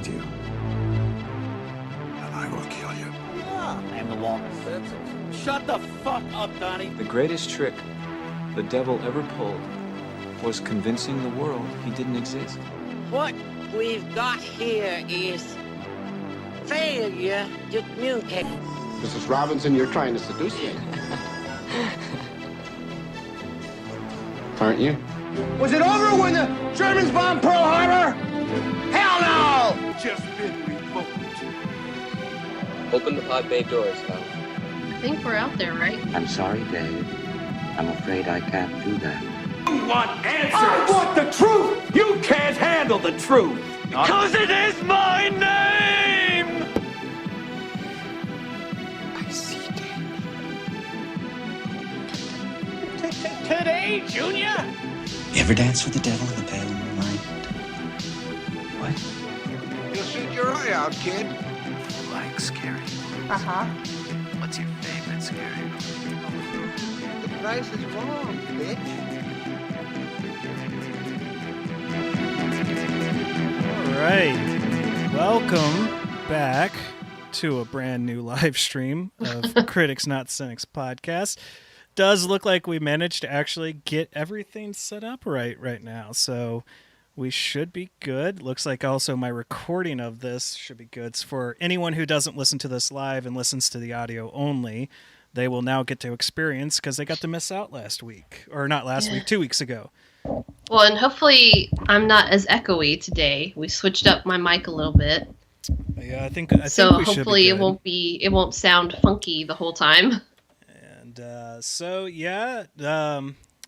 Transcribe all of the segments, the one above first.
find you. And I will kill you. And the woman. Shut the fuck up, Donnie. The greatest trick the devil ever pulled was convincing the world he didn't exist. What we've got here is failure to communicate. Mrs. Robinson, you're trying to seduce me. Aren't you? Was it over when the Germans bombed Pearl Harbor? Hell no! Just been revoked. Open the pod bay doors, Hal. I think we're out there, right? I'm sorry, Dave. I'm afraid I can't do that. You want answers? I want the truth! You can't handle the truth. Because it is my name! I see, Dave. Today, Junior? You ever dance with the devil in the pale moonlight? What? You'll shoot your eye out, kid. You like scary movies? Uh-huh. What's your favorite scary movie? The price is wrong, bitch. All right. Welcome back to a brand new live stream of Critics Not Cynics podcast. Does look like we managed to actually get everything set up right now, so we should be good. Looks like also my recording of this should be good. For anyone who doesn't listen to this live and listens to the audio only, they will now get to experience because they got to miss out last week. Or not last week, 2 weeks ago. Well, and hopefully I'm not as echoey today. We switched up my mic a little bit. Yeah, I think so we should be hopefully good. it won't sound funky the whole time. And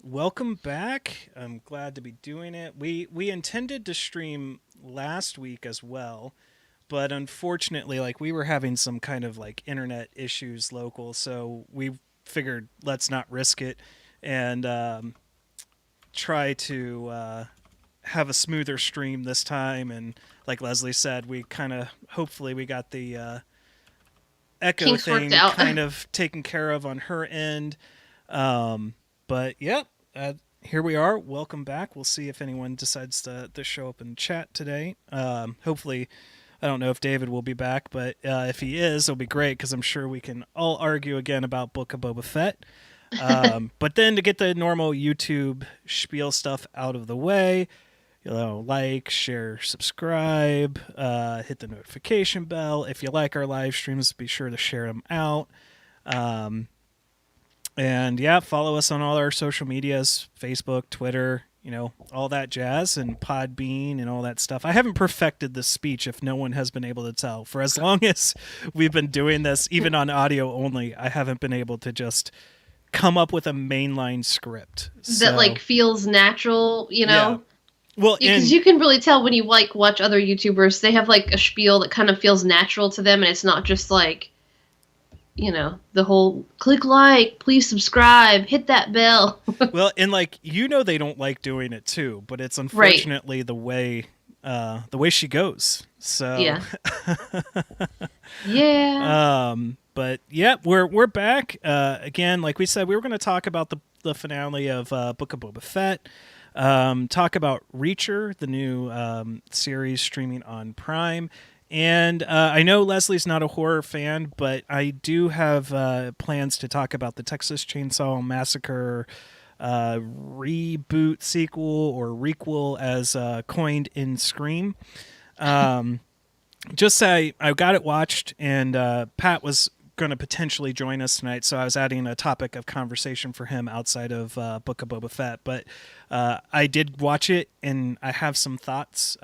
welcome back. I'm glad to be doing it. We intended to stream last week as well, but unfortunately, we were having some kind of internet issues local, so we figured let's not risk it and try to have a smoother stream this time. And like Leslie said, hopefully we got the echo Kinks thing worked out. kind of taken care of on her end. But yep, here we are. Welcome back. We'll see if anyone decides to show up in chat today. Hopefully, I don't know if David will be back, but if he is, it'll be great because I'm sure we can all argue again about Book of Boba Fett. But then to get the normal YouTube spiel stuff out of the way, like, share, subscribe, hit the notification bell. If you like our live streams, be sure to share them out. And yeah, follow us on all our social medias, Facebook, Twitter, all that jazz, and Podbean and all that stuff. I haven't perfected this speech if no one has been able to tell. For as long as we've been doing this, even on audio only, I haven't been able to just come up with a mainline script. That feels natural, Yeah. Well, because you can really tell when you watch other YouTubers, they have a spiel that kind of feels natural to them, and it's not just the whole click like, please subscribe, hit that bell. Well, and they don't like doing it too, but it's unfortunately the way she goes. So yeah. Yeah. But yeah, we're back again. Like we said, we were going to talk about the finale of Book of Boba Fett. Talk about Reacher, the new series streaming on Prime. And I know Leslie's not a horror fan, but I do have plans to talk about the Texas Chainsaw Massacre reboot, sequel, or requel as coined in Scream. Just say I got it watched, and Pat was going to potentially join us tonight, so I was adding a topic of conversation for him outside of Book of Boba Fett. But I did watch it, and I have some thoughts.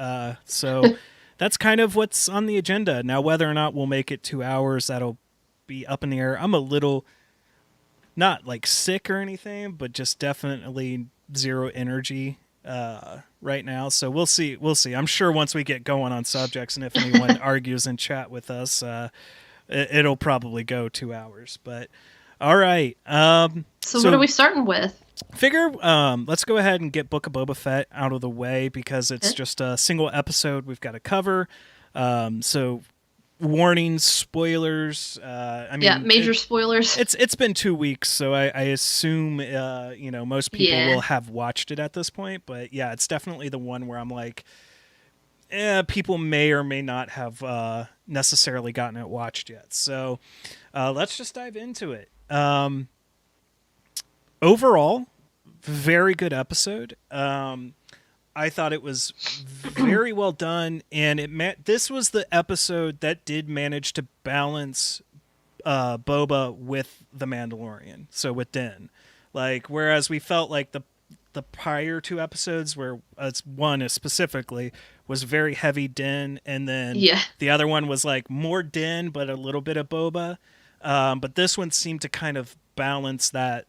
So that's kind of what's on the agenda. Now, whether or not we'll make it 2 hours, that'll be up in the air. I'm a little, not sick or anything, but just definitely zero energy right now. So we'll see. I'm sure once we get going on subjects, and if anyone argues in chat with us, it'll probably go 2 hours. But all right. So what are we starting with? Figure let's go ahead and get Book of Boba Fett out of the way because it's just a single episode we've got to cover. So warnings, spoilers. Major spoilers. It's been 2 weeks, so I assume most people will have watched it at this point. But yeah, it's definitely the one where I'm people may or may not have necessarily gotten it watched yet. So let's just dive into it. Overall, very good episode. I thought it was very well done, and this was the episode that did manage to balance Boba with the Mandalorian, so with Din. Like, whereas we felt like the prior two episodes, where one specifically was very heavy Din, and then the other one was like more Din but a little bit of Boba. But this one seemed to kind of balance that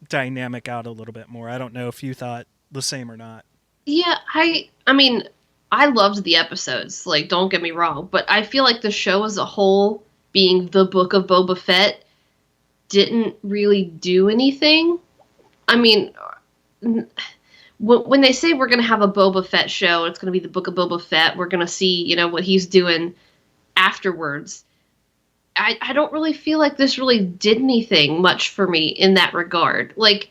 dynamic out a little bit more. I don't know if you thought the same or not. Yeah, I mean, I loved the episodes. Like, don't get me wrong, but I feel like the show as a whole, being the Book of Boba Fett, didn't really do anything. I mean, when they say we're going to have a Boba Fett show, it's going to be the Book of Boba Fett, we're going to see, what he's doing afterwards. I don't really feel like this really did anything much for me in that regard. Like,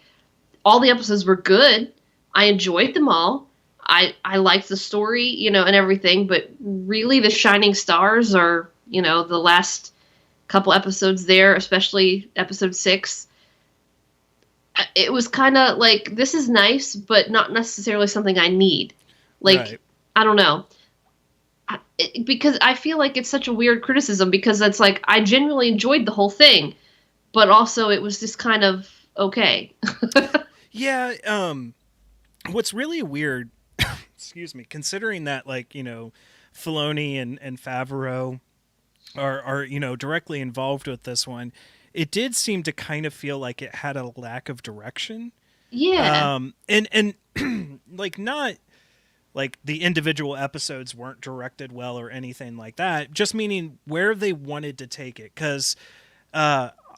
all the episodes were good. I enjoyed them all. I liked the story, and everything, but really the shining stars are, the last couple episodes there, especially episode 6. It was kind of like, this is nice, but not necessarily something I need. Like, right. I don't know. Because I feel like it's such a weird criticism, because it's like, I genuinely enjoyed the whole thing, but also it was just kind of okay. Yeah. What's really weird, excuse me, considering that, like, Filoni and Favreau are directly involved with this one, it did seem to kind of feel like it had a lack of direction. Yeah. And like, not like the individual episodes weren't directed well or anything like that, just meaning where they wanted to take it. 'Cause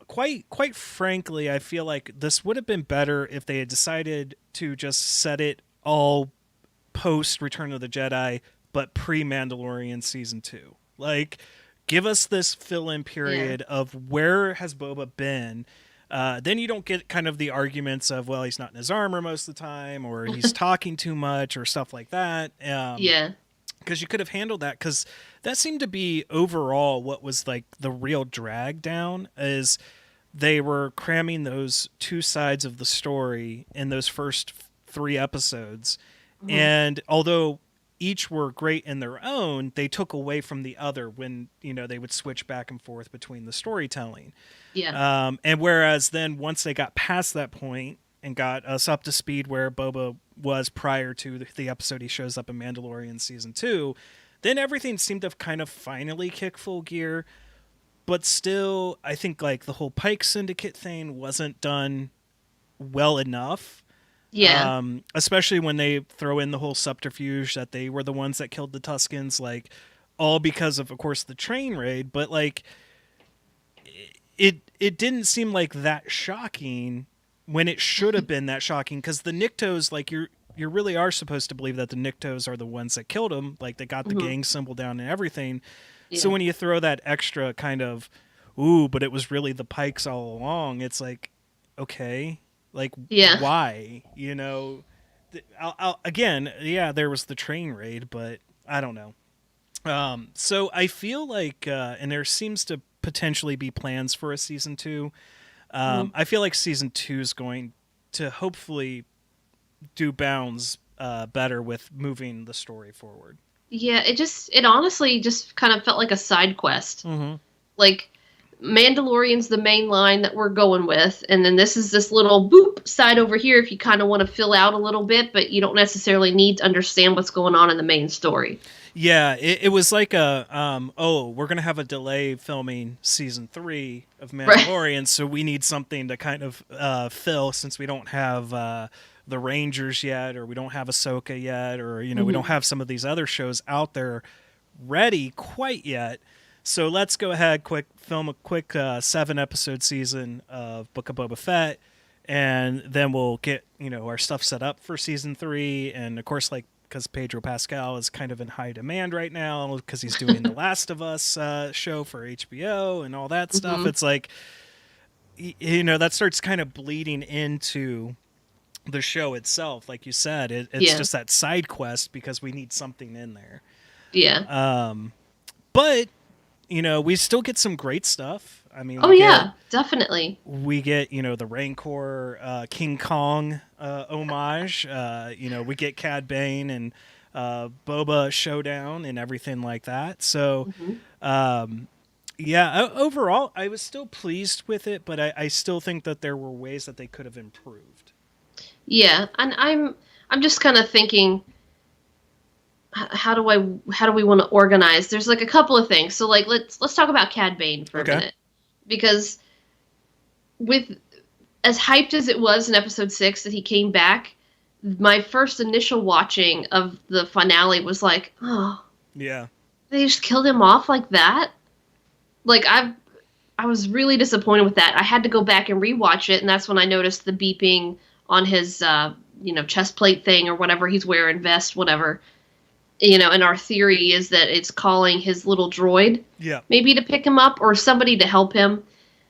quite frankly, I feel like this would have been better if they had decided to just set it all post Return of the Jedi, but pre-Mandalorian season 2. Like, give us this fill-in period of where has Boba been. Then you don't get kind of the arguments of, well, he's not in his armor most of the time, or he's talking too much, or stuff like that. Because you could have handled that, because that seemed to be overall what was like the real drag down, is they were cramming those two sides of the story in those first 3 episodes. Mm-hmm. And although each were great in their own, they took away from the other when, they would switch back and forth between the storytelling. Yeah. And whereas then once they got past that point and got us up to speed where Boba was prior to the episode he shows up in Mandalorian season 2, then everything seemed to have kind of finally kicked full gear. But still, I think like the whole Pike Syndicate thing wasn't done well enough. Yeah. Especially when they throw in the whole subterfuge that they were the ones that killed the Tuskens, like, all because of course, the train raid. But like, it didn't seem like that shocking when it should have been that shocking, because the Niktos, like, you really are supposed to believe that the Niktos are the ones that killed him. Like, they got the gang symbol down and everything. Yeah. So when you throw that extra kind of, but it was really the Pikes all along, it's like, okay, like, why? Again, there was the train raid, but I don't know. So I feel like, and there seems to potentially be plans for a season 2. I feel like season 2 is going to hopefully do bounds better with moving the story forward. Yeah, it honestly just kind of felt like a side quest. Mm-hmm. Like, Mandalorian's the main line that we're going with, and then this is this little boop side over here if you kind of want to fill out a little bit, but you don't necessarily need to understand what's going on in the main story. Yeah, it was like a, we're going to have a delay filming season 3 of Mandalorian, right. So we need something to kind of fill, since we don't have the Rangers yet, or we don't have Ahsoka yet, or, we don't have some of these other shows out there ready quite yet. So let's go ahead, film a quick 7-episode season of Book of Boba Fett, and then we'll get, our stuff set up for season 3. And of course, like, because Pedro Pascal is kind of in high demand right now, because he's doing the Last of Us show for HBO and all that stuff. It's like, that starts kind of bleeding into the show itself. Like you said, it's just that side quest because we need something in there. Yeah. But we still get some great stuff. I mean, definitely. We get, the Rancor, King Kong homage. We get Cad Bane and Boba showdown and everything like that. So, overall, I was still pleased with it, but I still think that there were ways that they could have improved. Yeah, and I'm just kind of thinking, how do we want to organize? There's like a couple of things. So like let's talk about Cad Bane for a minute, because with as hyped as it was in episode 6 that he came back, my first initial watching of the finale was like, oh yeah, they just killed him off like that. Like I was really disappointed with that. I had to go back and rewatch it, and that's when I noticed the beeping on his chest plate thing or whatever he's wearing, vest, whatever. And our theory is that it's calling his little droid, maybe to pick him up or somebody to help him,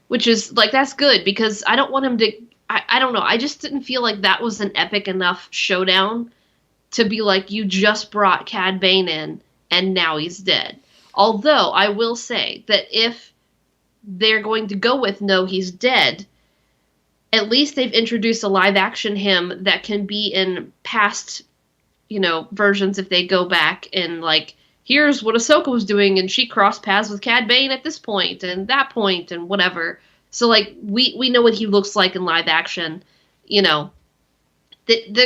which is like, that's good because I don't want him to, I don't know. I just didn't feel like that was an epic enough showdown to be like, you just brought Cad Bane in and now he's dead. Although I will say that if they're going to go with no, he's dead, at least they've introduced a live action him that can be in past versions if they go back and like, here's what Ahsoka was doing and she crossed paths with Cad Bane at this point and that point and whatever. So like we know what he looks like in live action, that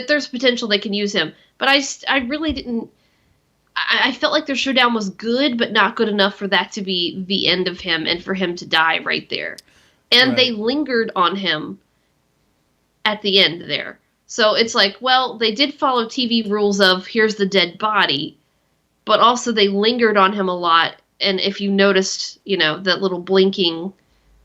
there's potential they can use him. But I really didn't. I felt like their showdown was good, but not good enough for that to be the end of him and for him to die right there. And they lingered on him at the end there. So it's like, well, they did follow TV rules of here's the dead body, but also they lingered on him a lot. And if you noticed, that little blinking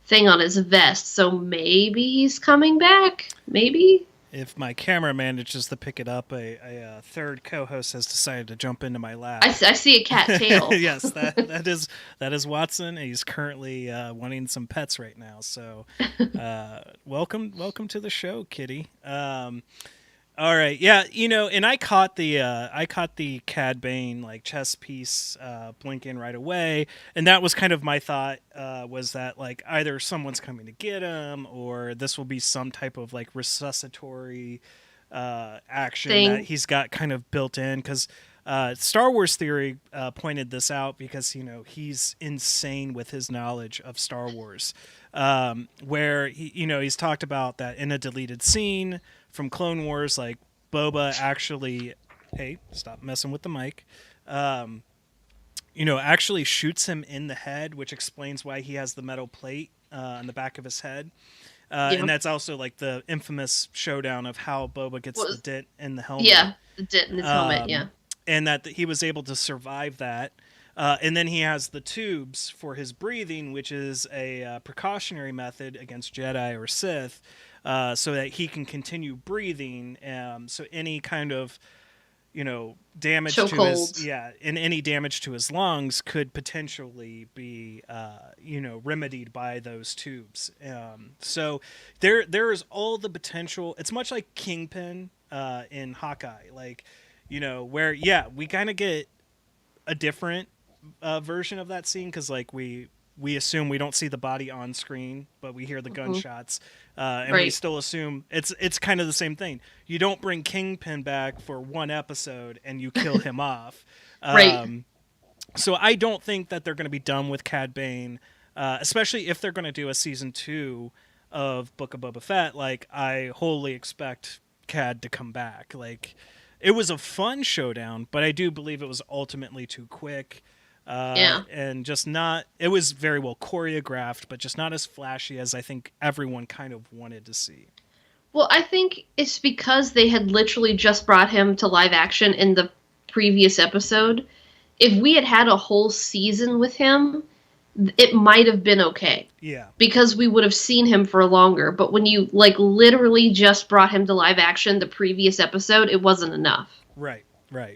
thing on his vest, so maybe he's coming back. Maybe. If my camera manages to pick it up, a third co-host has decided to jump into my lap. I see a cat tail. Yes, that is Watson. He's currently wanting some pets right now. So, welcome to the show, Kitty. All right, yeah, and I caught the Cad Bane like chess piece blinking right away, and that was kind of my thought was that like either someone's coming to get him or this will be some type of like resuscitory action that he's got kind of built in because Star Wars Theory pointed this out because he's insane with his knowledge of Star Wars, where he's talked about that in a deleted scene from Clone Wars, like Boba actually, hey, stop messing with the mic, actually shoots him in the head, which explains why he has the metal plate on the back of his head. And that's also like the infamous showdown of how Boba gets the dent in the helmet. Yeah, the dent in his helmet, yeah. And that he was able to survive that. And then he has the tubes for his breathing, which is a precautionary method against Jedi or Sith, so that he can continue breathing. So any kind of, damage to his any damage to his lungs could potentially be, remedied by those tubes. So there is all the potential. It's much like Kingpin in Hawkeye, like, where we kind of get a different version of that scene because like we assume we don't see the body on screen, but we hear the gunshots, and we still assume it's kind of the same thing. You don't bring Kingpin back for one episode and you kill him off. So I don't think that they're going to be done with Cad Bane, especially if they're going to do a season 2 of Book of Boba Fett. Like I wholly expect Cad to come back. Like it was a fun showdown, but I do believe it was ultimately too quick. And just not, it was very well choreographed, but just not as flashy as I think everyone kind of wanted to see. Well, I think it's because they had literally just brought him to live action in the previous episode. If we had had a whole season with him, it might have been okay. Yeah. Because we would have seen him for longer. But when you, like, literally just brought him to live action the previous episode, it wasn't enough. Right.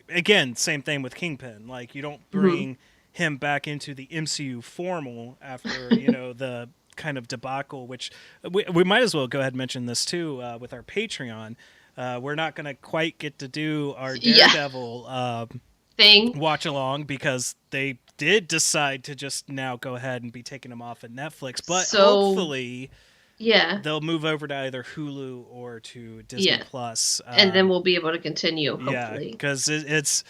Again, same thing with Kingpin. Like, you don't bring him back into the MCU formal after, the kind of debacle, which we might as well go ahead and mention this too with our Patreon. we're not going to quite get to do our Yeah. Daredevil Thing. watch along because they did decide to just now go ahead and be taking them off at Netflix. But So- hopefully Yeah. they'll move over to either Hulu or to Disney Yeah. Plus. And then we'll be able to continue, yeah, hopefully. because it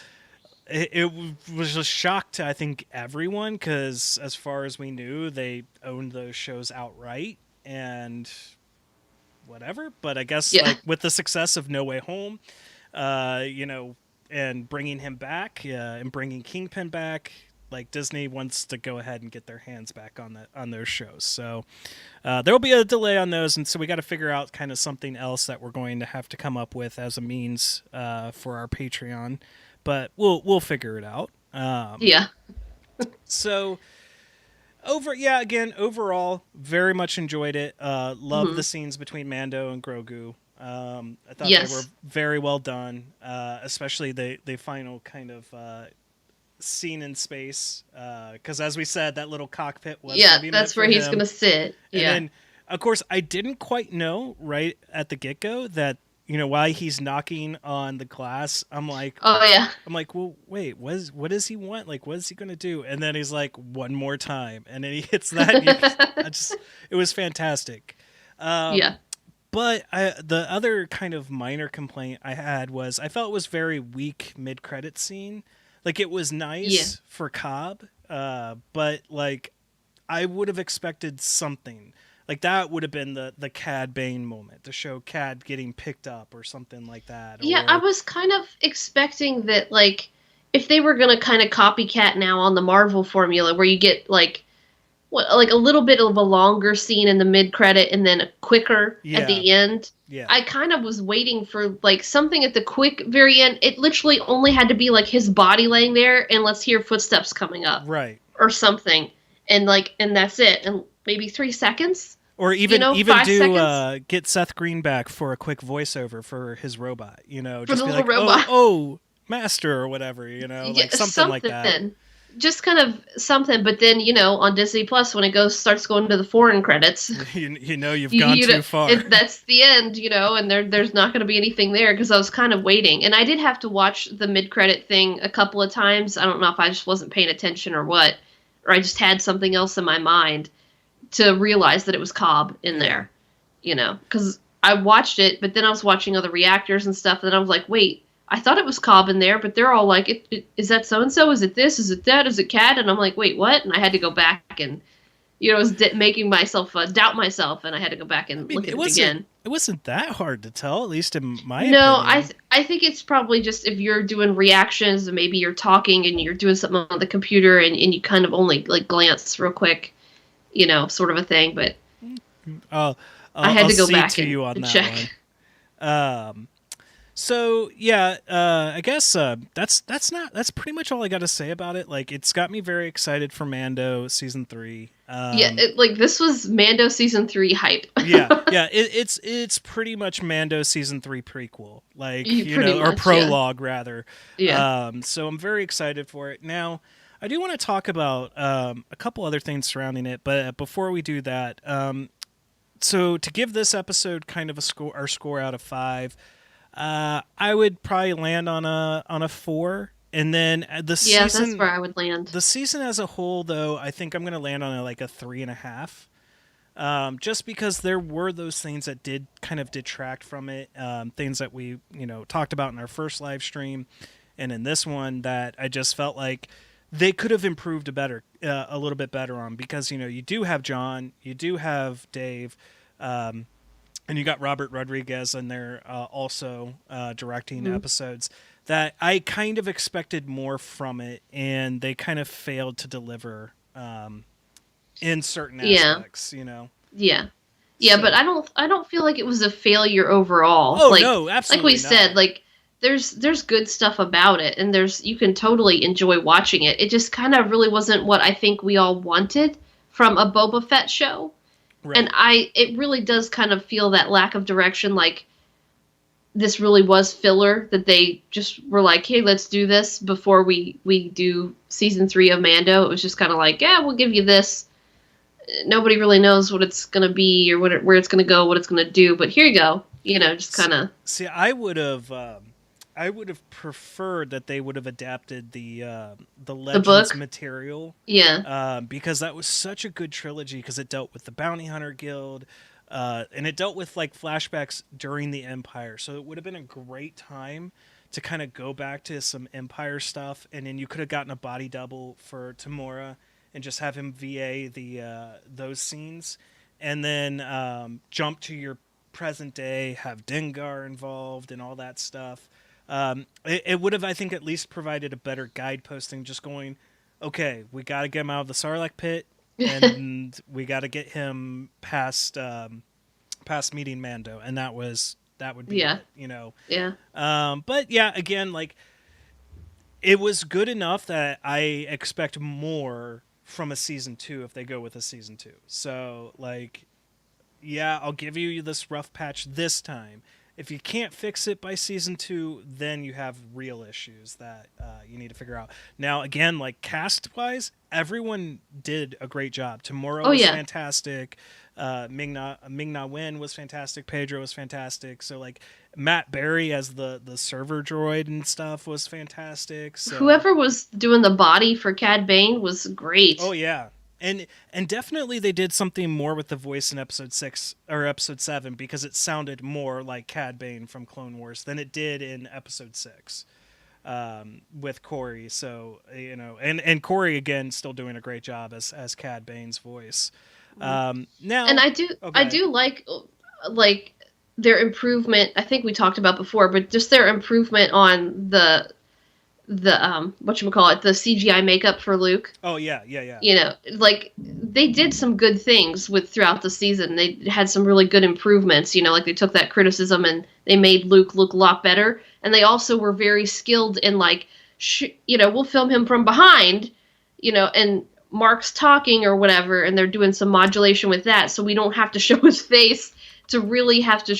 was a shock to, I think, everyone, because as far as we knew, they owned those shows outright and whatever. But I guess Yeah. like with the success of No Way Home, and bringing him back, and bringing Kingpin back, like Disney wants to go ahead and get their hands back on those shows. So there will be a delay on those, and so we got to figure out kind of something else that we're going to have to come up with as a means for our Patreon. But we'll figure it out. Yeah. So overall, very much enjoyed it. Loved the scenes between Mando and Grogu. I thought Yes. they were very well done, especially the final kind of scene in space. Because as we said, that little cockpit was Yeah, gonna be meant that's where for he's him. going to sit. And Yeah. then, of course, I didn't quite know right at the get-go that, while he's knocking on the glass, I'm like, Oh, yeah. well, wait, what does he want? Like, what is he going to do? And then he's like, one more time. And then he hits that. It was fantastic. Yeah. But the other kind of minor complaint I had was I felt it was very weak mid-credit scene. Like, it was nice for Cobb, but, like, I would have expected something. Like, that would have been the Cad Bane moment, to show Cad getting picked up or something like that. Yeah, I was kind of expecting that, like, if they were going to kind of copycat now on the Marvel formula, where you get, like a little bit of a longer scene in the mid-credit and then a quicker at the end. Yeah. I kind of was waiting for, like, something at the quick very end. It literally only had to be, like, his body laying there and let's hear footsteps coming up. Right. Or something. And that's it. And maybe 3 seconds? Or even 5 do seconds? get Seth Green back for a quick voiceover for his robot, For just the be little like, robot. oh, master or whatever, like something like that. Just kind of something, but then on Disney Plus when it starts going to the foreign credits, you've gone too far. That's the end, and there's not going to be anything there because I was kind of waiting, and I did have to watch the mid-credit thing a couple of times. I don't know if I just wasn't paying attention or what, or I just had something else in my mind to realize that it was Cobb in there, because I watched it, but then I was watching other reactors and stuff, and I was like, wait. I thought it was Cobb in there, but they're all like, is that so-and-so? Is it this? Is it that? Is it Cad? And I'm like, wait, what? And I had to go back and, was making myself doubt myself, and I had to go back and look at it again. It wasn't that hard to tell, at least in my No, opinion. I think it's probably just if you're doing reactions and maybe you're talking and you're doing something on the computer and you kind of only, like, glance real quick, sort of a thing. But I had to go back to you on and that check. one. So yeah, I guess that's pretty much all I got to say about it. Like, it's got me very excited for Mando season 3. This was Mando season 3 hype. yeah, it's pretty much Mando season 3 prequel, like or prologue rather. Yeah. So I'm very excited for it. Now, I do want to talk about a couple other things surrounding it, but before we do that, so to give this episode kind of our score out of 5. I would probably land on a 4, and then the season. Yeah, that's where I would land. The season as a whole, though, I think I'm going to land on a 3.5. Just because there were those things that did kind of detract from it, things that we talked about in our first live stream, and in this one that I just felt like they could have improved a little bit better on, because you do have John, you do have Dave. And you got Robert Rodriguez in there also directing episodes that I kind of expected more from it, and they kind of failed to deliver in certain aspects, Yeah. Yeah, so, but I don't feel like it was a failure overall. Oh, no, absolutely like we said, like there's good stuff about it, and you can totally enjoy watching it. It just kind of really wasn't what I think we all wanted from a Boba Fett show. Right. And it really does kind of feel that lack of direction, like this really was filler, that they just were like, hey, let's do this before we do season 3 of Mando. It was just kind of like, yeah, we'll give you this. Nobody really knows what it's going to be or where it's going to go, what it's going to do, but here you go. Just kind of. See, I would have preferred that they would have adapted the Legends book? material. Yeah. Because that was such a good trilogy because it dealt with the Bounty Hunter Guild, and it dealt with like flashbacks during the Empire. So it would have been a great time to kind of go back to some Empire stuff, and then you could have gotten a body double for Tamora and just have him VA those scenes, and then jump to your present day, have Dengar involved and all that stuff. It would have, I think, at least provided a better guideposting, just going, okay, we got to get him out of the Sarlacc pit, and we got to get him past meeting Mando, and that would be it, Yeah. But yeah, again, like, it was good enough that I expect more from a season 2 if they go with a season 2. So, like, yeah, I'll give you this rough patch this time. If you can't fix it by season 2, then you have real issues that you need to figure out. Now, again, like, cast-wise, everyone did a great job. Tamora was fantastic. Ming-Na Wen was fantastic. Pedro was fantastic. So, like, Matt Berry as the server droid and stuff was fantastic. So, whoever was doing the body for Cad Bane was great. Oh, yeah. And definitely they did something more with the voice in episode 6 or episode 7 because it sounded more like Cad Bane from Clone Wars than it did in episode 6 with Corey. So, and Corey again still doing a great job as Cad Bane's voice. Now, and I do like their improvement. I think we talked about before, but just their improvement on the whatchamacallit, the CGI makeup for Luke. Oh yeah. Like, they did some good things throughout the season. They had some really good improvements, like they took that criticism and they made Luke look a lot better. And they also were very skilled in, like, we'll film him from behind, and Mark's talking or whatever, and they're doing some modulation with that, so we don't have to show his face to really have to,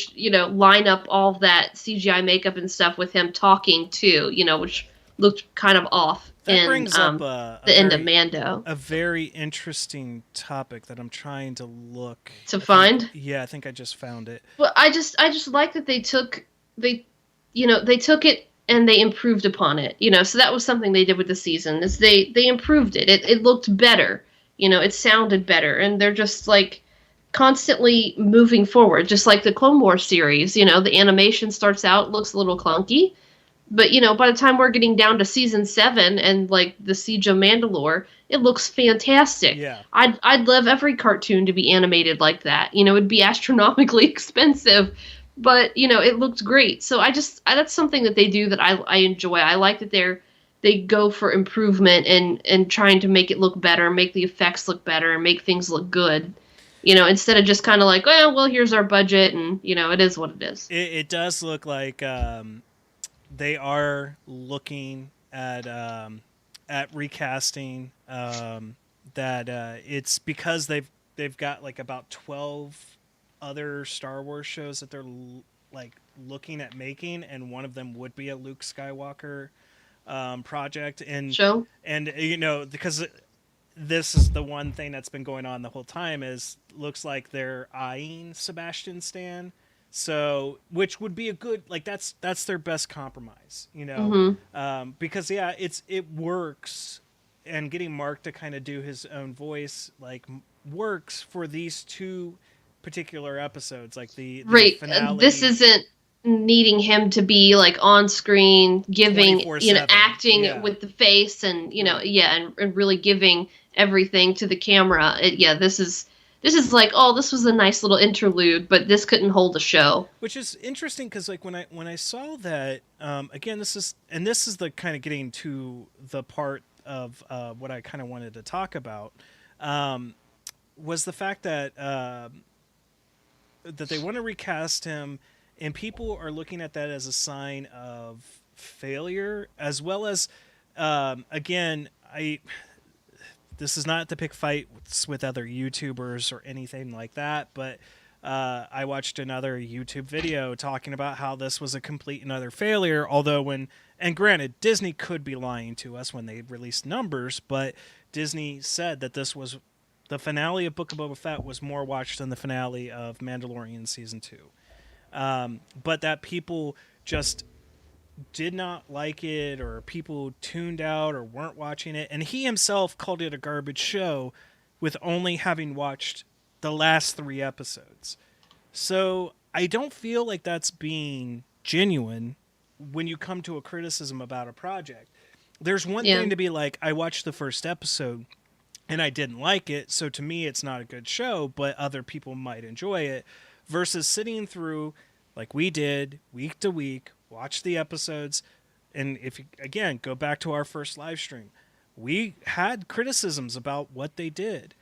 line up all of that CGI makeup and stuff with him talking too, which looked kind of off. That brings up the end of Mando. A very interesting topic that I'm trying to look to find. Yeah, I think I just found it. Well, I just like that they took it and they improved upon it. So that was something they did with the season. Is they improved it. It looked better. It sounded better, and they're just like constantly moving forward, just like the Clone Wars series. The animation starts out, looks a little clunky. But, by the time we're getting down to season 7 and, like, the Siege of Mandalore, it looks fantastic. Yeah. I'd love every cartoon to be animated like that. It'd be astronomically expensive, but, it looked great. So that's something that they do that I enjoy. I like that they go for improvement and trying to make it look better, make the effects look better, and make things look good. Instead of just kind of like, well, here's our budget, and, it is what it is. It does look like... they are looking at recasting. That it's because they've got like about 12 other Star Wars shows that they're like looking at making, and one of them would be a Luke Skywalker project. And show, and because this is the one thing that's been going on the whole time is looks like they're eyeing Sebastian Stan. So, which would be a good, like, that's their best compromise, because it works, and getting Mark to kind of do his own voice, like, works for these 2 particular episodes, like the finale. This isn't needing him to be, like, on screen, giving, acting with the face and, and really giving everything to the camera. This is like, this was a nice little interlude, but this couldn't hold a show. Which is interesting because, like, when I saw that, again, this is the kind of getting to the part of what I kind of wanted to talk about, was the fact that they want to recast him, and people are looking at that as a sign of failure, as well as, again, this is not to pick fights with other YouTubers or anything like that, but I watched another YouTube video talking about how this was a complete and utter failure, and granted, Disney could be lying to us when they released numbers, but Disney said that this was the finale of Book of Boba Fett was more watched than the finale of Mandalorian Season 2. but that people just did not like it, or people tuned out or weren't watching it. And he himself called it a garbage show with only having watched the last 3 episodes. So I don't feel like that's being genuine when you come to a criticism about a project. There's one thing to be like, I watched the first episode and I didn't like it, so to me it's not a good show, but other people might enjoy it, versus sitting through, like we did, week to week, watch the episodes. And if you, again, go back to our first live stream, we had criticisms about what they did.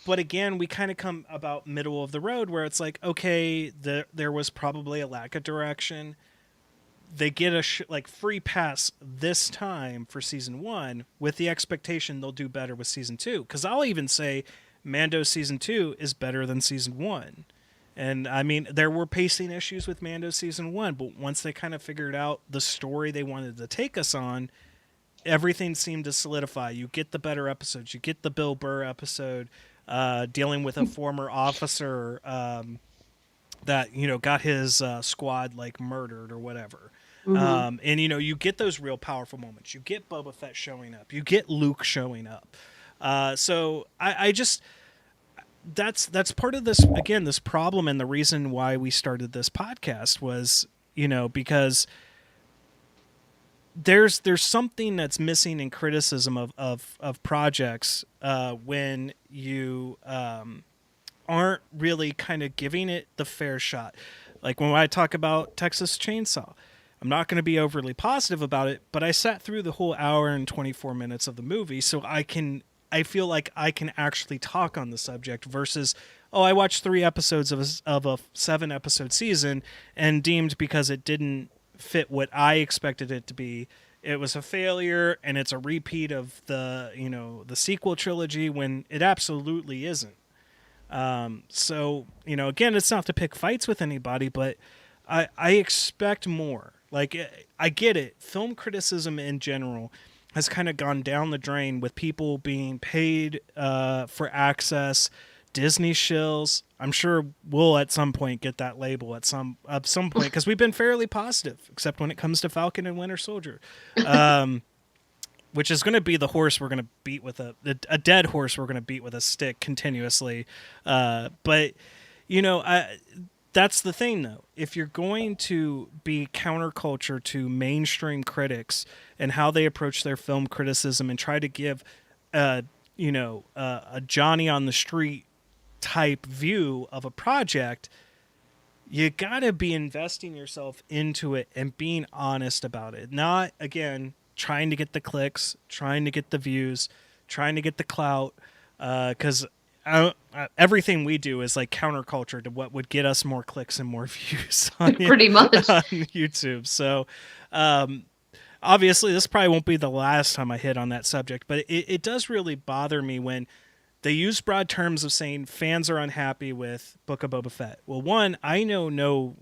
But again, we kind of come about middle of the road where it's like, okay, there was probably a lack of direction. They get a free pass this time for season 1 with the expectation they'll do better with season 2. Because I'll even say Mando season 2 is better than season 1. And I mean, there were pacing issues with Mando season 1, but once they kind of figured out the story they wanted to take us on, everything seemed to solidify. You get the better episodes. You get the Bill Burr episode dealing with a former officer that, you know, got his squad like murdered or whatever. And, you know, you get those real powerful moments. You get Boba Fett showing up. You get Luke showing up. So I just... That's part of this, again, this problem, and the reason why we started this podcast was, you know, because there's something that's missing in criticism of projects when you aren't really kind of giving it the fair shot. Like when I talk about Texas Chainsaw, I'm not going to be overly positive about it, but I sat through the whole hour and 24 minutes of the movie, so I feel like I can actually talk on the subject versus, oh, I watched 3 episodes of a 7-episode season and deemed because it didn't fit what I expected it to be, it was a failure and it's a repeat of the, you know, the sequel trilogy, when it absolutely isn't. So, you know, again, it's not to pick fights with anybody, but I expect more. Like, I get it. Film criticism in general has kind of gone down the drain with people being paid for access, Disney shills. I'm sure we'll at some point get that label at some point, because we've been fairly positive, except when it comes to Falcon and Winter Soldier, which is going to be the horse we're going to beat with a dead horse we're going to beat with a stick continuously. But, you know, that's the thing, though. If you're going to be counterculture to mainstream critics and how they approach their film criticism and try to give, a Johnny on the street type view of a project, you got to be investing yourself into it and being honest about it. Not, again, trying to get the clicks, trying to get the views, trying to get the clout, because everything we do is like counterculture to what would get us more clicks and more views on pretty much on YouTube. So obviously this probably won't be the last time I hit on that subject, but it does really bother me when they use broad terms of saying fans are unhappy with Book of Boba Fett. Well, one, I know no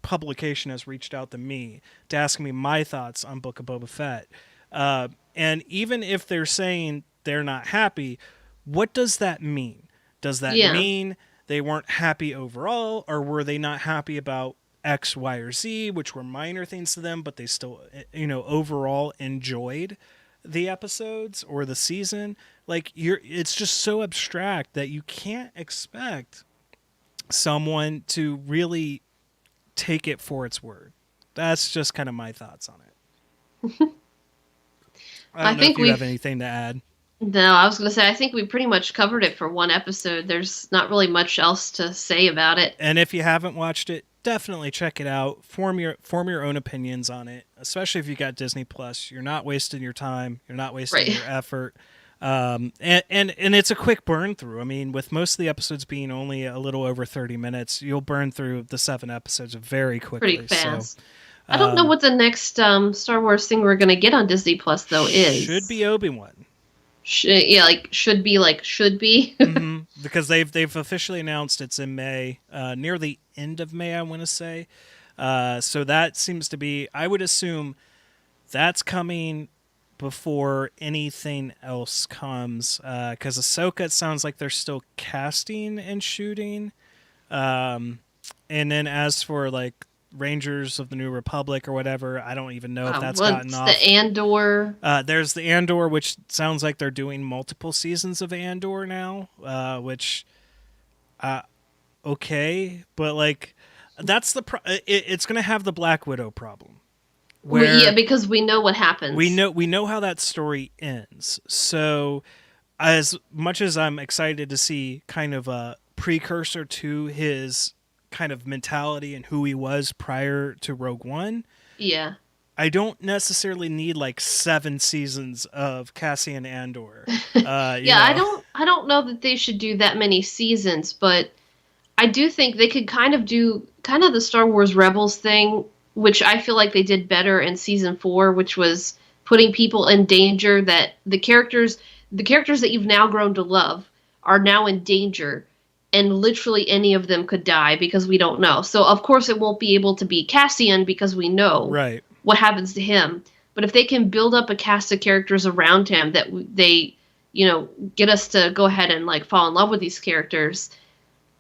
publication has reached out to me to ask me my thoughts on Book of Boba Fett. And even if they're saying they're not happy, what does that mean? Does that mean they weren't happy overall, or were they not happy about X, Y, or Z, which were minor things to them, but they still, you know, overall enjoyed the episodes or the season? Like, it's just so abstract that you can't expect someone to really take it for its word. That's just kind of my thoughts on it. I don't know if you have anything to add. No, I was going to say, I think we pretty much covered it for one episode. There's not really much else to say about it. And if you haven't watched it, definitely check it out. Form your own opinions on it, especially if you got Disney Plus. You're not wasting your time. You're not wasting your effort. And it's a quick burn through. I mean, with most of the episodes being only a little over 30 minutes, you'll burn through the 7 episodes very quickly. Pretty fast. So, I don't know what the next Star Wars thing we're going to get on Disney Plus, though, is. Should be Obi-Wan. Should be. Mm-hmm. Because they've officially announced it's in May, near the end of May, I want to say. So that seems to be, I would assume that's coming before anything else comes. Because Ahsoka, it sounds like they're still casting and shooting. And then as for like Rangers of the New Republic or whatever, I don't even know if that's what's gotten off. the Andor? There's the Andor, which sounds like they're doing multiple seasons of Andor now, which, okay, but like that's it's going to have the Black Widow problem. Yeah, because we know what happens. We know how that story ends. So as much as I'm excited to see kind of a precursor to his kind of mentality and who he was prior to Rogue One, yeah, I don't necessarily need like 7 seasons of Cassian Andor. I don't know that they should do that many seasons, but I do think they could kind of do kind of the Star Wars Rebels thing, which I feel like they did better in season 4, which was putting people in danger, that the characters that you've now grown to love are now in danger, and literally any of them could die because we don't know. So of course it won't be able to be Cassian because we know what happens to him. But if they can build up a cast of characters around him that they, get us to go ahead and like fall in love with these characters,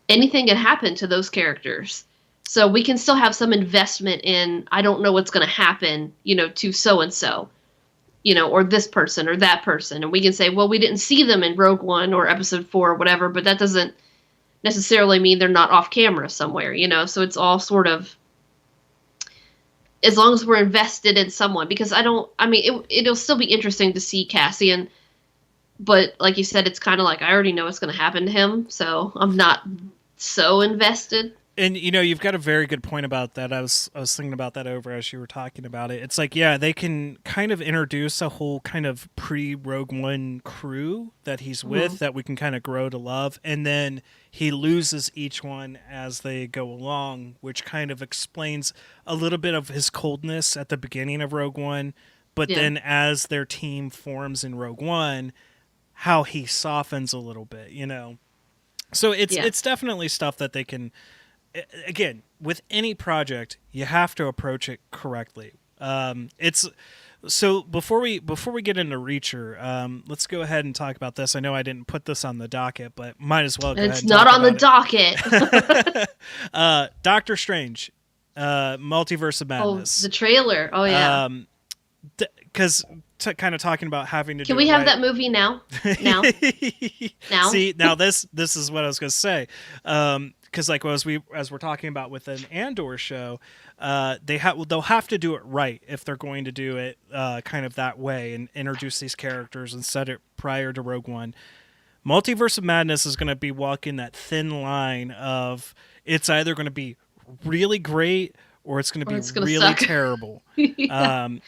anything can happen to those characters. So we can still have some investment in, I don't know what's going to happen, to so-and-so, or this person or that person. And we can say, well, we didn't see them in Rogue One or Episode 4 or whatever, but that doesn't necessarily mean they're not off camera somewhere, So it's all sort of, as long as we're invested in someone, because it'll still be interesting to see Cassian, but like you said, it's kind of like, I already know what's going to happen to him, so I'm not so invested. And you've got a very good point about that. I was thinking about that over as you were talking about it. It's like, yeah, they can kind of introduce a whole kind of pre-Rogue One crew that he's with that we can kind of grow to love, and then he loses each one as they go along, which kind of explains a little bit of his coldness at the beginning of Rogue One, but then as their team forms in Rogue One, how he softens a little bit, So it's definitely stuff that they can. Again, with any project, you have to approach it correctly. It's so before we get into Reacher, let's go ahead and talk about this. I know I didn't put this on the docket, but might as well. It's not on the docket. Doctor Strange, Multiverse of Madness. Oh, the trailer. Oh yeah. Because kind of talking about having to. Can we have that movie now? Now. See, now this is what I was going to say. Because like as we're talking about with an Andor show, they'll have to do it right if they're going to do it kind of that way and introduce these characters and set it prior to Rogue One. Multiverse of Madness is going to be walking that thin line of it's either going to be really great or it's going to be really suck. Terrible.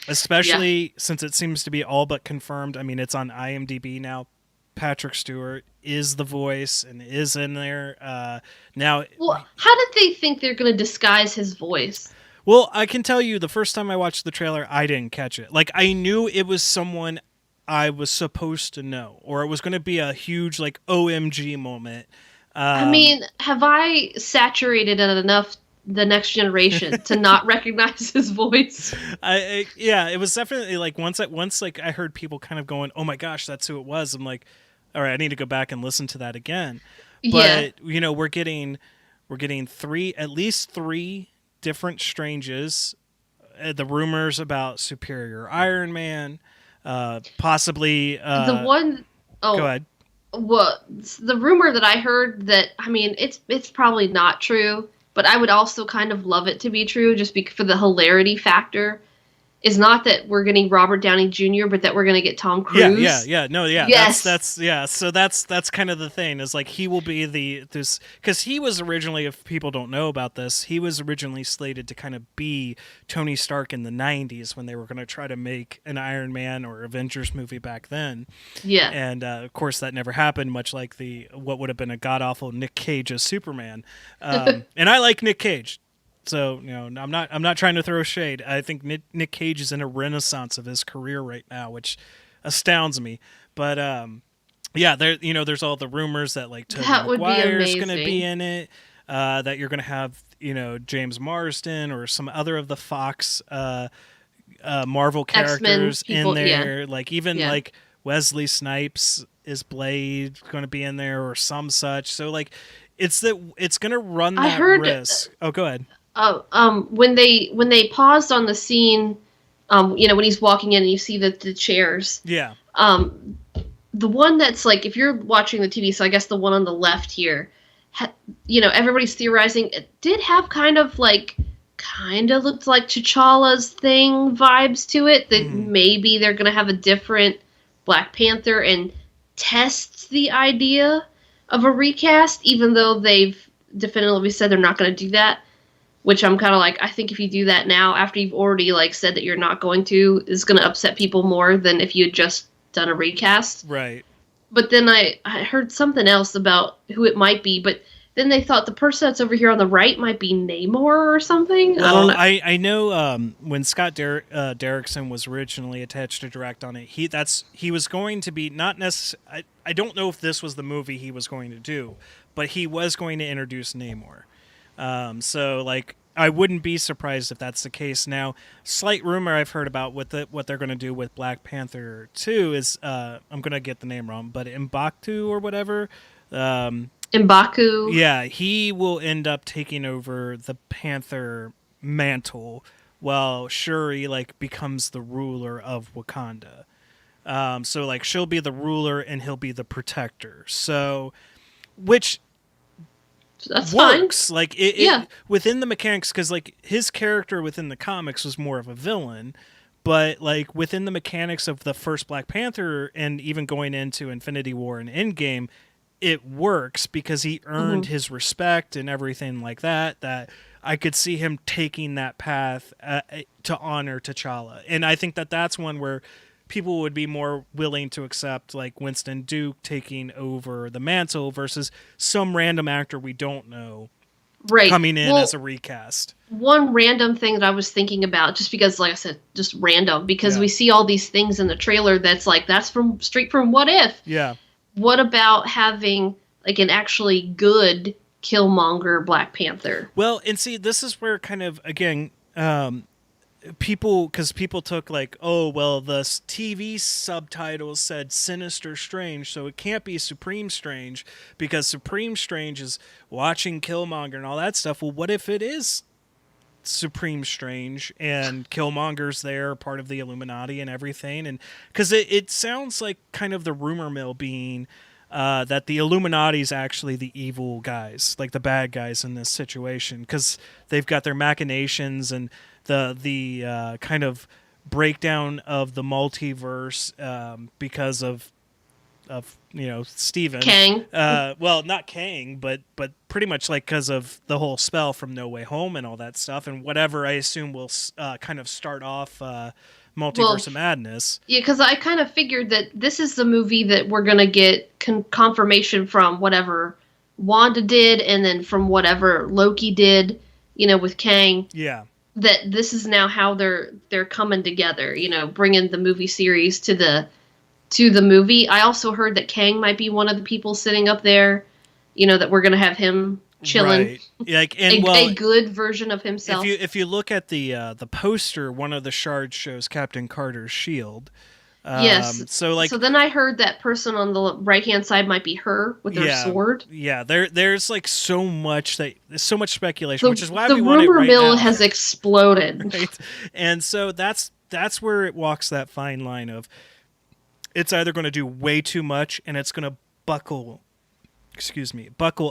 Especially since it seems to be all but confirmed. I mean, it's on IMDb now. Patrick Stewart is the voice and is in there now. Well, how did they think they're going to disguise his voice? Well, I can tell you the first time I watched the trailer, I didn't catch it. Like, I knew it was someone I was supposed to know, or it was going to be a huge, like, OMG moment. Have I saturated it enough the next generation to not recognize his voice? Yeah, it was definitely like once I heard people kind of going, "Oh my gosh, that's who it was." I'm like, all right, I need to go back and listen to that again. But we're getting at least three different Stranges. The rumors about Superior Iron Man, possibly the one. Oh, go ahead. Well, the rumor that I heard that it's probably not true, but I would also kind of love it to be true, just for the hilarity factor. Is not that we're getting Robert Downey Jr., but that we're going to get Tom Cruise. Yeah. Yes. So that's kind of the thing, is like he will be this, because he was originally, if people don't know about this, he was originally slated to kind of be Tony Stark in the 90s when they were going to try to make an Iron Man or Avengers movie back then. Yeah. And of course that never happened, much like what would have been a god-awful Nick Cage as Superman. And I like Nick Cage. So, I'm not trying to throw shade. I think Nick Cage is in a renaissance of his career right now, which astounds me. But there's all the rumors that like Tobey Maguire is going to be in it, that you're going to have James Marsden or some other of the Fox Marvel characters in there. Yeah. Like even like Wesley Snipes is Blade going to be in there or some such. So like it's going to run I that heard, risk. Oh, go ahead. when they paused on the scene, when he's walking in and you see the chairs. Yeah. The one that's like, if you're watching the TV, so I guess the one on the left here, everybody's theorizing it did have kind of looked like T'Challa's thing vibes to it, that maybe they're going to have a different Black Panther, and tests the idea of a recast, even though they've definitively said they're not going to do that, which I'm kind of like, I think if you do that now, after you've already said that you're not going to, is going to upset people more than if you had just done a recast. Right. But then I heard something else about who it might be, but then they thought the person that's over here on the right might be Namor or something. Well, I don't know. I know when Scott Derrickson was originally attached to direct on it, he was going to be not necessarily. I don't know if this was the movie he was going to do, but he was going to introduce Namor. So I wouldn't be surprised if that's the case. Now, slight rumor I've heard about what they're going to do with Black Panther 2 is I'm going to get the name wrong, but M'Baku or whatever. M'Baku. Yeah, he will end up taking over the Panther mantle while Shuri becomes the ruler of Wakanda. So she'll be the ruler and he'll be the protector. So, which that's works. Fine. It within the mechanics, because his character within the comics was more of a villain. But within the mechanics of the first Black Panther and even going into Infinity War and Endgame, it works because he earned his respect and everything like that. That I could see him taking that path to honor T'Challa, and I think that's one where people would be more willing to accept Winston Duke taking over the mantle versus some random actor we don't know coming in as a recast. One random thing that I was thinking about, just because, like I said, just random, because we see all these things in the trailer that's that's from straight from What If. Yeah. What about having an actually good Killmonger Black Panther? Well, and see, this is where kind of again, people took oh well, the TV subtitles said Sinister Strange, so it can't be Supreme Strange because Supreme Strange is watching Killmonger and all that stuff. Well, what if it is Supreme Strange and Killmonger's there, part of the Illuminati and everything? And because it sounds like kind of the rumor mill being that the Illuminati is actually the evil guys, the bad guys in this situation, because they've got their machinations and the kind of breakdown of the multiverse because of Steven. Kang. Well, not Kang, but pretty much because of the whole spell from No Way Home and all that stuff, and whatever I assume will kind of start off Multiverse of Madness. Yeah, because I kind of figured that this is the movie that we're going to get confirmation from whatever Wanda did, and then from whatever Loki did, with Kang. Yeah. That this is now how they're coming together, bringing the movie series to the movie. I also heard that Kang might be one of the people sitting up there, that we're going to have him chilling. Right. A good version of himself. If you look at the poster, one of the shards shows Captain Carter's shield. Yes. So then I heard that person on the right-hand side might be her with her sword. Yeah, there's so much speculation, which is why we want it right now. The rumor mill has exploded. Right? And so that's where it walks that fine line of it's either going to do way too much and it's going to buckle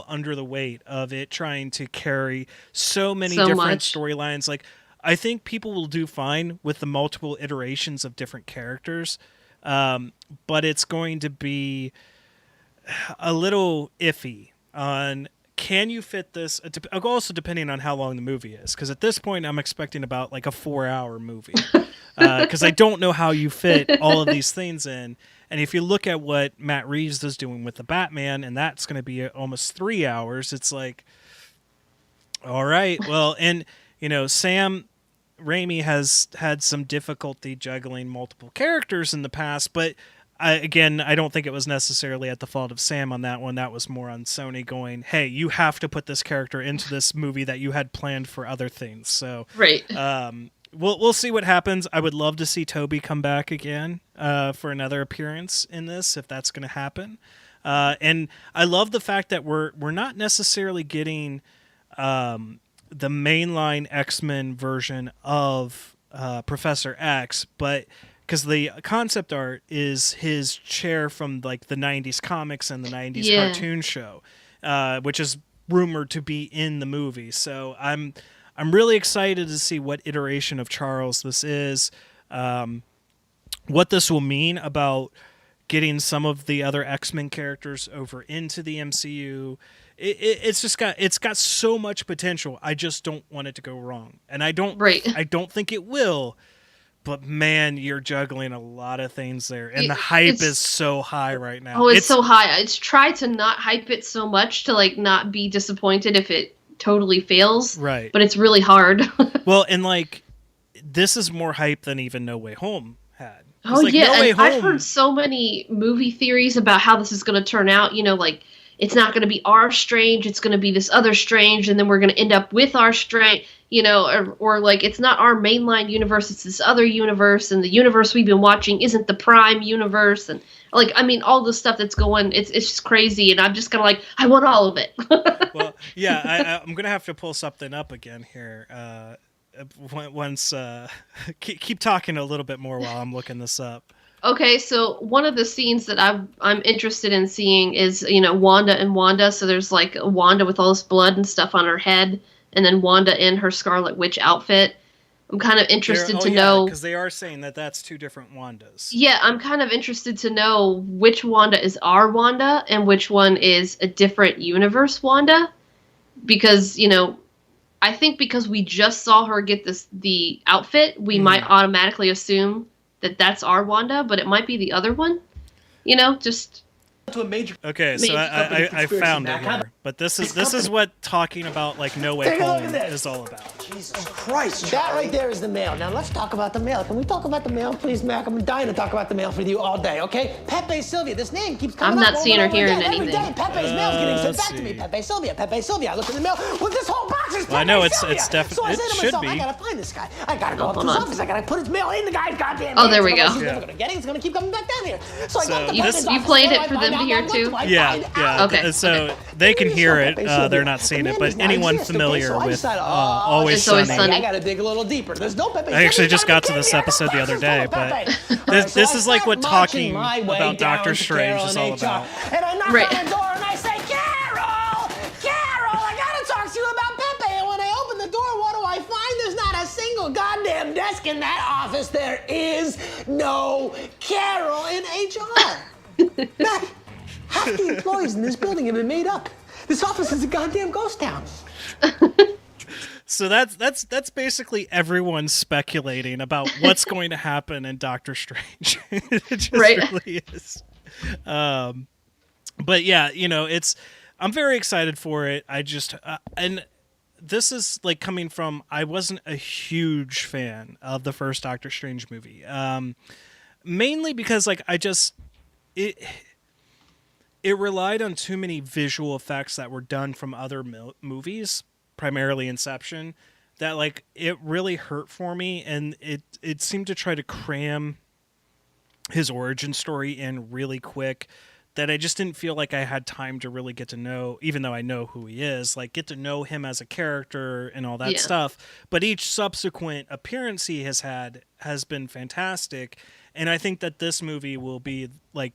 under the weight of it trying to carry so many different storylines. I think people will do fine with the multiple iterations of different characters, but it's going to be a little iffy on can you fit this, also depending on how long the movie is, because at this point I'm expecting about a 4-hour movie, because I don't know how you fit all of these things in. And if you look at what Matt Reeves is doing with the Batman, and that's going to be almost 3 hours, it's all right, well, and Sam Raimi has had some difficulty juggling multiple characters in the past, but I don't think it was necessarily at the fault of Sam on that one. That was more on Sony going, hey, you have to put this character into this movie that you had planned for other things. So right. We'll see what happens. I would love to see Toby come back again for another appearance in this, if that's going to happen. And I love the fact that we're not necessarily getting the mainline X-Men version of Professor X, but because the concept art is his chair from like the 90s comics and the 90s cartoon show, which is rumored to be in the movie. So I'm really excited to see what iteration of Charles this is, what this will mean about getting some of the other X-Men characters over into the MCU. It's got so much potential. I just don't want it to go wrong, and I don't think it will. But man, you're juggling a lot of things there, and the hype is so high right now. Oh, it's so high. It's try to not hype it so much to like not be disappointed if it totally fails. Right. But it's really hard. Well, and like this is more hype than even No Way Home had. Oh like, yeah, No Way and Home... I've heard so many movie theories about how this is going to turn out. You know, like it's not going to be our Strange, it's going to be this other Strange, and then we're going to end up with our Strange. You know, or like it's not our mainline universe, it's this other universe, and the universe we've been watching isn't the Prime universe, and like I mean all the stuff that's going, it's just crazy, and I'm just kind of like I want all of it. Well, yeah, I'm gonna have to pull something up again here. Once keep talking a little bit more while I'm looking this up. Okay, so one of the scenes that I'm interested in seeing is, you know, Wanda and Wanda. So there's like Wanda with all this blood and stuff on her head, and then Wanda in her Scarlet Witch outfit. I'm kind of interested to know, because they are saying that that's two different Wandas. Yeah, I'm kind of interested to know which Wanda is our Wanda and which one is a different universe Wanda, because you know, I think because we just saw her get the outfit, we might automatically assume that that's our Wanda, but it might be the other one. You know, just. To a major. Okay, so I found it here, but this is what talking about like No Way Home is all about. Jesus Christ, that right there is the mail. Now let's talk about the mail. Can we talk about the mail, please, Mac? I'm dying to talk about the mail with you all day, okay? Pepe Sylvia, this name keeps coming up. I'm not seeing or hearing anything. Every day, Pepe's mail's getting sent back to me. Pepe Sylvia, Pepe Sylvia. I look in the mail. Well, this whole box is Pepe I know Sylvia. it's definitely. So I say to myself, I gotta find this guy. I gotta go up to his office. I gotta put his mail in the guy's goddamn. Oh, there we go. He's never gonna get it. It's gonna keep coming back down here. So I go to you played it for them to hear too. Yeah. Okay. So they can hear it. They're not seeing it, but anyone familiar with Always Sunny. I gotta dig a little deeper. There's no Pepe. I actually just got to this episode the other day, but this is like what talking about Doctor Strange is all about. And I knock on the door and I say, Carol, I gotta talk to you about Pepe. And when I open the door, what do I find? There's not a single goddamn desk in that office. There is no Carol in HR. Mac, half the employees in this building have been made up. This office is a goddamn ghost town. So that's basically everyone speculating about what's going to happen in Doctor Strange. It just really is. But yeah, you know, I'm very excited for it. I just and this is like coming from, I wasn't a huge fan of the first Doctor Strange movie, mainly because like it relied on too many visual effects that were done from other movies, primarily Inception, that like it really hurt for me, and it seemed to try to cram his origin story in really quick, that I just didn't feel like I had time to really get to know, even though I know who he is, like get to know him as a character and all that stuff. But each subsequent appearance he has had has been fantastic, and I think that this movie will be like,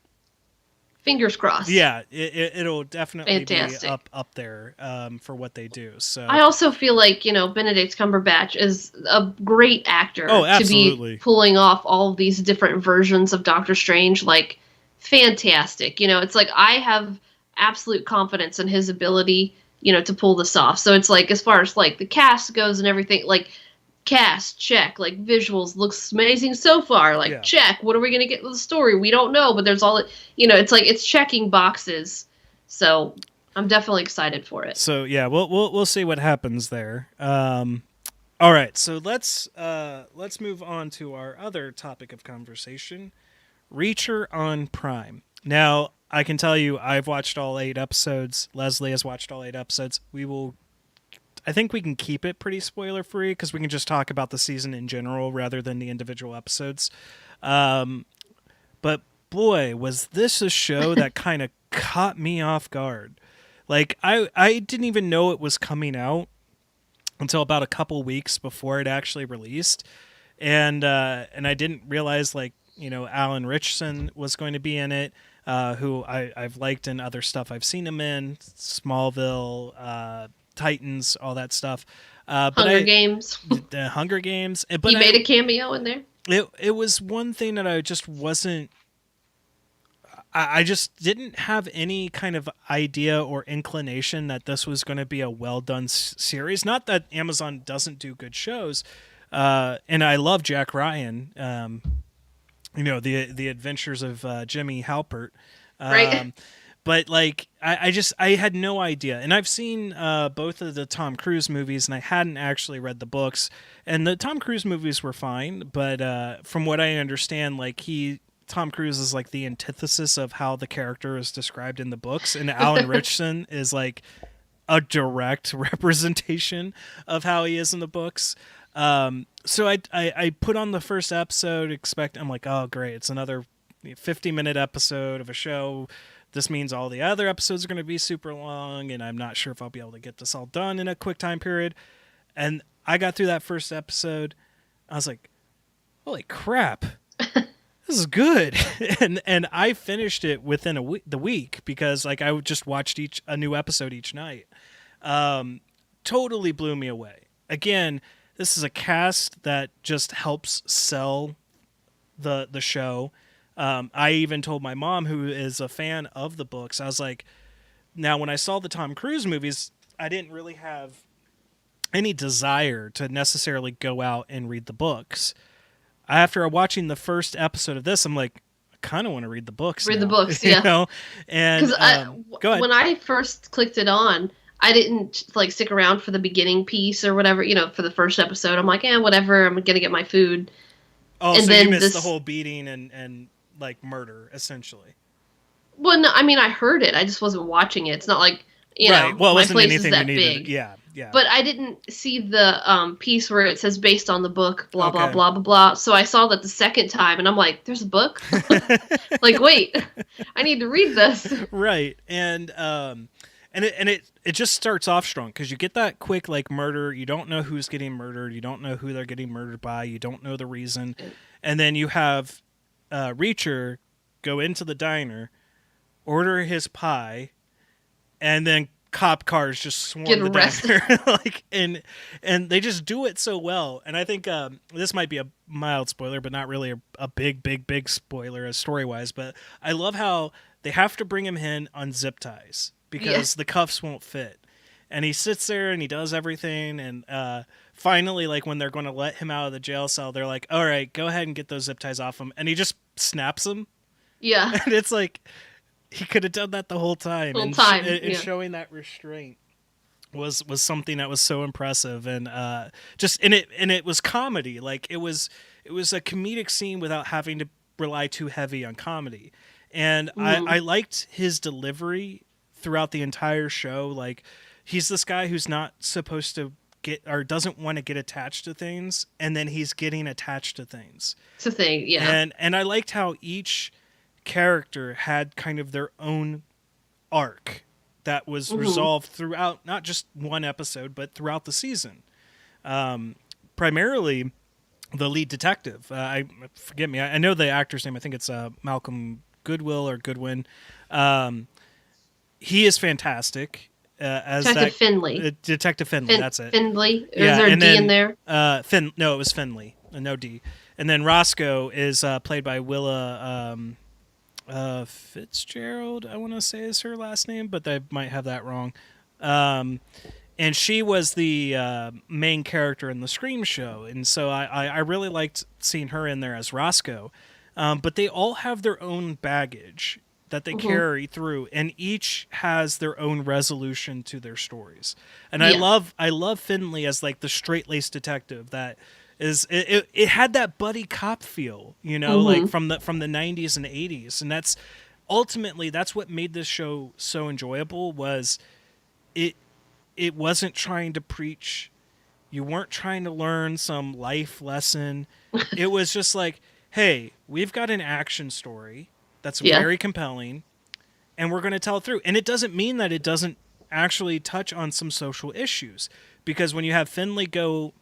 fingers crossed. Yeah, it'll definitely be up there for what they do. So I also feel like, you know, Benedict Cumberbatch is a great actor to be pulling off all of these different versions of Doctor Strange. Like, fantastic. You know, it's like I have absolute confidence in his ability, you know, to pull this off. So it's like, as far as like the cast goes and everything, like cast, check. Like visuals, looks amazing so far. Like check. What are we gonna get with the story? We don't know, but there's all, you know, it's like it's checking boxes. So I'm definitely excited for it. So yeah, we'll see what happens there. All right, so let's move on to our other topic of conversation, Reacher on Prime. Now, I can tell you, I've watched all 8 episodes. Leslie has watched all 8 episodes. I think we can keep it pretty spoiler free because we can just talk about the season in general rather than the individual episodes. But boy, was this a show that kind of caught me off guard. Like, I didn't even know it was coming out until about a couple weeks before it actually released. And I didn't realize, like, Alan Ritchson was going to be in it, who I've liked in other stuff I've seen him in, Smallville, Titans, all that stuff. Hunger Games. The Hunger Games. But he made a cameo in there. It was one thing that I just wasn't. I just didn't have any kind of idea or inclination that this was going to be a well done series. Not that Amazon doesn't do good shows, and I love Jack Ryan. The Adventures of Jimmy Halpert. Right. But like, I had no idea. And I've seen both of the Tom Cruise movies, and I hadn't actually read the books. And the Tom Cruise movies were fine, but from what I understand, like Tom Cruise is like the antithesis of how the character is described in the books, and Alan Ritchson is like a direct representation of how he is in the books. So I put on the first episode, I'm like, oh great, it's another 50-minute episode of a show. This means all the other episodes are going to be super long, and I'm not sure if I'll be able to get this all done in a quick time period. And I got through that first episode. I was like, holy crap. This is good. and I finished it within the week because like I just watched a new episode each night. Totally blew me away. Again, this is a cast that just helps sell the show. I even told my mom, who is a fan of the books, I was like, now when I saw the Tom Cruise movies, I didn't really have any desire to necessarily go out and read the books. After watching the first episode of this, I'm like, I kind of want to read the books. Read the books, yeah. And go ahead. When I first clicked it on, I didn't like stick around for the beginning piece or whatever, for the first episode. I'm like, whatever. I'm gonna get my food. Oh, and so then you missed the whole beating and like murder essentially. Well, no, I mean I heard it. I just wasn't watching it. It's not like right. Well, it my wasn't place anything is that you needed. big. Yeah. But I didn't see the piece where it says based on the book, blah, blah, blah, blah, blah. So I saw that the second time, and I'm like, there's a book? Like, wait, I need to read this. Right. And it just starts off strong, because you get that quick, like, murder. You don't know who's getting murdered. You don't know who they're getting murdered by. You don't know the reason. And then you have Reacher go into the diner, order his pie, and then cop cars just swarm the diner. Like, and they just do it so well. And I think this might be a mild spoiler, but not really a big spoiler as story wise. But I love how they have to bring him in on zip ties because the cuffs won't fit. And he sits there and he does everything. And finally, like when they're going to let him out of the jail cell, they're like, all right, go ahead and get those zip ties off him. And he just snaps them. Yeah. And it's like, he could have done that the whole time. And showing that restraint was something that was so impressive. And it was comedy. Like it was a comedic scene without having to rely too heavy on comedy. And I liked his delivery throughout the entire show. Like he's this guy who's not supposed to get or doesn't want to get attached to things, and then he's getting attached to things. It's a thing, yeah. And I liked how each character had kind of their own arc that was resolved throughout not just one episode but throughout the season. Primarily the lead detective, I know the actor's name. I think it's Malcolm Goodwill or Goodwin. He is fantastic as Detective Finley. Detective Finley, that's it. Finley. Is there a D in there? No, it was Finley. No D. And then Roscoe is played by Willa Fitzgerald, I want to say is her last name, but I might have that wrong. And she was the main character in the Scream show, and so I really liked seeing her in there as Roscoe. But they all have their own baggage that they carry through, and each has their own resolution to their stories. And I love Finley as like the straight-laced detective that is it had that buddy cop feel, like from the 90s and 80s. And that's ultimately what made this show so enjoyable. Was it wasn't trying to preach. You weren't trying to learn some life lesson. It was just like, hey, we've got an action story. that's very compelling, and we're going to tell it through. And it doesn't mean that it doesn't actually touch on some social issues, because when you have Finley go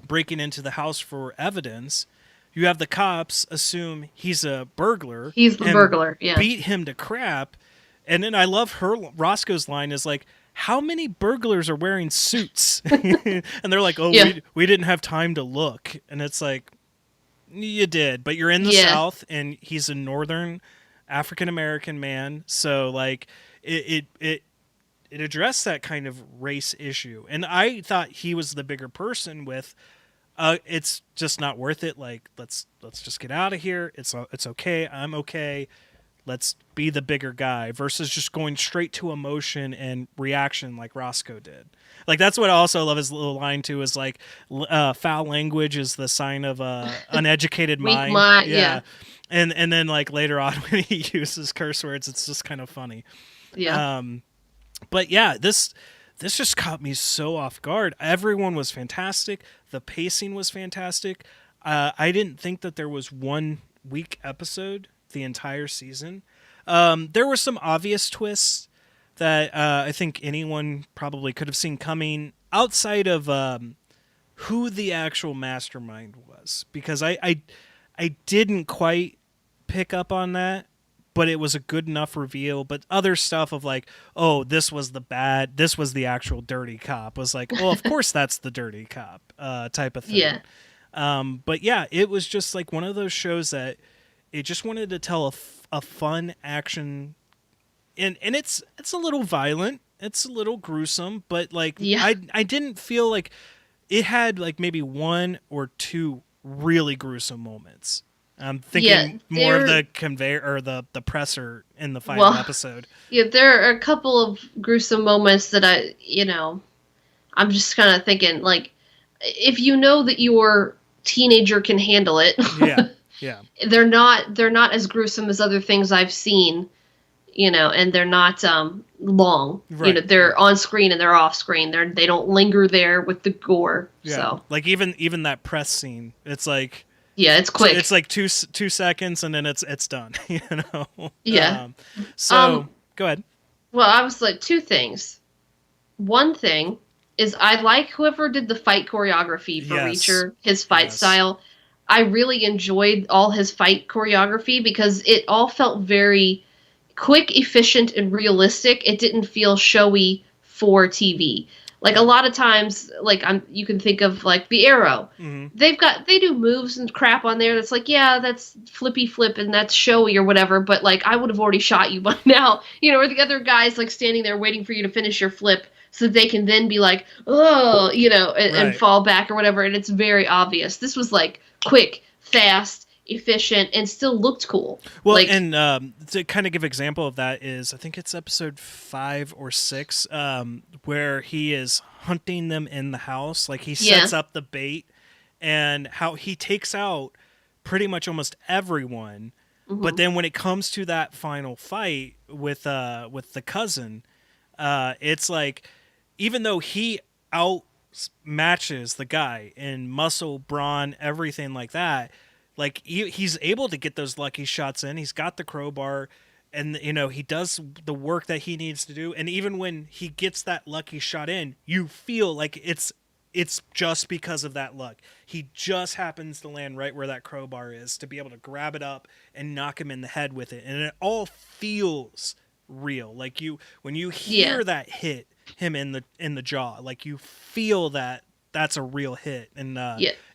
breaking into the house for evidence, you have the cops assume he's a burglar. He's the burglar, yeah. Beat him to crap. And then I love Roscoe's line is like, how many burglars are wearing suits? And they're like, oh, we didn't have time to look. And it's like, you did, but you're in the South, and he's a northern African-American man. So like it addressed that kind of race issue. And I thought he was the bigger person with, it's just not worth it. Like, let's just get out of here. It's okay. I'm okay. Let's be the bigger guy, versus just going straight to emotion and reaction like Roscoe did. Like, that's what I also love his little line too, is like, foul language is the sign of a uneducated mind. Yeah. And then like later on when he uses curse words, it's just kind of funny. Yeah. But yeah, this just caught me so off guard. Everyone was fantastic. The pacing was fantastic. I didn't think that there was one weak episode the entire season. There were some obvious twists that I think anyone probably could have seen coming, outside of who the actual mastermind was, because I didn't quite pick up on that, but it was a good enough reveal. But other stuff of like, oh, this was the actual dirty cop, was like, well, of course that's the dirty cop type of thing. Yeah. But yeah, it was just like one of those shows that it just wanted to tell a fun action, and it's a little violent, it's a little gruesome, but like I didn't feel like it had like maybe one or two really gruesome moments. I'm thinking more of the conveyor or the presser in the final episode. Yeah, there are a couple of gruesome moments that I'm just kind of thinking, like, if you know that your teenager can handle it, yeah, they're not as gruesome as other things I've seen, and they're not long. Right. They're on screen and they're off screen. They don't linger there with the gore. Yeah. So like even that press scene, it's like. Yeah, it's quick. It's like 2 seconds, and then it's done. Yeah. Go ahead. Well, I was like, two things. One thing is I like whoever did the fight choreography for Reacher, his fight style. I really enjoyed all his fight choreography because it all felt very quick, efficient, and realistic. It didn't feel showy for TV. Like, a lot of times, like, you can think of, like, The Arrow. Mm-hmm. They do moves and crap on there that's like, yeah, that's flippy flip and that's showy or whatever, but, like, I would have already shot you by now. Or the other guy's, like, standing there waiting for you to finish your flip so that they can then be like, oh, and fall back or whatever, and it's very obvious. This was, like, quick, fast, efficient, and still looked cool. Well, like, and to kind of give example of that is, I think it's episode 5 or 6, where he is hunting them in the house. Like, he sets up the bait, and how he takes out pretty much almost everyone. Mm-hmm. But then when it comes to that final fight with the cousin, it's like, even though he outmatches the guy in muscle, brawn, everything like that, like, he's able to get those lucky shots in. He's got the crowbar, and he does the work that he needs to do. And even when he gets that lucky shot in, you feel like it's just because of that luck. He just happens to land right where that crowbar is to be able to grab it up and knock him in the head with it. And it all feels real. Like, when you hear that hit him in the jaw, like, you feel that that's a real hit. And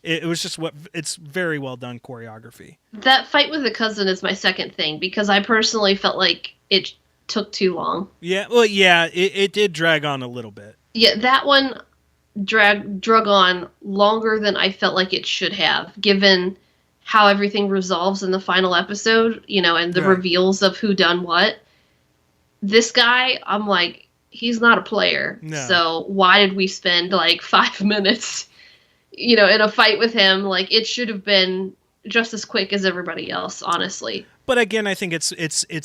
it was just it's very well done choreography. That fight with the cousin is my second thing, because I personally felt like it took too long. Yeah, well, yeah, it did drag on a little bit. Yeah, that one drug on longer than I felt like it should have, given how everything resolves in the final episode, and the reveals of who done what. This guy, I'm like, he's not a player. No. So why did we spend like 5 minutes, in a fight with him? Like, it should have been just as quick as everybody else, honestly. But again, I think it's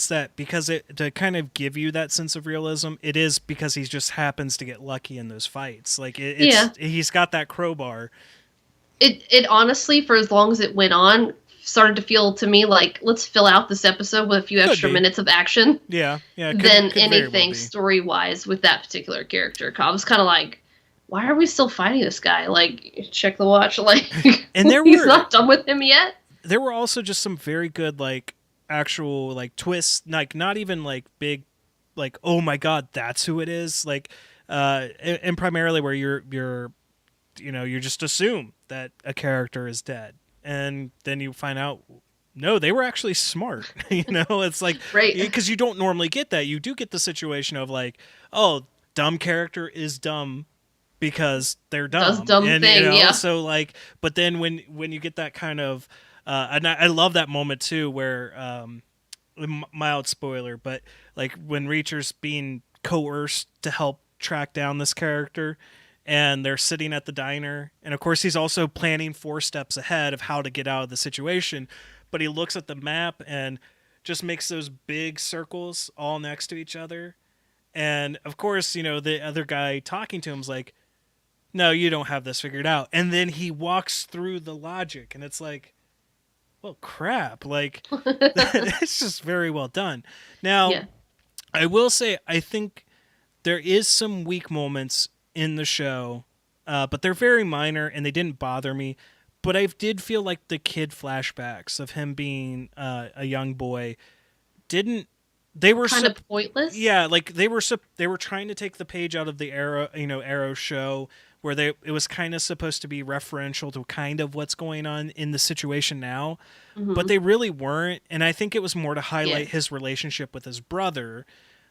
that because to kind of give you that sense of realism, it is because he just happens to get lucky in those fights. Like, he's got that crowbar. It honestly, for as long as it went on, started to feel to me like, let's fill out this episode with a few extra minutes of action. Yeah. Than anything story-wise with that particular character. I was kind of like, why are we still fighting this guy? Like, check the watch. Like, and he's not done with him yet. There were also just some very good, like, actual, like, twists. Like, not even, like, big, like, oh my god, that's who it is. Like, and primarily where you're you just assume that a character is dead. And then you find out, no, they were actually smart. It's like, right. Because you don't normally get that. You do get the situation of like, oh, dumb character is dumb because they're dumb. Does dumb thing, yeah. So like, but then when you get that kind of, and I love that moment too, where, mild spoiler, but like when Reacher's being coerced to help track down this character, and they're sitting at the diner, and of course he's also planning 4 steps ahead of how to get out of the situation, but he looks at the map and just makes those big circles all next to each other, and of course the other guy talking to him's like, no, you don't have this figured out, and then he walks through the logic, and it's like, well, crap, like it's just very well done. Now, yeah. I will say I think there is some weak moments in the show, but they're very minor and they didn't bother me. But I did feel like the kid flashbacks of him being a young boy they were kind of pointless. Yeah, like they were trying to take the page out of the Arrow show, where it was kind of supposed to be referential to kind of what's going on in the situation now, but they really weren't. And I think it was more to highlight his relationship with his brother.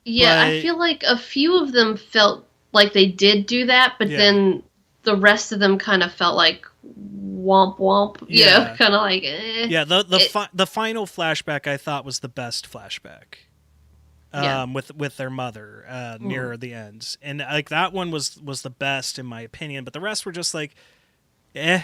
Yeah, I feel like a few of them felt like they did do that, but then the rest of them kind of felt like womp womp. Yeah, kind of like Yeah, the final flashback I thought was the best flashback. With their mother near the ends, and like that one was the best in my opinion, but the rest were just like, like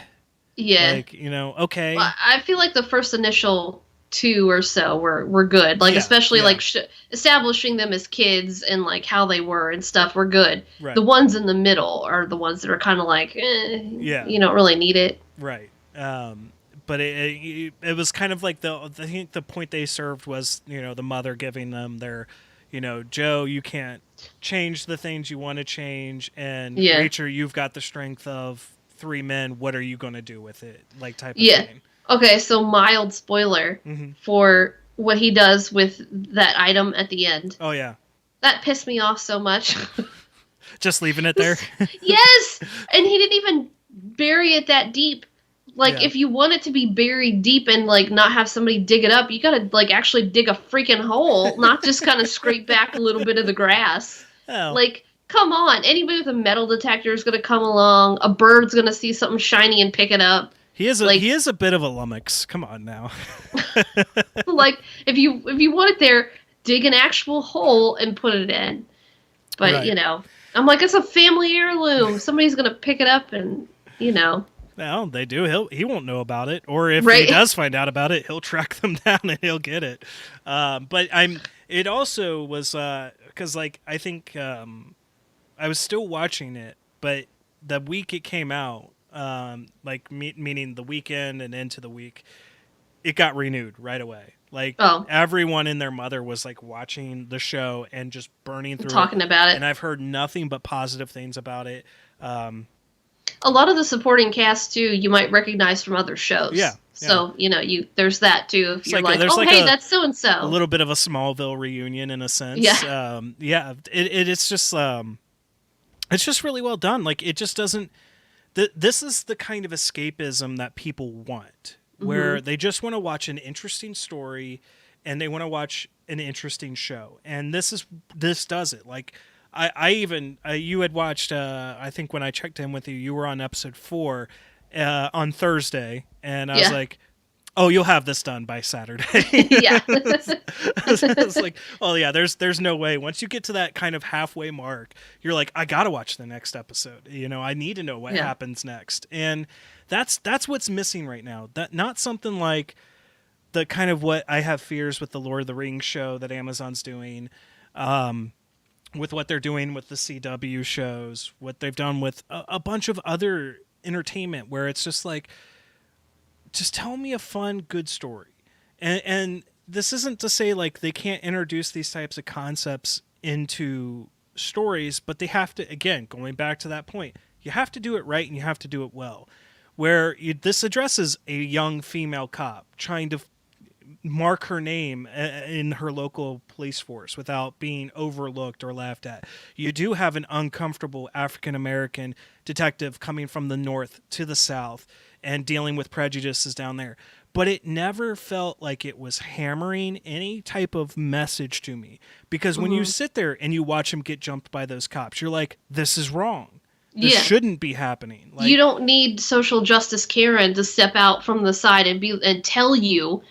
okay. Well, I feel like the first initial 2 or so were good, like especially like establishing them as kids and like how they were and stuff were good. Right. The ones in the middle are the ones that are kind of like, you don't really need it. Right. But it was kind of like I think the point they served was, the mother giving them their, Joe, you can't change the things you want to change, and Reacher, you've got the strength of 3 men. What are you going to do with it? Like type of thing. Okay, so mild spoiler for what he does with that item at the end. Oh, yeah. That pissed me off so much. Just leaving it there? Yes! And he didn't even bury it that deep. Like, if you want it to be buried deep and, like, not have somebody dig it up, you gotta, like, actually dig a freaking hole, not just kind of scrape back a little bit of the grass. Oh. Like, come on. Anybody with a metal detector is gonna come along. A bird's gonna see something shiny and pick it up. He is a bit of a lummox. Come on now. Like, if you want it there, dig an actual hole and put it in. But, I'm like, it's a family heirloom. Somebody's going to pick it up and, Well, they do. He won't know about it. Or if he does find out about it, he'll track them down and he'll get it. But it also was, because, like, I think I was still watching it, but the week it came out, meaning the weekend and into the week, it got renewed right away. Like everyone and their mother was like watching the show and just burning through talking about it. And I've heard nothing but positive things about it. A lot of the supporting cast too, you might recognize from other shows. Yeah. So, there's that too. If you're like, hey, that's so-and-so. A little bit of a Smallville reunion in a sense. Yeah. It's just really well done. Like, it just doesn't, this is the kind of escapism that people want, where they just want to watch an interesting story and they want to watch an interesting show. And this does it. Like, you had watched, I think when I checked in with you, you were on episode 4 on Thursday, and I was like, oh, you'll have this done by Saturday. Yeah. It's like, oh yeah, there's no way. Once you get to that kind of halfway mark, you're like, I gotta watch the next episode. I need to know what happens next. And that's what's missing right now. That not something like the kind of what I have fears with the Lord of the Rings show that Amazon's doing, with what they're doing with the CW shows, what they've done with a bunch of other entertainment, where it's just like, just tell me a fun, good story. And this isn't to say like they can't introduce these types of concepts into stories, but they have to, again, going back to that point, you have to do it right and you have to do it well. This addresses a young female cop trying to mark her name in her local police force without being overlooked or laughed at. You do have an uncomfortable African-American detective coming from the north to the south and dealing with prejudices down there. But it never felt like it was hammering any type of message to me. Because when you sit there and you watch him get jumped by those cops, you're like, this is wrong. This shouldn't be happening. Like, you don't need social justice Karen to step out from the side and tell you,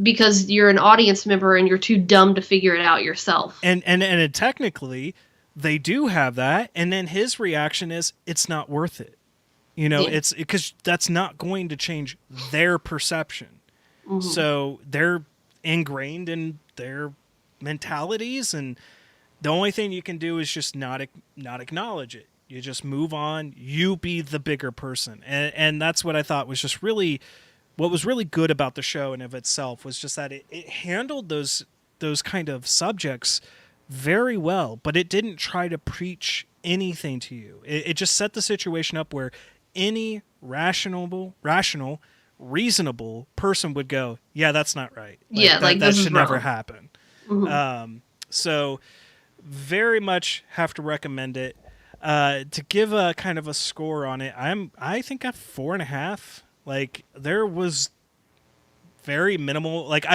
because you're an audience member and you're too dumb to figure it out yourself. And technically, they do have that. And then his reaction is, it's not worth it. You know, it's because that's not going to change their perception. So they're ingrained in their mentalities, and the only thing you can do is just not acknowledge it. You just move on. You be the bigger person. And that's what I thought was just really, what was really good about the show in of itself was just that it handled those kind of subjects very well, but it didn't try to preach anything to you. It just set the situation up where any rational, reasonable person would go, yeah, that's not right. That should never happen. So very much have to recommend it. To give a kind of a score on it, I think at 4.5. Like, there was very minimal. Like,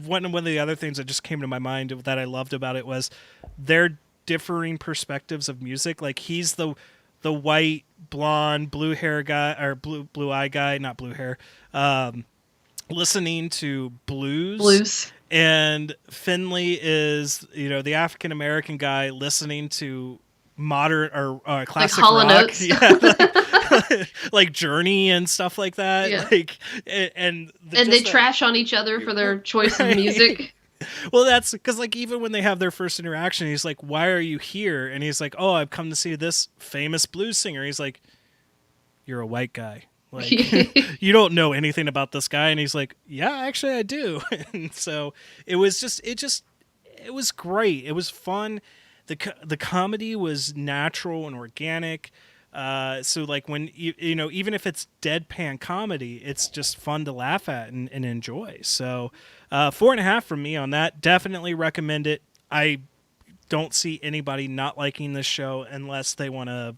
one of the other things that just came to my mind that I loved about it was their differing perspectives of music. Like, he's the white, blonde, blue hair guy, or blue eye guy, not blue hair, listening to blues. And Finley is, the African American guy listening to modern or classic Hall & rock. Oates. Like Journey and stuff like that. Yeah. And they trash on each other for their choice of music. Well, that's because, like, even when they have their first interaction, he's like, why are you here? And he's like, oh, I've come to see this famous blues singer. He's like, you're a white guy. Like, you don't know anything about this guy. And he's like, yeah, actually I do. And so it was great. It was fun. The comedy was natural and organic. So like when even if it's deadpan comedy, it's just fun to laugh at and enjoy. So 4.5 from me on that. Definitely recommend it. I don't see anybody not liking this show unless they want to,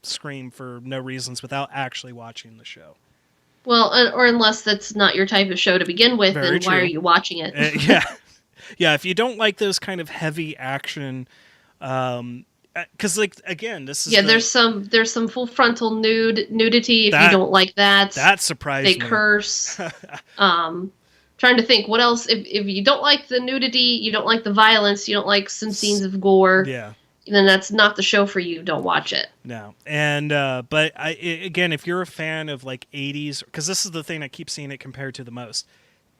scream for no reasons without actually watching the show. Well, or unless that's not your type of show to begin with, Very then true. Why are you watching it? Yeah. If you don't like those kind of heavy action, because like again, this is there's some full frontal nudity. If you don't like that surprised me. They curse. Trying to think what else. If you don't like the nudity, you don't like the violence, you don't like some scenes of gore. Yeah. Then that's not the show for you. Don't watch it. No. And but again, if you're a fan of like 80s, because this is the thing I keep seeing it compared to the most,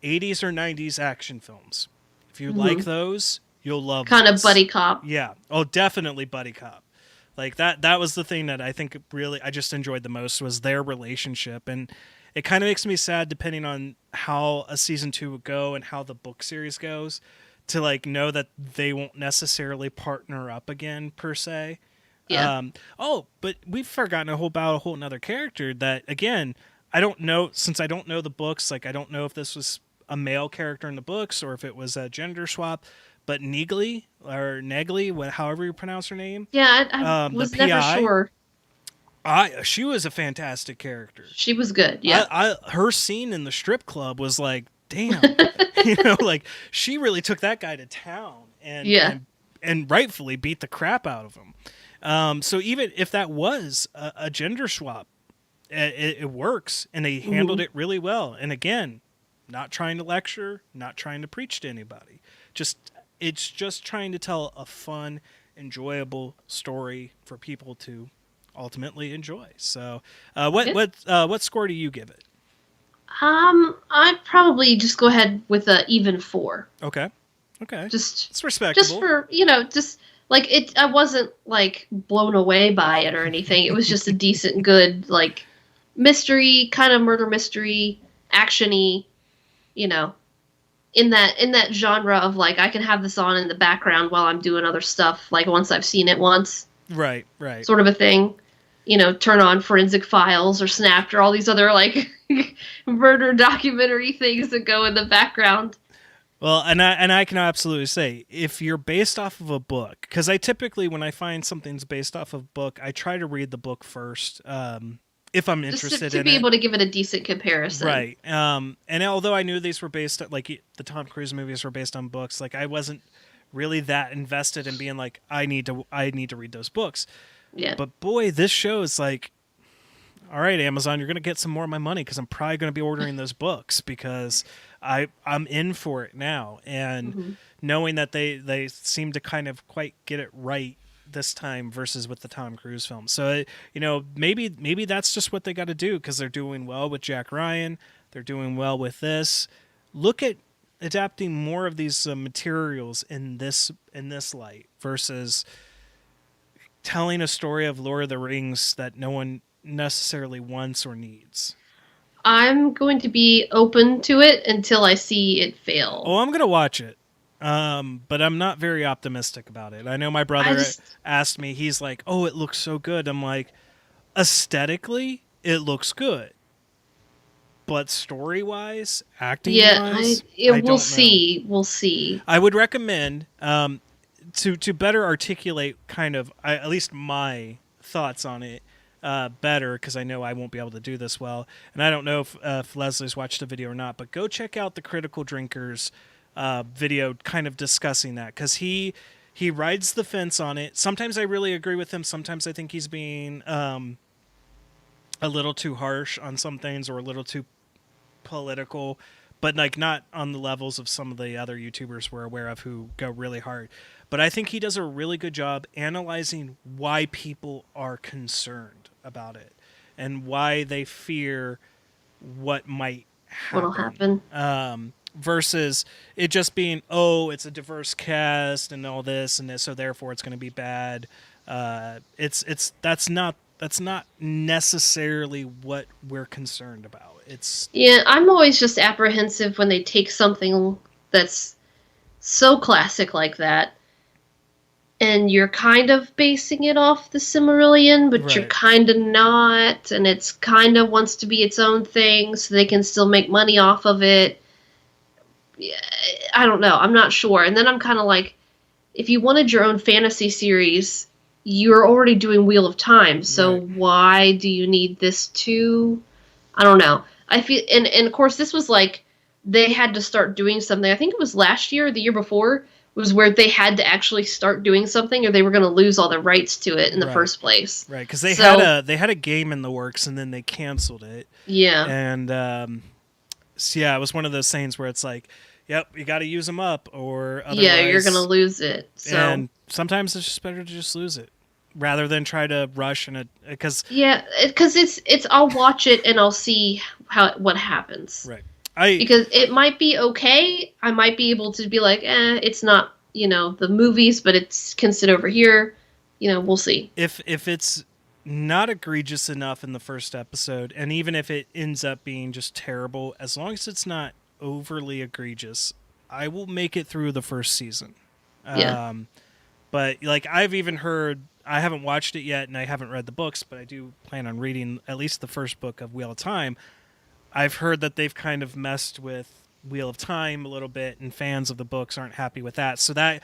80s or 90s action films. If you like those, you'll love kind of buddy cop. Yeah. Oh, definitely buddy cop. Like that was the thing that I think really I just enjoyed the most was their relationship. And it kind of makes me sad depending on how a season 2 would go and how the book series goes to like know that they won't necessarily partner up again per se. Yeah. But we've forgotten about a whole nother character that again, I don't know, since I don't know the books, like I don't know if this was a male character in the books or if it was a gender swap, but Negley or Negley, however you pronounce her name. Yeah, I was never sure. She was a fantastic character. She was good. Yeah. Her scene in the strip club was like, damn, like she really took that guy to town and rightfully beat the crap out of him. So even if that was a gender swap, it works and they handled it really well. And again, not trying to lecture, not trying to preach to anybody. It's just trying to tell a fun, enjoyable story for people to ultimately enjoy. So, what score do you give it? I'd probably just go ahead with a even 4. Okay. Just it's respectable. Just for just like it. I wasn't like blown away by it or anything. It was just a decent, good like mystery kind of murder mystery. actiony, you know, in that genre of like I can have this on in the background while I'm doing other stuff, like once I've seen it once. Right. Sort of a thing. You know, turn on Forensic Files or Snapped or all these other like murder documentary things that go in the background. Well, and I can absolutely say, if you're based off of a book, because I typically, when I find something's based off of a book, I try to read the book first, if I'm interested Just to be in able to give it a decent comparison. Right. And although I knew these were based, like the Tom Cruise movies were based on books, like I wasn't really that invested in being like, I need to read those books. Yeah. But boy, this show is like, all right, Amazon, you're going to get some more of my money because I'm probably going to be ordering those books because I'm in for it now. And knowing that they seem to kind of quite get it right this time versus with the Tom Cruise film. So, maybe that's just what they got to do because they're doing well with Jack Ryan. They're doing well with this. Look at adapting more of these materials in this light versus telling a story of Lord of the Rings that no one necessarily wants or needs. I'm going to be open to it until I see it fail. Oh, I'm going to watch it. But I'm not very optimistic about it. I know my brother asked me, he's like, oh, it looks so good. I'm like, aesthetically, it looks good. But story-wise, acting-wise, we'll see. We'll see. I would recommend, to better articulate kind of, at least my thoughts on it, better, because I know I won't be able to do this well. And I don't know if Leslie's watched the video or not, but go check out the Critical Drinkers video kind of discussing that, because he rides the fence on it. Sometimes I really agree with him. Sometimes I think he's being a little too harsh on some things or a little too political, but like not on the levels of some of the other YouTubers we're aware of who go really hard. But I think he does a really good job analyzing why people are concerned about it and why they fear what might happen. What'll happen. Versus it just being, oh, it's a diverse cast and all this and this, so therefore it's going to be bad. That's not necessarily what we're concerned about. I'm always just apprehensive when they take something that's so classic like that, and you're kind of basing it off the Silmarillion, but you're kind of not, and it's kind of wants to be its own thing, so they can still make money off of it. I don't know. I'm not sure. And then I'm kind of like, if you wanted your own fantasy series, you're already doing Wheel of Time, so why do you need this too? I don't know. I feel, and of course this was like, they had to start doing something. I think it was last year or the year before, was where they had to actually start doing something or they were going to lose all the rights to it in the first place. Right, because they had a game in the works and then they canceled it. Yeah. And so yeah, it was one of those things where it's like, yep, you got to use them up, or otherwise, yeah, you're gonna lose it. So. And sometimes it's just better to just lose it rather than try to rush and because it's I'll watch it and I'll see what happens. Right. Because it might be okay. I might be able to be like, it's not the movies, but it's can sit over here. We'll see. If it's not egregious enough in the first episode, and even if it ends up being just terrible, as long as it's not overly egregious, I will make it through the first season. Yeah. But like I've even heard, I haven't watched it yet and I haven't read the books, but I do plan on reading at least the first book of Wheel of Time. I've heard that they've kind of messed with Wheel of Time a little bit and fans of the books aren't happy with that. So that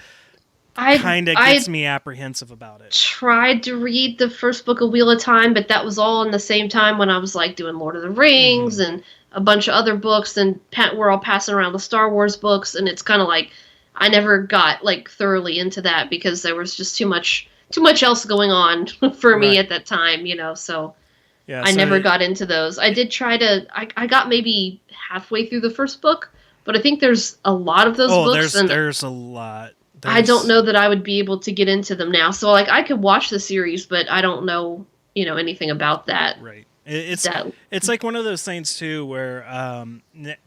kind of gets me apprehensive about it. Tried to read the first book of Wheel of Time, but that was all in the same time when I was like doing Lord of the Rings and a bunch of other books, and we're all passing around the Star Wars books, and it's kind of like I never got like thoroughly into that because there was just too much else going on for me at that time, so yeah, I never got into those. I did try to, I got maybe halfway through the first book, but I think there's a lot of those books. There's a lot. I don't know that I would be able to get into them now. So like I could watch the series, but I don't know, anything about that. Right. It's like one of those things too where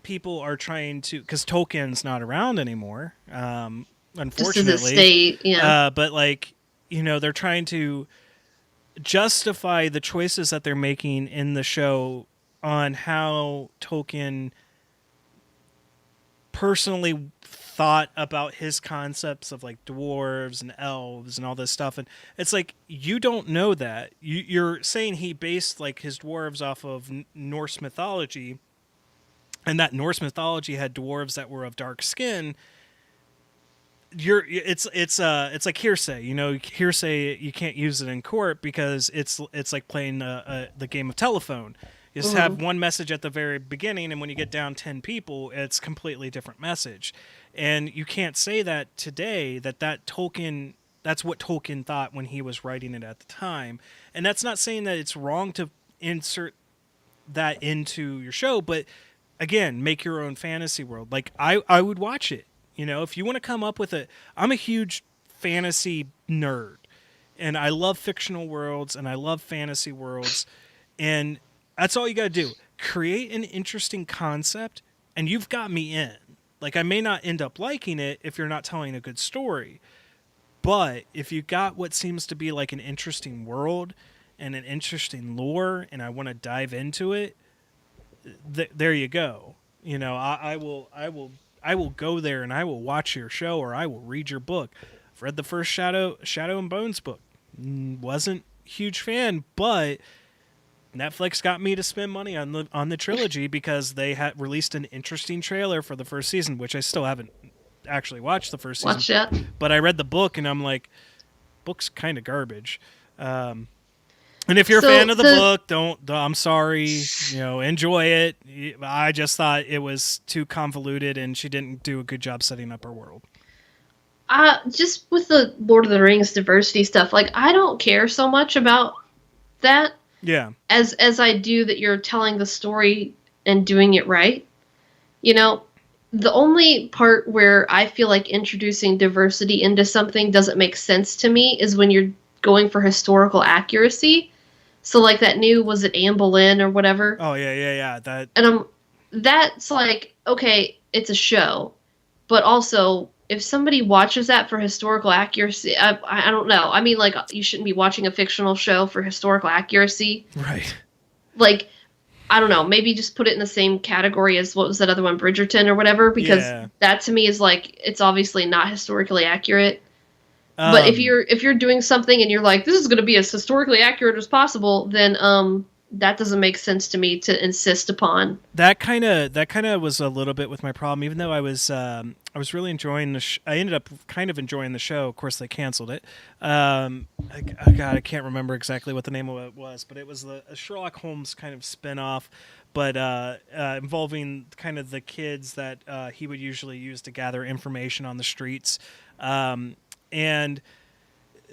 people are trying to, because Tolkien's not around anymore, unfortunately. Just to the state, but like, they're trying to justify the choices that they're making in the show on how Tolkien personally thought about his concepts of like dwarves and elves and all this stuff, and it's like you don't know that. You're saying he based like his dwarves off of Norse mythology, and that Norse mythology had dwarves that were of dark skin. It's like hearsay. Hearsay, you can't use it in court because it's like playing the game of telephone. You just have one message at the very beginning, and when you get down 10 people, it's a completely different message. And you can't say that today, that's what Tolkien thought when he was writing it at the time. And that's not saying that it's wrong to insert that into your show, but again, make your own fantasy world. Like, I would watch it. If you want to come up with I'm a huge fantasy nerd, and I love fictional worlds, and I love fantasy worlds, and that's all you got to do. Create an interesting concept, and you've got me in. Like, I may not end up liking it if you're not telling a good story, but if you got what seems to be like an interesting world and an interesting lore, and I want to dive into it, there you go. I will go there and I will watch your show, or I will read your book. I've read the first Shadow and Bones book. Wasn't a huge fan, but Netflix got me to spend money on the trilogy because they had released an interesting trailer for the first season, which I still haven't actually watched the first season. Watch that. But I read the book and I'm like, book's kind of garbage. And if you're a fan of the book, I'm sorry, enjoy it. I just thought it was too convoluted and she didn't do a good job setting up her world. Just with the Lord of the Rings diversity stuff, like, I don't care so much about that. Yeah. As I do that you're telling the story and doing it right. The only part where I feel like introducing diversity into something doesn't make sense to me is when you're going for historical accuracy. So like that new, was it Anne Boleyn or whatever? Oh yeah. That's like, okay, it's a show, but also if somebody watches that for historical accuracy, I don't know. I mean, like, you shouldn't be watching a fictional show for historical accuracy. Right. Like, I don't know. Maybe just put it in the same category as, what was that other one, Bridgerton or whatever? Because that to me is like, it's obviously not historically accurate. But if you're doing something and you're like, this is going to be as historically accurate as possible, then that doesn't make sense to me to insist upon. That kind of was a little bit with my problem. Even though I was really enjoying I ended up kind of enjoying the show. Of course, they canceled it. I can't remember exactly what the name of it was, but it was a Sherlock Holmes kind of spin-off, but involving kind of the kids that he would usually use to gather information on the streets. And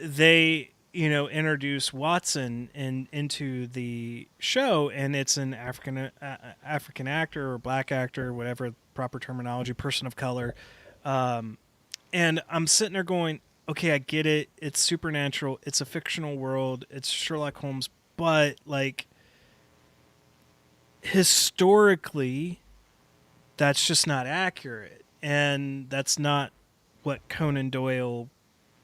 they, introduce Watson into the show, and it's an African actor or black actor, whatever proper terminology, person of color. And I'm sitting there going, okay, I get it. It's supernatural. It's a fictional world. It's Sherlock Holmes, but like historically, that's just not accurate, and that's not what Conan Doyle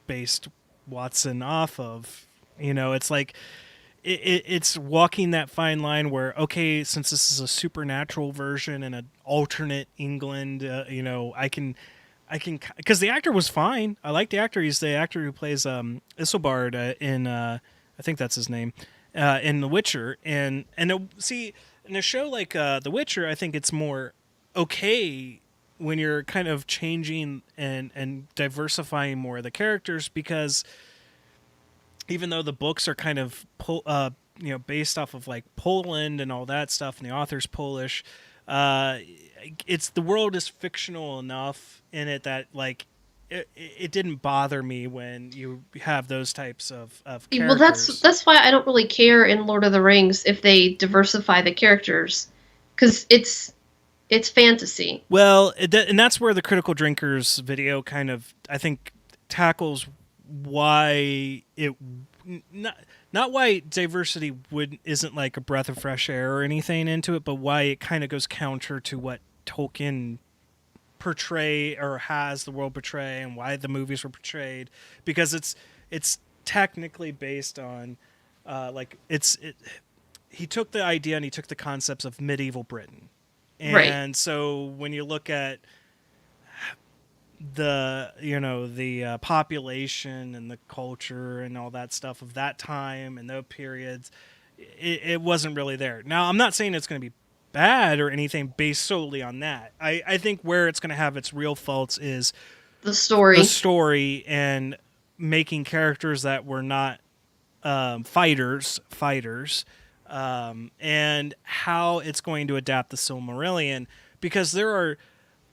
based Watson off of. It's like it's walking that fine line where, okay, since this is a supernatural version and an alternate England, I can because the actor was fine. I like the actor. He's the actor who plays Isilbard in I think that's his name in The Witcher. And see, in a show like The Witcher, I think it's more okay when you're kind of changing and diversifying more of the characters, because even though the books are kind of based off of like Poland and all that stuff, and the author's Polish, it's the world is fictional enough in it that like it didn't bother me when you have those types of characters. Well, that's why I don't really care in Lord of the Rings if they diversify the characters, because it's fantasy. Well, and that's where the Critical Drinkers video kind of, I think, tackles why it not why diversity isn't like a breath of fresh air or anything into it, but why it kind of goes counter to what Tolkien portray or has the world portray, and why the movies were portrayed, because it's technically based on he took the idea and he took the concepts of medieval Britain. And Right. so when you look at the population and the culture and all that stuff of that time and those periods, it wasn't really there. Now, I'm not saying it's going to be bad or anything based solely on that. I think where it's going to have its real faults is The story and making characters that were not fighters, and how it's going to adapt the Silmarillion, because there are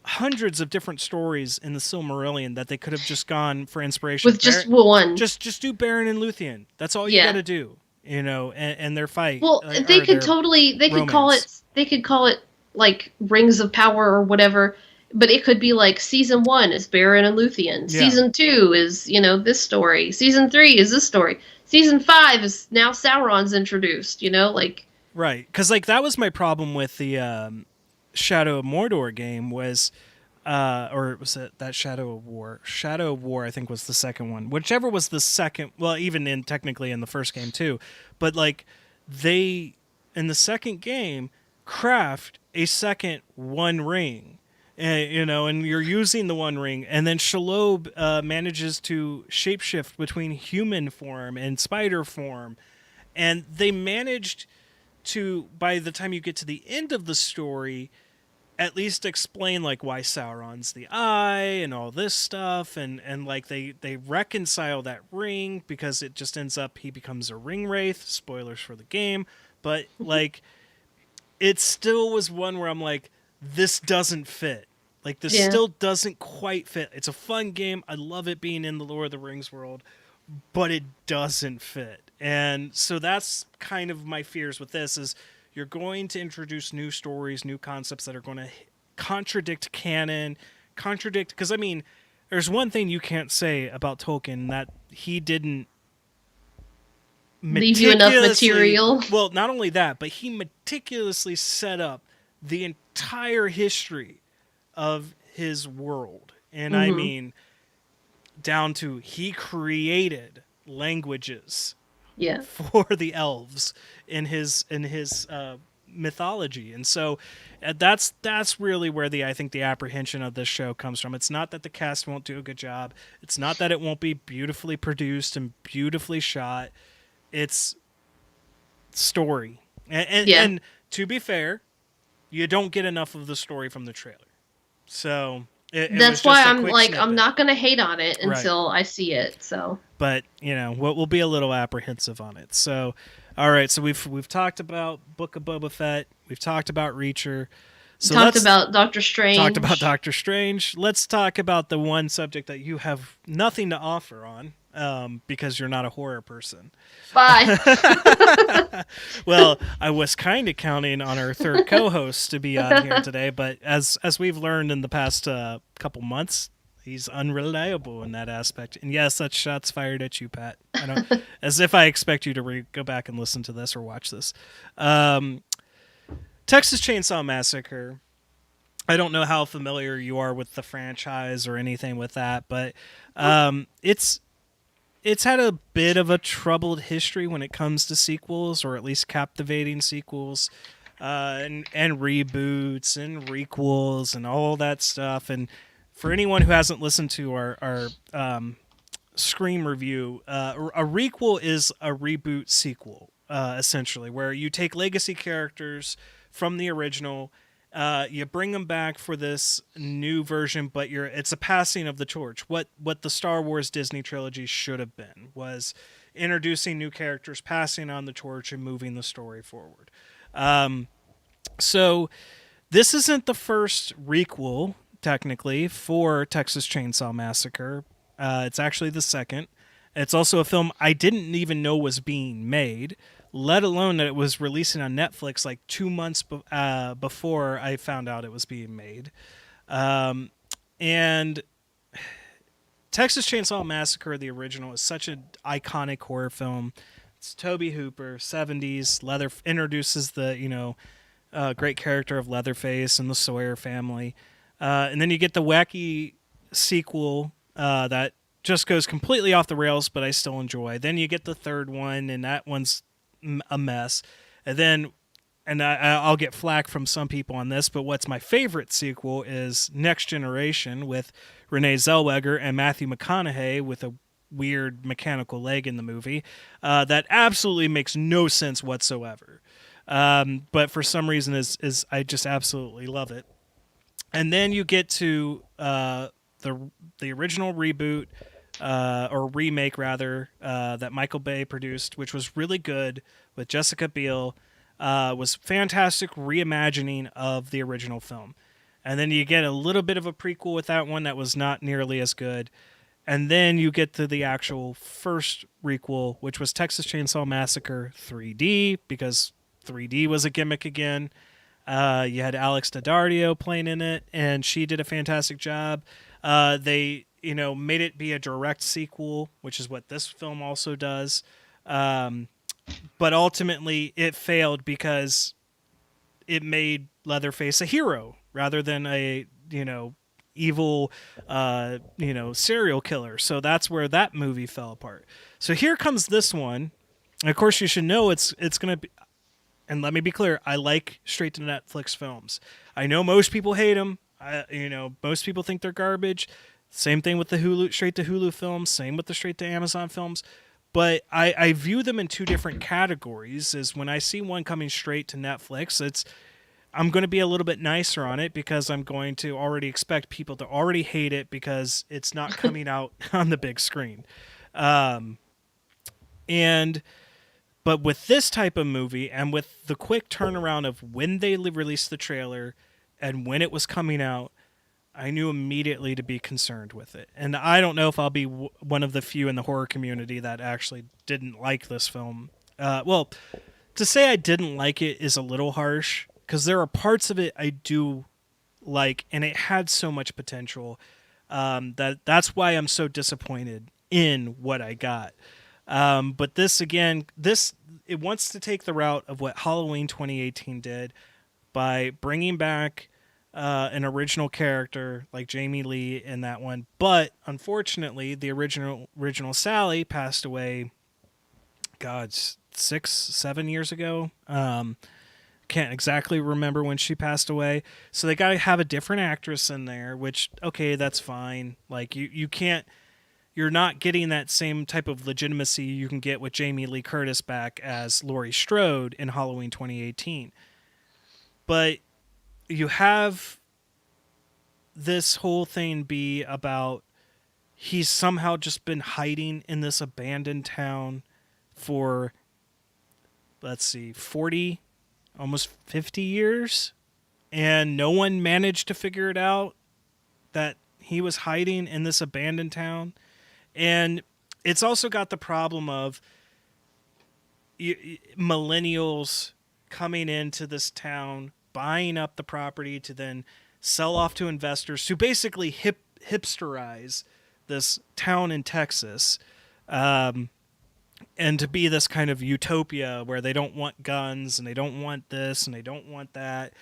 hundreds of different stories in the Silmarillion that they could have just gone for inspiration with just one. Just do Beren and Luthien. That's all you got to do, and their fight. Well, they could call it like Rings of Power or whatever, but it could be like season 1 is Beren and Luthien. Yeah. Season 2 is, this story. Season 3 is this story. Season 5 is now Sauron's introduced, like. Right. Because, that was my problem with the Shadow of Mordor game was, or was it that Shadow of War? Shadow of War, I think, was the second one. Whichever was the second, well, even technically in the first game, too. But, they, in the second game, craft a second One Ring. And you're using the One Ring, and then Shelob manages to shapeshift between human form and spider form, and they managed to, by the time you get to the end of the story, at least explain why Sauron's the Eye and all this stuff, and they reconcile that ring because it just ends up he becomes a ring wraith. Spoilers for the game, but it still was one where I'm like, this doesn't fit. This still doesn't quite fit. It's a fun game. I love it being in the Lord of the Rings world, but it doesn't fit. And so that's kind of my fears with this is you're going to introduce new stories, new concepts that are going to contradict canon, because, there's one thing you can't say about Tolkien, that he didn't leave you enough material. Well, not only that, but he meticulously set up the entire history of his world, and down to he created languages for the elves in his mythology, and so that's really where I think the apprehension of this show comes from. It's not that the cast won't do a good job, it's not that it won't be beautifully produced and beautifully shot, it's story, and to be fair, you don't get enough of the story from the trailer. So that's why I'm I'm not going to hate on it until I see it. So, but we'll be a little apprehensive on it. So, all right. So we've talked about Book of Boba Fett. We've talked about Reacher. So talked about Doctor Strange. Let's talk about the one subject that you have nothing to offer on, because you're not a horror person. Bye. Well, I was kind of counting on our third co-host to be on here today, but as we've learned in the past couple months, he's unreliable in that aspect. And yes, that's shots fired at you, Pat. I don't, as if I expect you to go back and listen to this or watch this. Texas Chainsaw Massacre. I don't know how familiar you are with the franchise or anything with that, but it's had a bit of a troubled history when it comes to sequels, or at least captivating sequels, and reboots and requels and all that stuff. And for anyone who hasn't listened to our Scream review, a requel is a reboot sequel, essentially, where you take legacy characters from the original, you bring them back for this new version, but it's a passing of the torch. What the Star Wars Disney trilogy should have been was introducing new characters, passing on the torch, and moving the story forward. So this isn't the first requel, technically, for Texas Chainsaw Massacre. It's actually the second. It's also a film I didn't even know was being made, let alone that it was releasing on Netflix 2 months before I found out it was being made. And Texas Chainsaw Massacre, the original, is such an iconic horror film. It's Tobe Hooper, 70s, introduces the, great character of Leatherface and the Sawyer family. And then you get the wacky sequel that just goes completely off the rails, but I still enjoy. Then you get the third one, and that one's a mess. And then, and I'll get flack from some people on this, but what's my favorite sequel is Next Generation with Renee Zellweger and Matthew McConaughey with a weird mechanical leg in the movie. That absolutely makes no sense whatsoever. But for some reason is I just absolutely love it. And then you get to the original reboot or remake rather that Michael Bay produced, which was really good with Jessica Biel. Was fantastic reimagining of the original film. And then you get a little bit of a prequel with that one that was not nearly as good. And then you get to the actual first requel, which was Texas Chainsaw Massacre 3D, because 3D was a gimmick again. You had Alex Daddario playing in it, and she did a fantastic job. They, made it be a direct sequel, which is what this film also does. But ultimately, it failed because it made Leatherface a hero rather than a, evil, serial killer. So that's where that movie fell apart. So here comes this one. And of course, you should know it's going to be. And let me be clear, I like straight to Netflix films. I know most people hate them. Most people think they're garbage. Same thing with the Hulu straight to Hulu films. Same with the straight to Amazon films. But I view them in two different categories. Is when I see one coming straight to Netflix, I'm going to be a little bit nicer on it because I'm going to already expect people to already hate it because it's not coming out on the big screen. But with this type of movie and with the quick turnaround of when they released the trailer and when it was coming out, I knew immediately to be concerned with it. And I don't know if I'll be one of the few in the horror community that actually didn't like this film. Well, to say I didn't like it is a little harsh because there are parts of it I do like, and it had so much potential that's why I'm so disappointed in what I got. But this again, it wants to take the route of what Halloween 2018 did by bringing back an original character like Jamie Lee in that one. But unfortunately, the original Sally passed away, 6-7 years ago. Can't exactly remember when she passed away. So they got to have a different actress in there, which, okay, that's fine. Like you can't. You're not getting that same type of legitimacy you can get with Jamie Lee Curtis back as Laurie Strode in Halloween 2018. But you have this whole thing be about he's somehow just been hiding in this abandoned town for, 40, almost 50 years. And no one managed to figure it out that he was hiding in this abandoned town. And it's also got the problem of millennials coming into this town, buying up the property to then sell off to investors who basically hipsterize this town in Texas, and to be this kind of utopia where they don't want guns and they don't want this and they don't want that.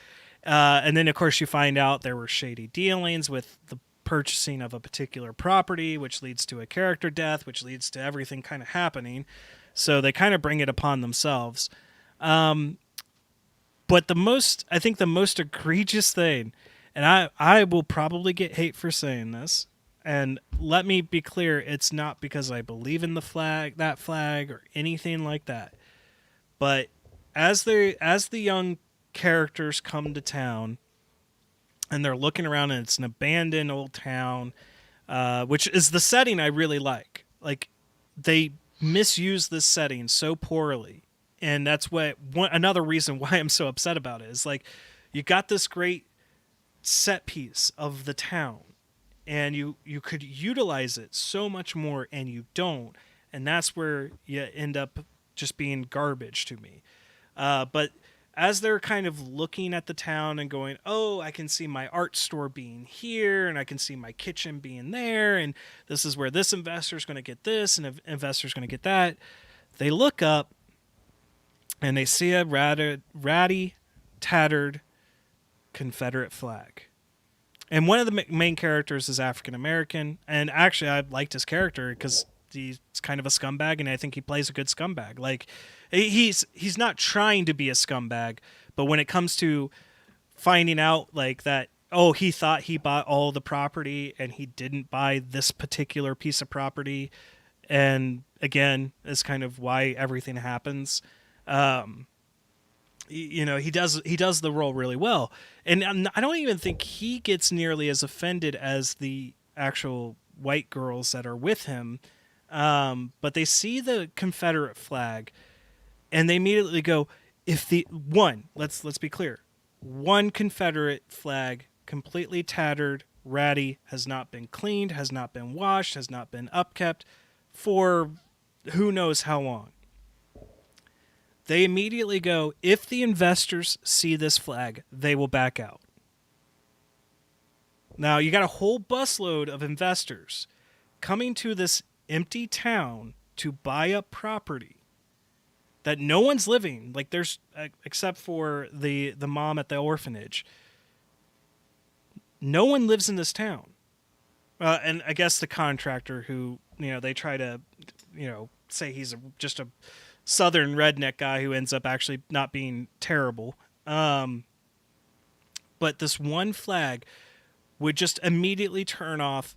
And then, of course, you find out there were shady dealings with the purchasing of a particular property, which leads to a character death, which leads to everything kind of happening. So they kind of bring it upon themselves. But I think the most egregious thing, and I will probably get hate for saying this, and let me be clear, it's not because I believe in that flag or anything like that. But as the young characters come to town, and they're looking around, and it's an abandoned old town, which is the setting I really like. Like, they misuse this setting so poorly, and that's another reason why I'm so upset about it is, like, you got this great set piece of the town, and you could utilize it so much more, and you don't, and that's where you end up just being garbage to me. But as they're kind of looking at the town and going, oh, I can see my art store being here, and I can see my kitchen being there, and this is where this investor's going to get this, and an investor's going to get that. They look up, and they see a ratty, tattered Confederate flag. And one of the main characters is African American, and actually I liked his character because he's kind of a scumbag, and I think he plays a good scumbag. Like, he's not trying to be a scumbag, but when it comes to finding out like that, oh, he thought he bought all the property and he didn't buy this particular piece of property, and again, is kind of why everything happens. You know, he does the role really well, and I don't even think he gets nearly as offended as the actual white girls that are with him. But they see the Confederate flag, and they immediately go, "If the one, let's be clear, one Confederate flag, completely tattered, ratty, has not been cleaned, has not been washed, has not been upkept for who knows how long." They immediately go, if the investors see this flag, they will back out. Now, you got a whole busload of investors coming to this empty town to buy up property that no one's living. Like, there's, except for the mom at the orphanage. No one lives in this town. And I guess the contractor who, you know, they try to, you know, say he's just a southern redneck guy who ends up actually not being terrible. But this one flag would just immediately turn off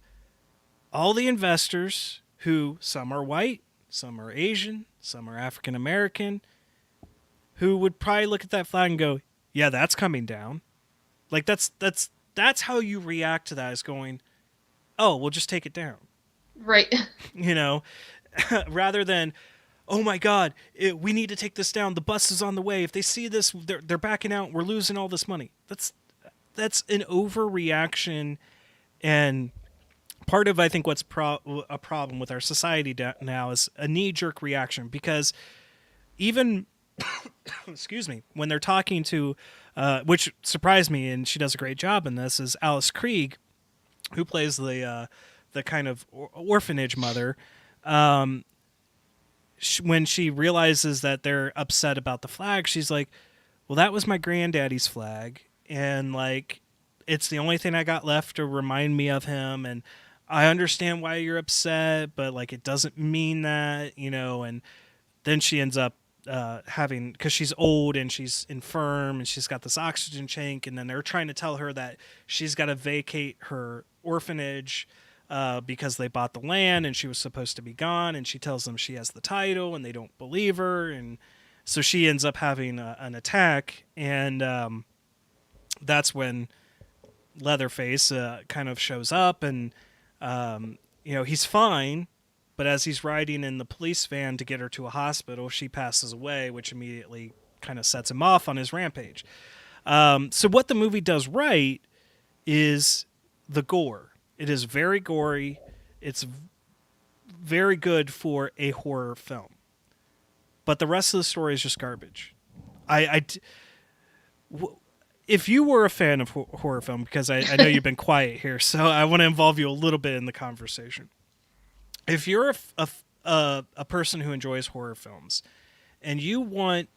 all the investors who, some are white, some are Asian, some are African American, who would probably look at that flag and go, yeah, that's coming down. Like, that's how you react to that, is going, oh, we'll just take it down. Right. You know, rather than, oh my God, we need to take this down. The bus is on the way. If they see this, they're backing out. We're losing all this money. That's an overreaction, and part of, I think, what's a problem with our society now is a knee-jerk reaction, because even excuse me, when they're talking to, which surprised me, and she does a great job in this, is Alice Krieg, who plays the kind of orphanage mother. When she realizes that they're upset about the flag, she's like, well, that was my granddaddy's flag, and like, it's the only thing I got left to remind me of him, and I understand why you're upset, but like, it doesn't mean that, you know. And then she ends up having, because she's old and she's infirm and she's got this oxygen tank, and then they're trying to tell her that she's got to vacate her orphanage because they bought the land and she was supposed to be gone, and she tells them she has the title and they don't believe her, and so she ends up having an attack, and that's when Leatherface kind of shows up, and you know, he's fine, but as he's riding in the police van to get her to a hospital, she passes away, which immediately kind of sets him off on his rampage. So what the movie does right is the gore. It is very gory. It's very good for a horror film. But the rest of the story is just garbage. If you were a fan of horror film, because I know you've been quiet here, so I want to involve you a little bit in the conversation. If you're a person who enjoys horror films, and you want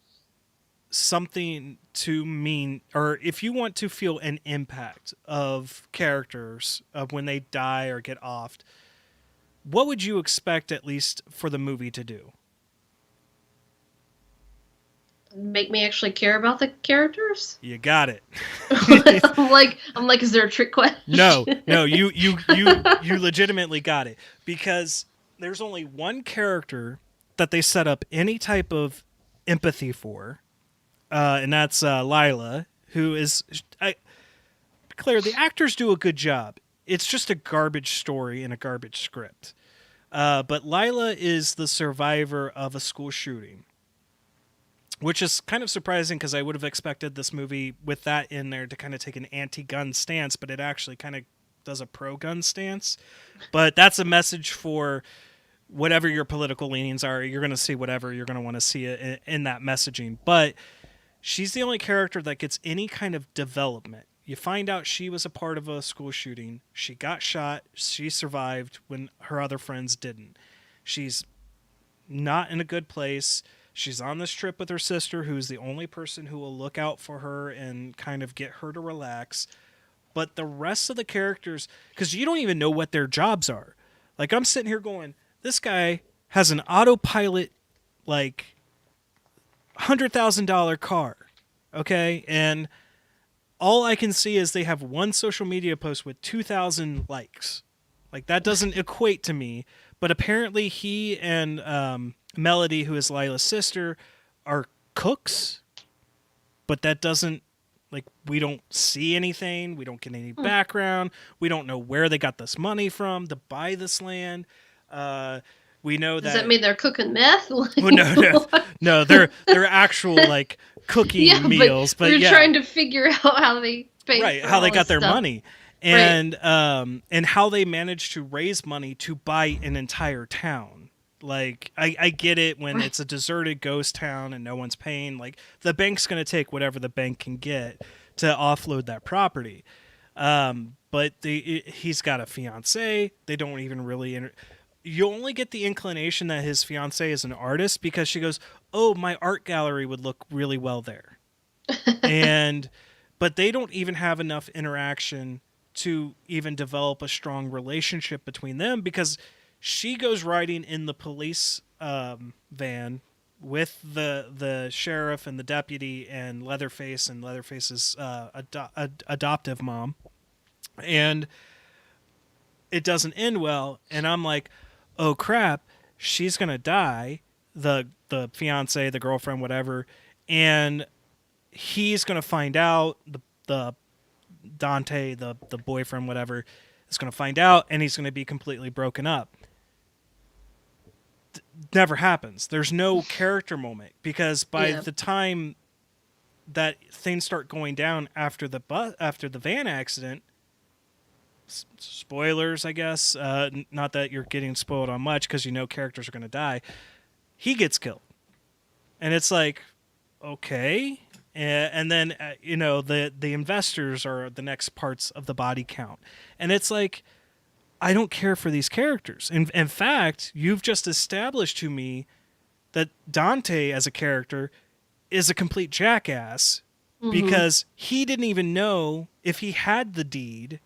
something to mean, or if you want to feel an impact of characters of when they die or get offed, what would you expect, at least for the movie, to do? Make me actually care about the characters? You got it. I'm like, is there a trick question? No, you legitimately got it, because there's only one character that they set up any type of empathy for, and that's Lila, who is, Claire, the actors do a good job. It's just a garbage story and a garbage script. But Lila is the survivor of a school shooting, which is kind of surprising, because I would have expected this movie with that in there to kind of take an anti-gun stance, but it actually kind of does a pro-gun stance. But that's a message for whatever your political leanings are. You're going to see whatever you're going to want to see it in that messaging. But she's the only character that gets any kind of development. You find out she was a part of a school shooting. She got shot. She survived when her other friends didn't. She's not in a good place. She's on this trip with her sister, who's the only person who will look out for her and kind of get her to relax. But the rest of the characters, because you don't even know what their jobs are. Like, I'm sitting here going, This guy has an autopilot, like, $100,000 car, okay? And all I can see is they have one social media post with 2,000 likes. Like, that doesn't equate to me. But apparently he and Melody, who is Lila's sister, are cooks. But that doesn't, like, we don't see anything. We don't get any background. We don't know where they got this money from to buy this land. We know that. Does that mean they're cooking meth? Well, no, they're actual, like, cooking meals. But they're trying to figure out how they pay for how they all got this their stuff. money. And and how they managed to raise money to buy an entire town. Like, I get it when it's a deserted ghost town and no one's paying. Like, the bank's going to take whatever the bank can get to offload that property. But he's got a fiance. They don't even really... You only get the inclination that his fiance is an artist because she goes, "Oh, my art gallery would look really well there." But they don't even have enough interaction to even develop a strong relationship between them, because she goes riding in the police van with the sheriff and the deputy and Leatherface's adoptive mom, and it doesn't end well. And I'm like, oh crap, she's gonna die, the fiance, the girlfriend, whatever, and he's gonna find out, the Dante, the boyfriend, whatever, is gonna find out, and he's gonna be completely broken up. Never happens. There's no character moment, because by the time that things start going down after the van accident, spoilers, I guess, not that you're getting spoiled on much because you know characters are going to die, he gets killed. And it's like, okay. And then, the investors are the next parts of the body count. And it's like, I don't care for these characters. In fact, you've just established to me that Dante as a character is a complete jackass, because he didn't even know if he had the deed.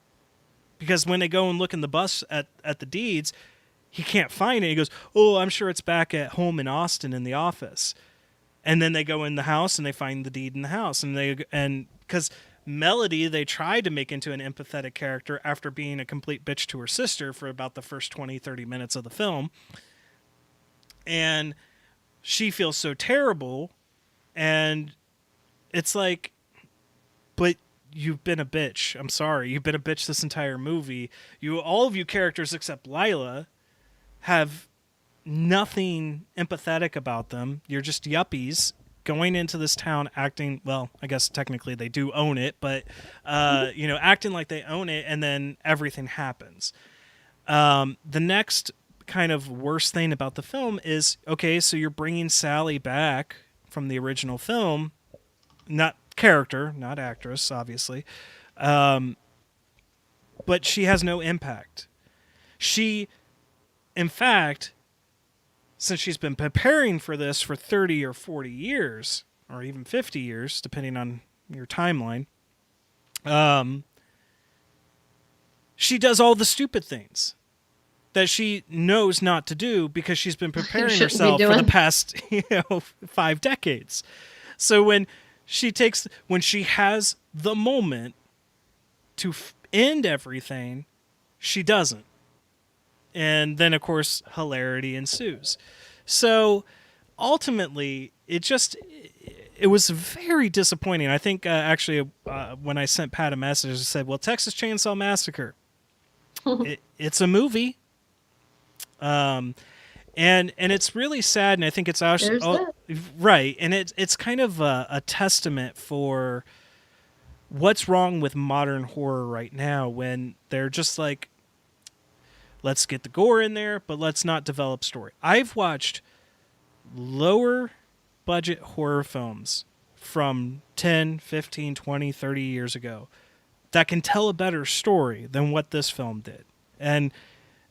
Because when they go and look in the bus at the deeds, he can't find it. He goes, "Oh, I'm sure it's back at home in Austin in the office." And then they go in the house and they find the deed in the house. And because Melody, they tried to make into an empathetic character after being a complete bitch to her sister for about the first 20, 30 minutes of the film. And she feels so terrible. And it's like, but you've been a bitch. I'm sorry. You've been a bitch this entire movie. All of you characters except Lila have nothing empathetic about them. You're just yuppies going into this town acting, well, I guess technically they do own it, but acting like they own it, and then everything happens. The next kind of worst thing about the film is, okay, so you're bringing Sally back from the original film, not character, not actress, obviously, but she has no impact. She, in fact, since she's been preparing for this for 30 or 40 years, or even 50 years, depending on your timeline, she does all the stupid things that she knows not to do because she's been preparing herself for the past 5 decades. So when she has the moment to end everything, she doesn't. And then, of course, hilarity ensues. So ultimately, it was very disappointing. I think when I sent Pat a message, I said, well, Texas Chainsaw Massacre, it's a movie. And it's really sad, and I think it's actually right, and it's kind of a testament for what's wrong with modern horror right now, when they're just like, let's get the gore in there, but let's not develop story. I've watched lower budget horror films from 10, 15, 20, 30 years ago that can tell a better story than what this film did. And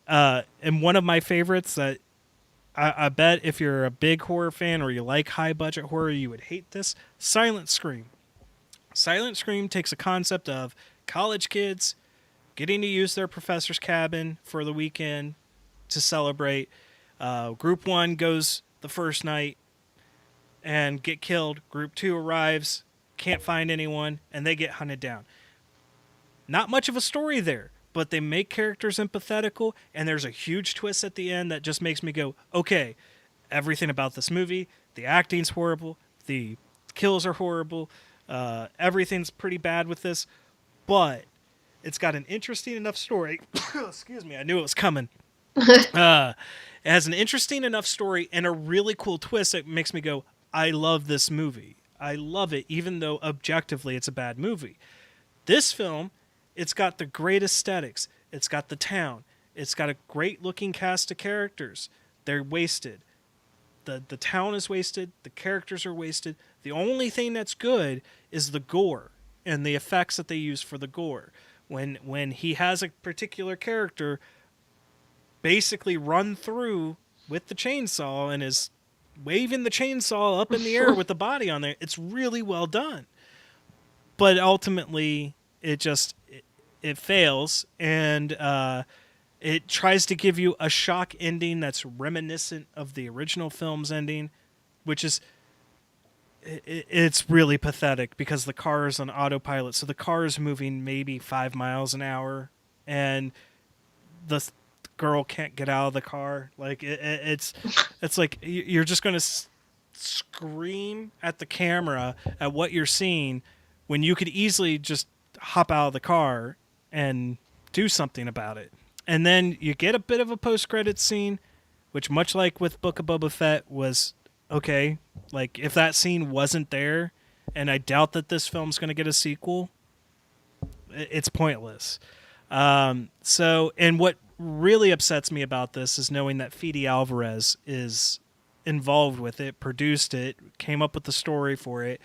one of my favorites that I bet if you're a big horror fan or you like high budget horror, you would hate this, Silent Scream. Silent Scream takes a concept of college kids getting to use their professor's cabin for the weekend to celebrate, Group 1 goes the first night and get killed. Group 2 arrives, can't find anyone, and they get hunted down. Not much of a story there, but they make characters empathetical, and there's a huge twist at the end that just makes me go, okay, everything about this movie, the acting's horrible, the kills are horrible, everything's pretty bad with this, but it's got an interesting enough story. Excuse me, I knew it was coming. It has an interesting enough story and a really cool twist that makes me go, I love this movie. I love it, even though objectively it's a bad movie. This film, it's got the great aesthetics. It's got the town. It's got a great looking cast of characters. They're wasted. The town is wasted. The characters are wasted. The only thing that's good is the gore and the effects that they use for the gore. When he has a particular character basically run through with the chainsaw and is waving the chainsaw up in the air with the body on there, it's really well done. But ultimately, it fails, and it tries to give you a shock ending that's reminiscent of the original film's ending, which is it's really pathetic because the car is on autopilot. So the car is moving maybe 5 miles an hour, and the girl can't get out of the car. Like it's like you're just going to scream at the camera at what you're seeing when you could easily just hop out of the car and do something about it. And then you get a bit of a post-credits scene, which much like with Book of Boba Fett was okay. Like if that scene wasn't there, and I doubt that this film's going to get a sequel, it's pointless. So, and what really upsets me about this is knowing that Fede Alvarez is involved with it, produced it, came up with the story for it,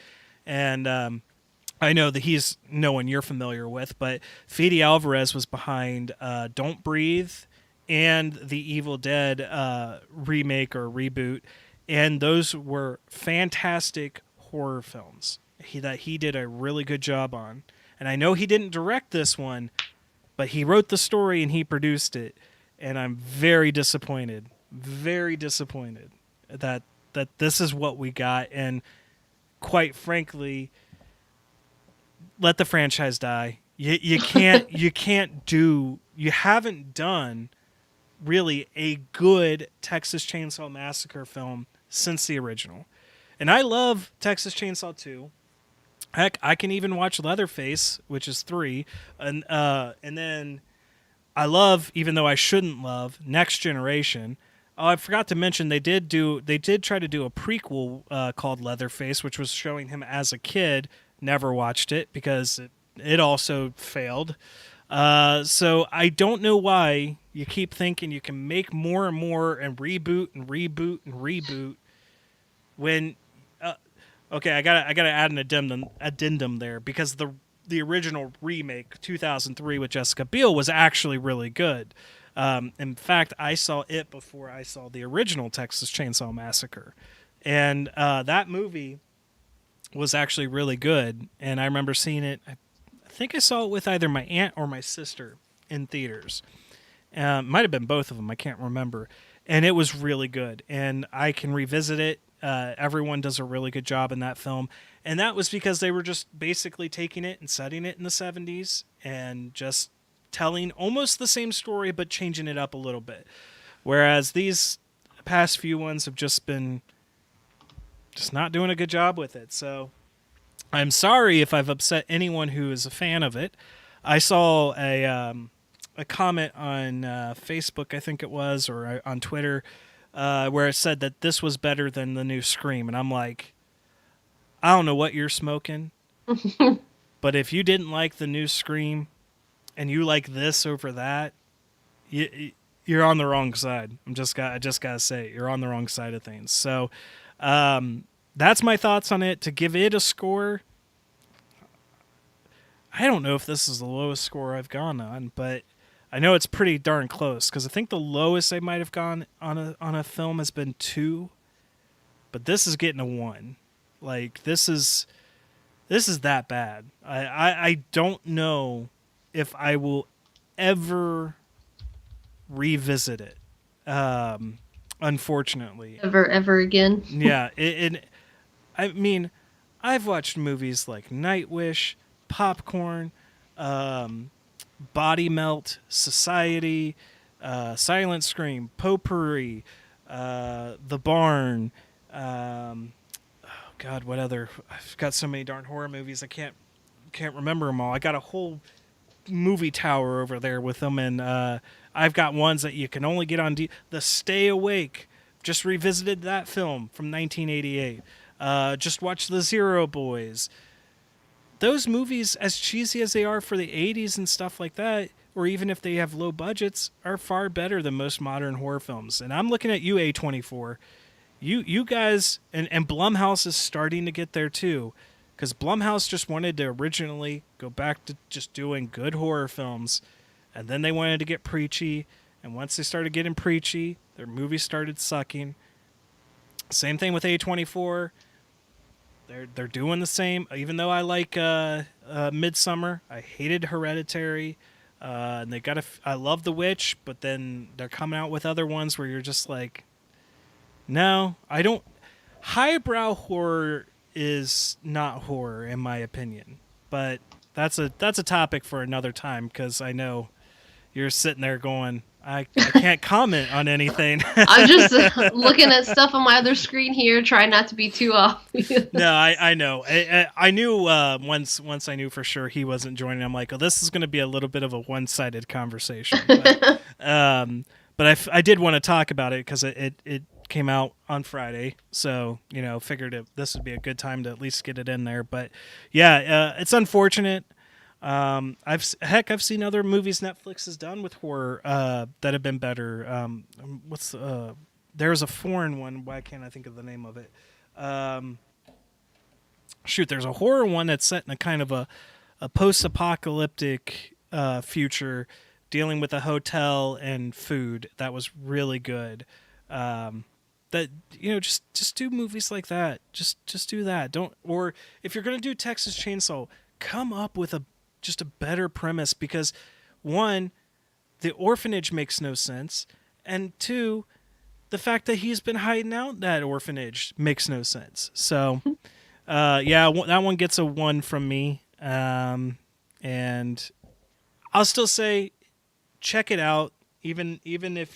and I know that he's no one you're familiar with, but Fede Alvarez was behind Don't Breathe and the Evil Dead remake or reboot, and those were fantastic horror films that he did a really good job on. And I know he didn't direct this one, but he wrote the story and he produced it, and I'm very disappointed that this is what we got. And quite frankly, let the franchise die. You haven't done really a good Texas Chainsaw Massacre film since the original. And I love Texas Chainsaw 2. Heck, I can even watch Leatherface, which is 3, and then I love, even though I shouldn't love, Next Generation. Oh, I forgot to mention they did try to do a prequel called Leatherface, which was showing him as a kid. Never watched it because it also failed. So I don't know why you keep thinking you can make more and more and reboot and reboot and reboot when. Okay, I gotta add an addendum there, because the original remake 2003 with Jessica Biel was actually really good. In fact, I saw it before I saw the original Texas Chainsaw Massacre, and that movie was actually really good. And I remember seeing it. I think I saw it with either my aunt or my sister in theaters. Might have been both of them. I can't remember. And it was really good, and I can revisit it. Everyone does a really good job in that film. And that was because they were just basically taking it and setting it in the 70s and just telling almost the same story but changing it up a little bit. Whereas these past few ones have just been just not doing a good job with it. So I'm sorry if I've upset anyone who is a fan of it. I saw a comment on Facebook, I think it was, or on Twitter, where it said that this was better than the new Scream. And I'm like, I don't know what you're smoking, but if you didn't like the new Scream and you like this over that, you're on the wrong side. I just gotta say, you're on the wrong side of things. So that's my thoughts on it. To give it a score, I don't know if this is the lowest score I've gone on, but I know it's pretty darn close, because I think the lowest I might have gone on a film has been 2, but this is getting a 1. Like this is that bad. I don't know if I will ever revisit it. unfortunately. Ever again. Yeah, I mean, I've watched movies like Nightwish, Popcorn, Body Melt, Society, Silent Scream, Potpourri, The Barn. God, what other? I've got so many darn horror movies. I can't remember them all. I got a whole movie tower over there with them, and I've got ones that you can only get on The Stay Awake. Just revisited that film from 1988. Just watched The Zero Boys. Those movies, as cheesy as they are for the 80s and stuff like that, or even if they have low budgets, are far better than most modern horror films. And I'm looking at you, A24. You guys, and Blumhouse is starting to get there too, because Blumhouse just wanted to originally go back to just doing good horror films, and then they wanted to get preachy, and once they started getting preachy, their movies started sucking. Same thing with A24. They're doing the same. Even though I like Midsommar, I hated Hereditary, and they I love The Witch, but then they're coming out with other ones where you're just like, no, I don't. Highbrow horror is not horror, in my opinion. But that's a topic for another time, because I know you're sitting there going, I can't comment on anything. I'm just looking at stuff on my other screen here, trying not to be too obvious. No, I know. I knew once I knew for sure he wasn't joining. I'm like, oh, this is going to be a little bit of a one-sided conversation. But I did want to talk about it because it came out on Friday, so figured this would be a good time to at least get it in there. But yeah, it's unfortunate. I've seen other movies Netflix has done with horror that have been better. There's a foreign one. Why can't I think of the name of it? There's a horror one that's set in a kind of a post-apocalyptic future, dealing with a hotel and food. That was really good. Just do movies like that. Just do that. Or if you're gonna do Texas Chainsaw, come up with just a better premise, because one, the orphanage makes no sense, and two, the fact that he's been hiding out that orphanage makes no sense. So, that one gets a 1 from me, and I'll still say, check it out. Even if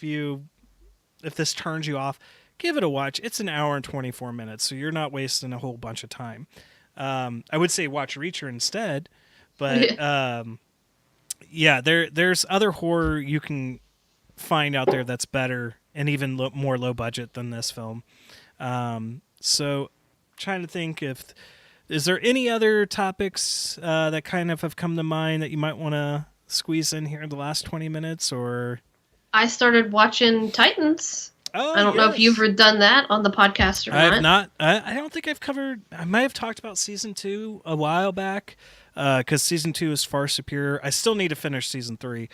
this turns you off, give it a watch. It's an hour and 24 minutes, so you're not wasting a whole bunch of time. I would say watch Reacher instead. But there's other horror you can find out there that's better and even more low budget than this film. So, trying to think is there any other topics that kind of have come to mind that you might want to squeeze in here in the last 20 minutes? Or I started watching Titans. Oh, I don't know if you've done that on the podcast or not. I have not. I don't think I've covered. I might have talked about season 2 a while back. Because season 2 is far superior. I still need to finish season 3,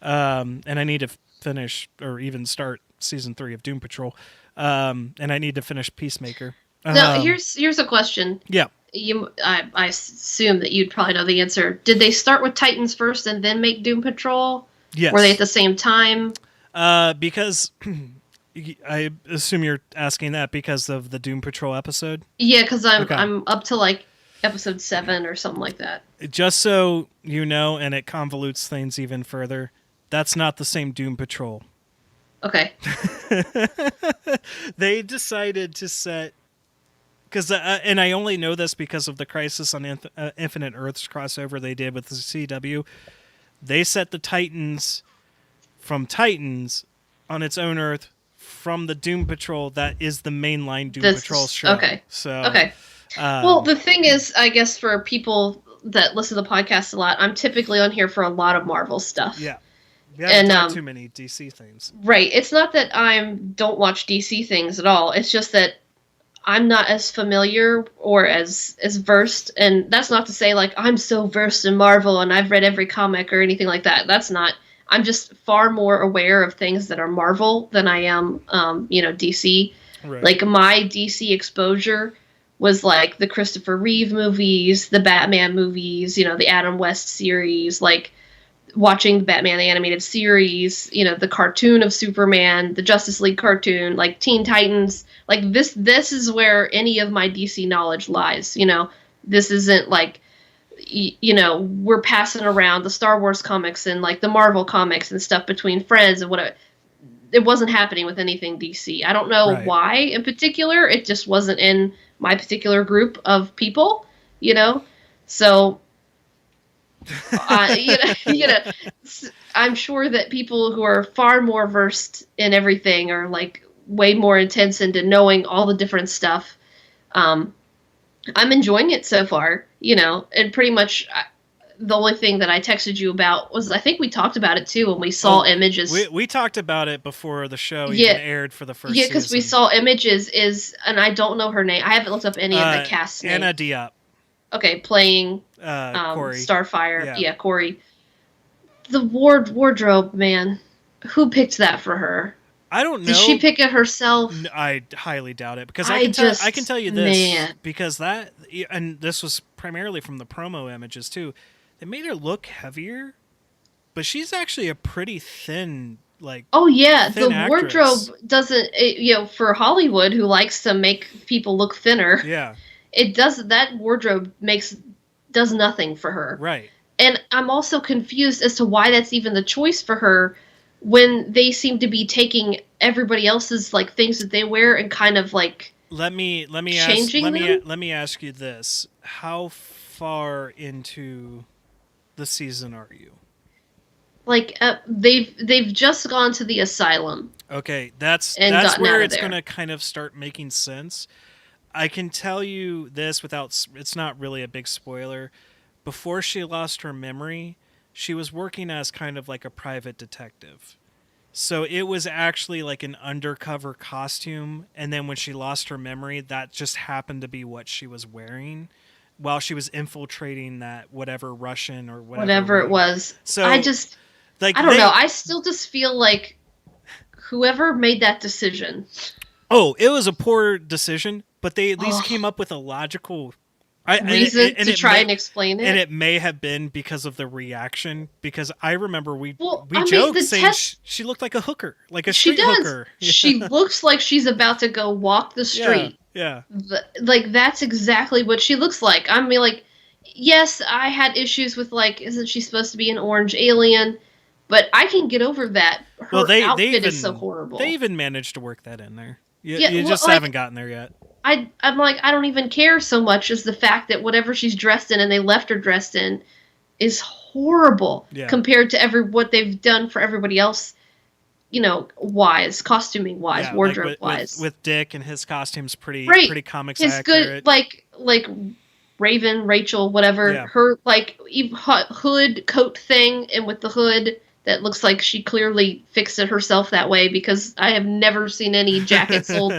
and I need to finish or even start season 3 of Doom Patrol, and I need to finish Peacemaker. Now, here's a question. Yeah. I assume that you'd probably know the answer. Did they start with Titans first and then make Doom Patrol? Yes. Were they at the same time? Because I assume you're asking that because of the Doom Patrol episode. Yeah, because I'm up to like episode 7 or something like that. Just so you know, and it convolutes things even further, that's not the same Doom Patrol. Okay. They decided to set... Because and I only know this because of the Crisis on Infinite Earths crossover they did with the CW. They set the Titans from Titans on its own Earth from the Doom Patrol that is the mainline Doom Patrol show. Okay. So... Okay. Well, the thing is, I guess for people that listen to the podcast a lot, I'm typically on here for a lot of Marvel stuff. Yeah. We haven't talked too many DC things. Right. It's not that I don't watch DC things at all. It's just that I'm not as familiar or as versed, and that's not to say like I'm so versed in Marvel and I've read every comic or anything like that. That's not. I'm just far more aware of things that are Marvel than I am, DC. Right. Like my DC exposure was like the Christopher Reeve movies, the Batman movies, the Adam West series, like watching the Batman animated series, you know, the cartoon of Superman, the Justice League cartoon, like Teen Titans, like this is where any of my DC knowledge lies, you know. This isn't like, you know, we're passing around the Star Wars comics and like the Marvel comics and stuff between friends and whatever. It wasn't happening with anything DC. I don't know why in particular. It just wasn't in my particular group of people, you know. So, you know, I'm sure that people who are far more versed in everything are like way more intense into knowing all the different stuff. I'm enjoying it so far, you know, and pretty much the only thing that I texted you about was, I think we talked about it too when we saw images. We talked about it before the show even aired for the first season. Yeah, because we saw images and I don't know her name. I haven't looked up any of the cast names. Anna Diop. Okay, playing Corey. Starfire. Yeah, Corey. The wardrobe, man. Who picked that for her? I don't know. Did she pick it herself? I highly doubt it, because I can tell you this, because that, and this was primarily from the promo images too. They made her look heavier, but she's actually a pretty thin, like. Oh yeah, the actress. wardrobe doesn't. You know, for Hollywood, who likes to make people look thinner. Yeah. It does. That wardrobe does nothing for her. Right. And I'm also confused as to why that's even the choice for her, when they seem to be taking everybody else's like things that they wear and kind of like let me ask you this: how far into the season are you? Like they've just gone to the asylum. Okay, that's where it's going to kind of start making sense. I can tell you this without, it's not really a big spoiler. Before she lost her memory, she was working as kind of like a private detective. So it was actually like an undercover costume. And then when she lost her memory, that just happened to be what she was wearing while she was infiltrating that whatever Russian or whatever it was. So I just, like, I don't know. I still just feel like whoever made that decision. Oh, it was a poor decision, but they at least came up with a logical reason to try and explain it. And it may have been because of the reaction, because I remember we joked saying she looked like a hooker, like a street hooker. Yeah. She looks like she's about to go walk the street. Yeah. Like that's exactly what she looks like. I mean, like, yes, I had issues with like, isn't she supposed to be an orange alien? But I can get over that. Her outfit is so horrible. They even managed to work that in there. You just haven't gotten there yet. I'm like, I don't even care so much as the fact that whatever she's dressed in and they left her dressed in is horrible compared to what they've done for everybody else, you know, costuming wise, wardrobe wise. With Dick and his costume's pretty comics his accurate. Good, like Raven, Rachel, whatever, her like hood coat thing, and with the hood that looks like she clearly fixed it herself that way, because I have never seen any jacket sold.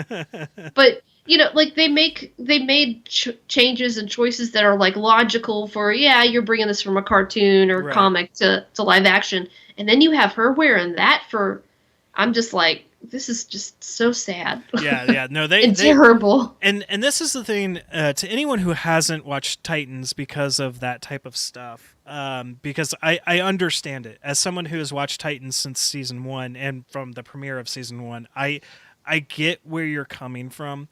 But you know, like they made changes and choices that are like logical for, you're bringing this from a cartoon or comic to live action, and then you have her wearing that for. I'm just like, this is just so sad. Yeah, no, terrible. And this is the thing to anyone who hasn't watched Titans because of that type of stuff. Because I understand it as someone who has watched Titans since season 1 and from the premiere of season 1. I get where you're coming from.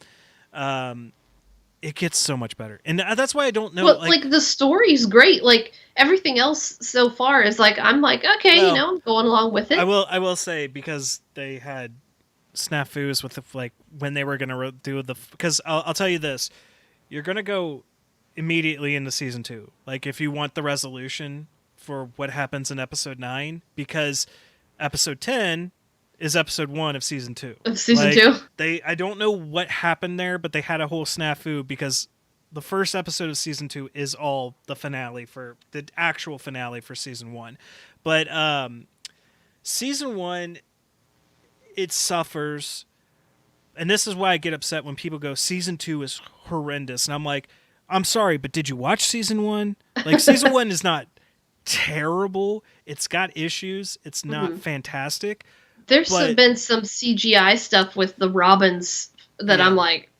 It gets so much better, and that's why I don't know. Well, like the story's great. Like everything else so far is like, I'm like, okay, I'm going along with it. I will say, because they had snafus with like when they were gonna do because I'll tell you this, you're gonna go immediately into season 2. Like if you want the resolution for what happens in episode 9, because episode 10 is episode 1 of season 2. Of season 2? I don't know what happened there, but they had a whole snafu, because the first episode of season 2 is all the finale for the actual finale for season 1. But season 1, it suffers. And this is why I get upset when people go, season 2 is horrendous. And I'm like, I'm sorry, but did you watch season 1? Like, season 1 is not terrible. It's got issues. It's not fantastic. There's been some CGI stuff with the Robins that I'm like,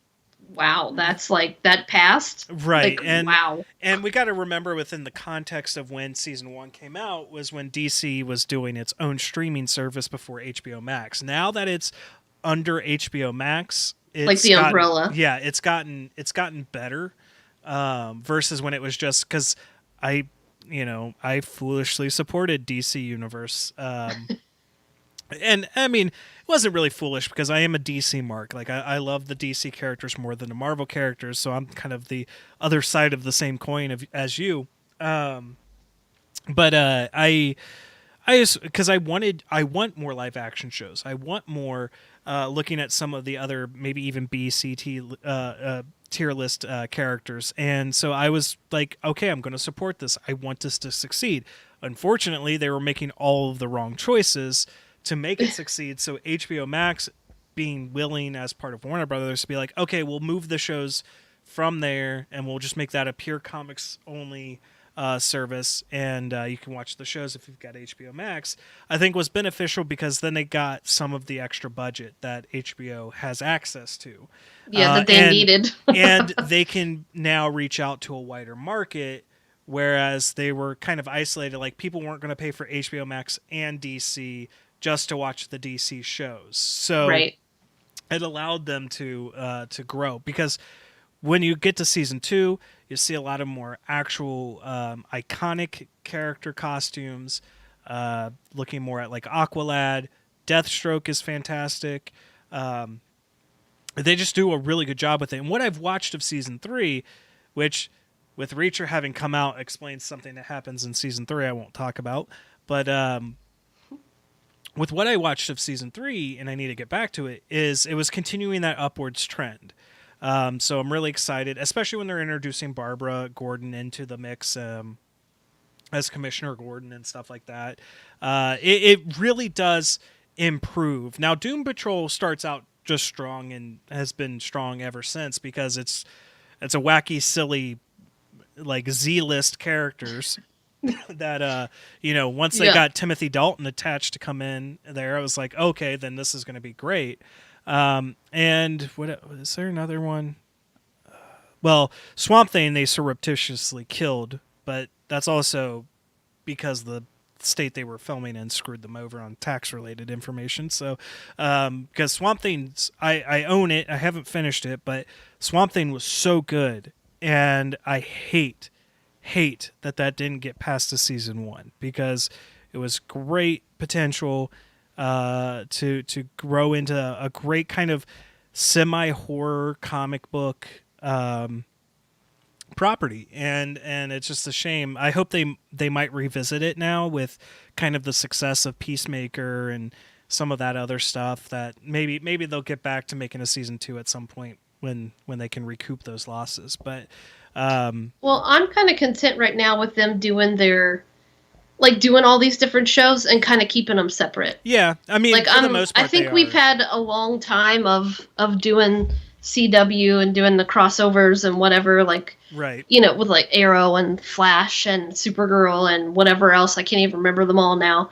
wow, that's like that passed. Right. Like, and wow. and we got to remember within the context of when season 1 came out was when DC was doing its own streaming service before HBO Max. Now that it's under HBO Max, it's Like the umbrella. Yeah, it's gotten better versus when it was just cuz I foolishly supported DC Universe. And I mean, it wasn't really foolish because I am a DC mark. Like I love the DC characters more than the Marvel characters, so I'm kind of the other side of the same coin as you. But I just because I want more live action shows. I want more looking at some of the other maybe even B, C, T tier list characters, and so I was like, okay, I'm going to support this. I want this to succeed. Unfortunately, they were making all of the wrong choices to make it succeed. So HBO Max being willing as part of Warner Brothers to be like, okay, we'll move the shows from there and we'll just make that a pure comics only service, and you can watch the shows if you've got HBO Max, I think was beneficial because then they got some of the extra budget that HBO has access to. Yeah, that they needed. And they can now reach out to a wider market, whereas they were kind of isolated. Like people weren't going to pay for HBO Max and DC just to watch the DC shows. So right. It allowed them to grow, because when you get to season 2, you see a lot of more actual iconic character costumes, looking more at like Aqualad. Deathstroke is fantastic. They just do a really good job with it. And what I've watched of season 3, which with Reacher having come out explains something that happens in season 3 I won't talk about, but with what I watched of season 3, and I need to get back to it, is it was continuing that upwards trend. So I'm really excited, especially when they're introducing Barbara Gordon into the mix as Commissioner Gordon and stuff like that. It really does improve. Now, Doom Patrol starts out just strong and has been strong ever since, because it's a wacky, silly, like Z-list characters that once they got Timothy Dalton attached to come in there, I was like, okay, then this is going to be great. And what is there another one? Well, Swamp Thing they surreptitiously killed, but that's also because the state they were filming in screwed them over on tax-related information. So, because Swamp Thing's, I own it, I haven't finished it, but Swamp Thing was so good, and I hate that didn't get past to season 1, because it was great potential to grow into a great kind of semi-horror comic book property, and it's just a shame. I hope they might revisit it now with kind of the success of Peacemaker and some of that other stuff, that maybe they'll get back to making a season 2 at some point when they can recoup those losses. But well, I'm kind of content right now with them doing doing all these different shows and kind of keeping them separate. Yeah, I mean, like, for the most part, I think we've had a long time of doing CW and doing the crossovers and whatever, like, right, with like Arrow and Flash and Supergirl and whatever else. I can't even remember them all now.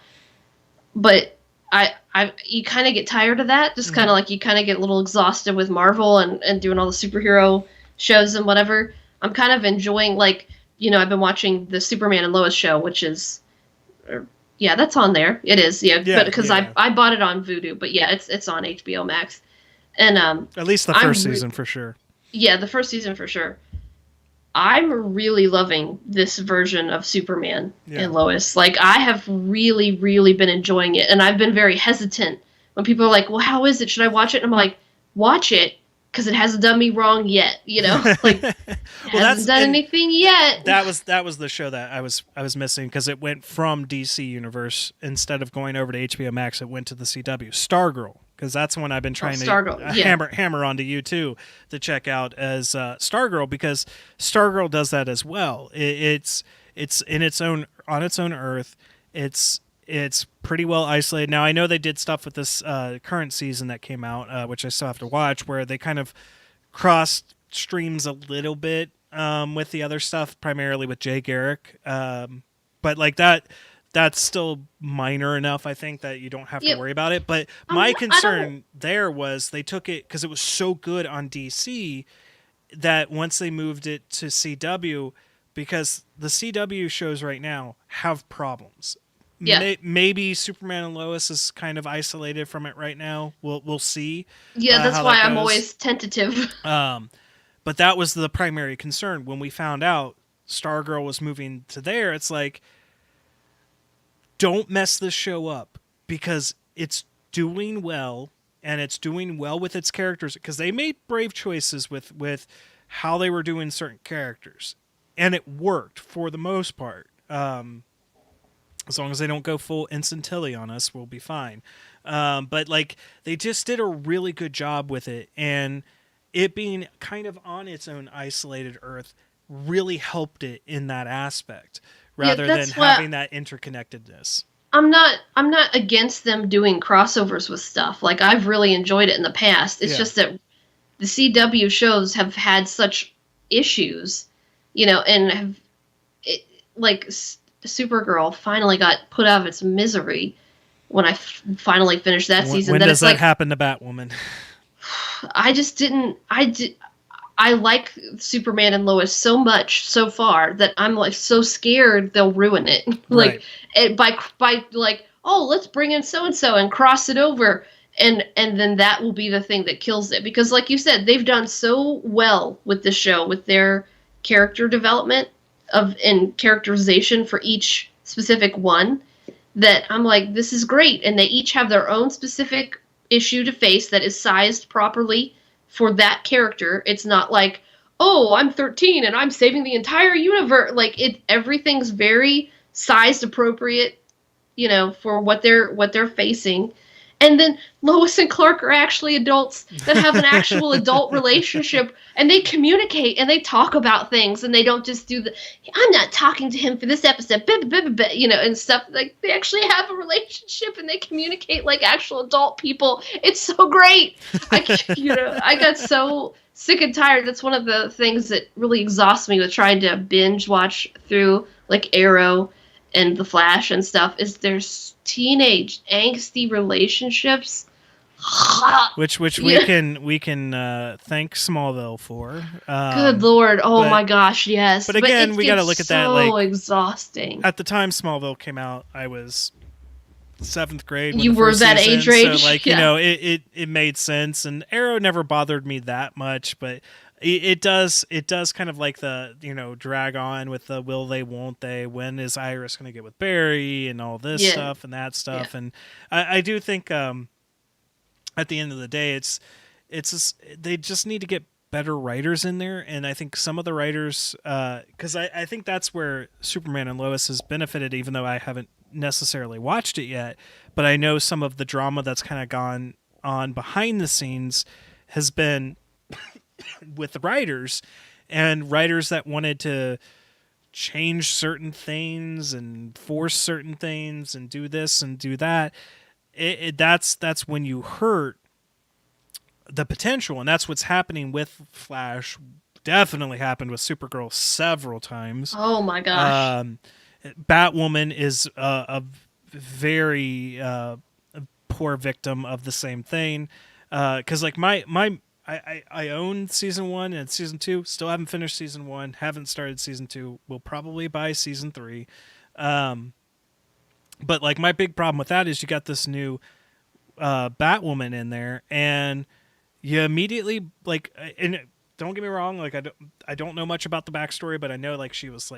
But you kind of get tired of that. Just kind of like you kind of get a little exhausted with Marvel and doing all the superhero shows and whatever. I'm kind of enjoying, like, I've been watching the Superman and Lois show, which is, yeah, that's on there. It is, yeah, but because I bought it on Vudu, but yeah, it's on HBO Max, and at least the first season for sure. Yeah, the first season for sure. I'm really loving this version of Superman and Lois. Like, I have really, really been enjoying it, and I've been very hesitant when people are like, "Well, how is it? Should I watch it?" And I'm like, "Watch it." Because it hasn't done me wrong yet, like hasn't done anything yet. That was the show that I was missing, because it went from DC Universe, instead of going over to HBO Max, it went to the CW. Stargirl, because that's one I've been trying to hammer onto you too to check out as Stargirl, because Stargirl does that as well. It's in its own earth. It's pretty well isolated. Now, I know they did stuff with this current season that came out, which I still have to watch, where they kind of crossed streams a little bit with the other stuff, primarily with Jay Garrick. But like that's still minor enough, I think, that you don't have to worry about it. But my concern there was they took it, because it was so good on DC, that once they moved it to CW, because the CW shows right now have problems. Yeah. Maybe Superman and Lois is kind of isolated from it right now. We'll see. Yeah, that's how why that I'm goes. always tentative. But that was the primary concern when we found out Stargirl was moving to there. It's like, don't mess this show up, because it's doing well, and it's doing well with its characters, because they made brave choices with how they were doing certain characters, and it worked for the most part. As long as they don't go full Instant Tilly on us, we'll be fine. But like, they just did a really good job with it, and it being kind of on its own isolated Earth really helped it in that aspect, rather than having that interconnectedness. I'm not against them doing crossovers with stuff. Like, I've really enjoyed it in the past. It's just that the CW shows have had such issues, and have Supergirl finally got put out of its misery when I finally finished that season. When does that happen to Batwoman? I just didn't. I like Superman and Lois so much so far that I'm like so scared they'll ruin it. Like, by like, oh, let's bring in so and so and cross it over, and then that will be the thing that kills it. Because like you said, they've done so well with the show, with their character development and characterization for each specific one, that I'm like, this is great, and they each have their own specific issue to face that is sized properly for that character. It's not like, oh, I'm 13 and I'm saving the entire universe. Like, everything's very sized appropriate, for what they're facing. And then Lois and Clark are actually adults that have an actual adult relationship, and they communicate and they talk about things, and they don't just do I'm not talking to him for this episode, and stuff. Like, they actually have a relationship and they communicate like actual adult people. It's so great. I got so sick and tired. That's one of the things that really exhausts me with trying to binge watch through like Arrow and The Flash and stuff, is there's teenage angsty relationships, which we can thank Smallville for. Good Lord, my gosh, yes. But again, we got to look at that. So exhausting. At the time Smallville came out, I was 7th grade. You were that age range, so like it made sense. And Arrow never bothered me that much, but it does kind of like the drag on with the will they, won't they, when is Iris going to get with Barry and all this stuff and that stuff. And I do think at the end of the day it's just, they just need to get better writers in there. And I think some of the writers, because I think that's where Superman and Lois has benefited, even though I haven't necessarily watched it yet, but I know some of the drama that's kind of gone on behind the scenes has been with the writers, and writers that wanted to change certain things and force certain things and do this and do that. That's when you hurt the potential, and that's what's happening with Flash. Definitely happened with Supergirl several times. Oh my gosh. Batwoman is a very poor victim of the same thing. Because like I own season 1 and season 2. Still haven't finished season 1. Haven't started season 2. Will probably buy season 3. But like, my big problem with that is you got this new Batwoman in there, and you immediately like. And don't get me wrong, like I don't know much about the backstory, but I know like she was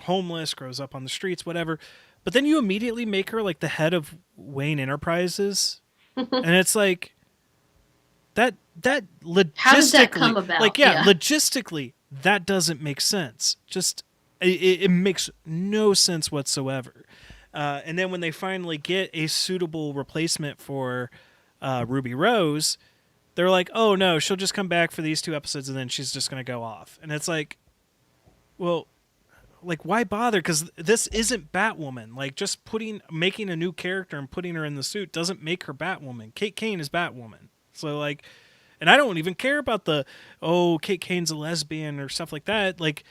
homeless, grows up on the streets, whatever. But then you immediately make her like the head of Wayne Enterprises, and it's like. That logistically, how does that come about? Like, logistically, that doesn't make sense. Just it makes no sense whatsoever. And then when they finally get a suitable replacement for Ruby Rose, they're like, "Oh no, she'll just come back for these 2 episodes, and then she's just going to go off." And it's like, well, like, why bother? Because this isn't Batwoman. Like, just making a new character and putting her in the suit doesn't make her Batwoman. Kate Kane is Batwoman. So like, and I don't even care about Kate Kane's a lesbian or stuff like that. Like,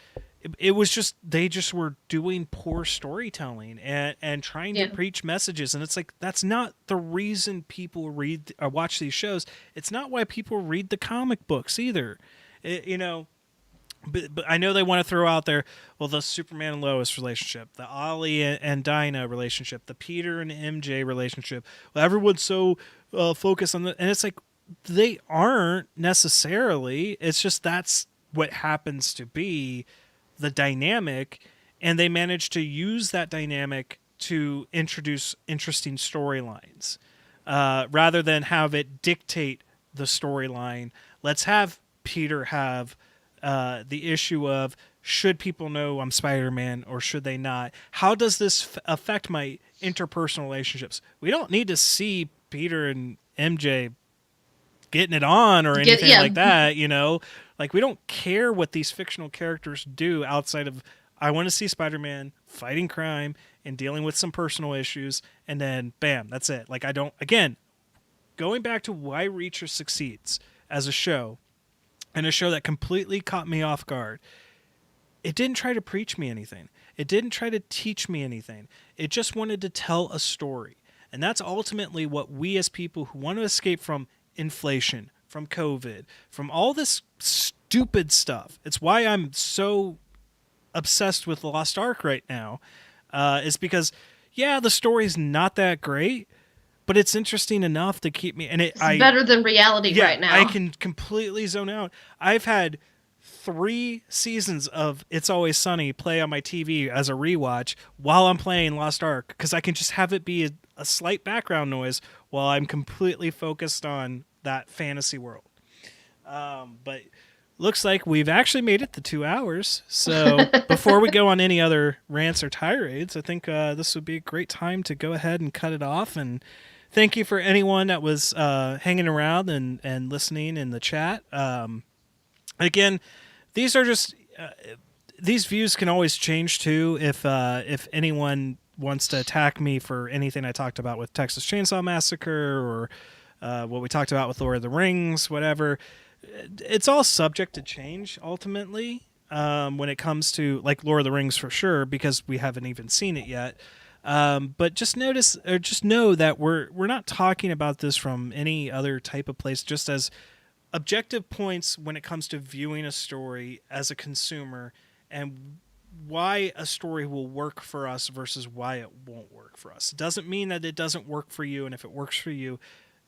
it was just, they just were doing poor storytelling and trying to preach messages. And it's like, that's not the reason people read or watch these shows. It's not why people read the comic books either. But I know they want to throw out there, well, the Superman and Lois relationship, the Ollie and Dinah relationship, the Peter and MJ relationship. Well, everyone's so focused on and it's like they aren't necessarily. It's just that's what happens to be the dynamic, and they manage to use that dynamic to introduce interesting storylines rather than have it dictate the storyline. Let's have Peter have the issue of, should people know I'm Spider-Man or should they not? How does this affect my interpersonal relationships? We don't need to see Peter and MJ getting it on or anything like that, Like, we don't care what these fictional characters do outside of, I want to see Spider-Man fighting crime and dealing with some personal issues, and then, bam, that's it. Like, going back to why Reacher succeeds as a show, and a show that completely caught me off guard. It didn't try to preach me anything. It didn't try to teach me anything. It just wanted to tell a story. And that's ultimately what we as people who want to escape from inflation, from COVID, from all this stupid stuff. It's why I'm so obsessed with Lost Ark right now, is because, the story's not that great, but it's interesting enough to keep me. And it's better than reality right now. I can completely zone out. I've had 3 seasons of It's Always Sunny play on my TV as a rewatch while I'm playing Lost Ark, because I can just have it be a slight background noise while I'm completely focused on that fantasy world. But looks like we've actually made it to 2 hours. So before we go on any other rants or tirades, I think this would be a great time to go ahead and cut it off. And thank you for anyone that was hanging around and listening in the chat. Again, these are just these views can always change too. If anyone wants to attack me for anything I talked about with Texas Chainsaw Massacre or what we talked about with Lord of the Rings, whatever, it's all subject to change ultimately when it comes to, like, Lord of the Rings for sure, because we haven't even seen it yet. But just know that we're not talking about this from any other type of place, just as objective points when it comes to viewing a story as a consumer and why a story will work for us versus why it won't work for us. It doesn't mean that it doesn't work for you, and if it works for you,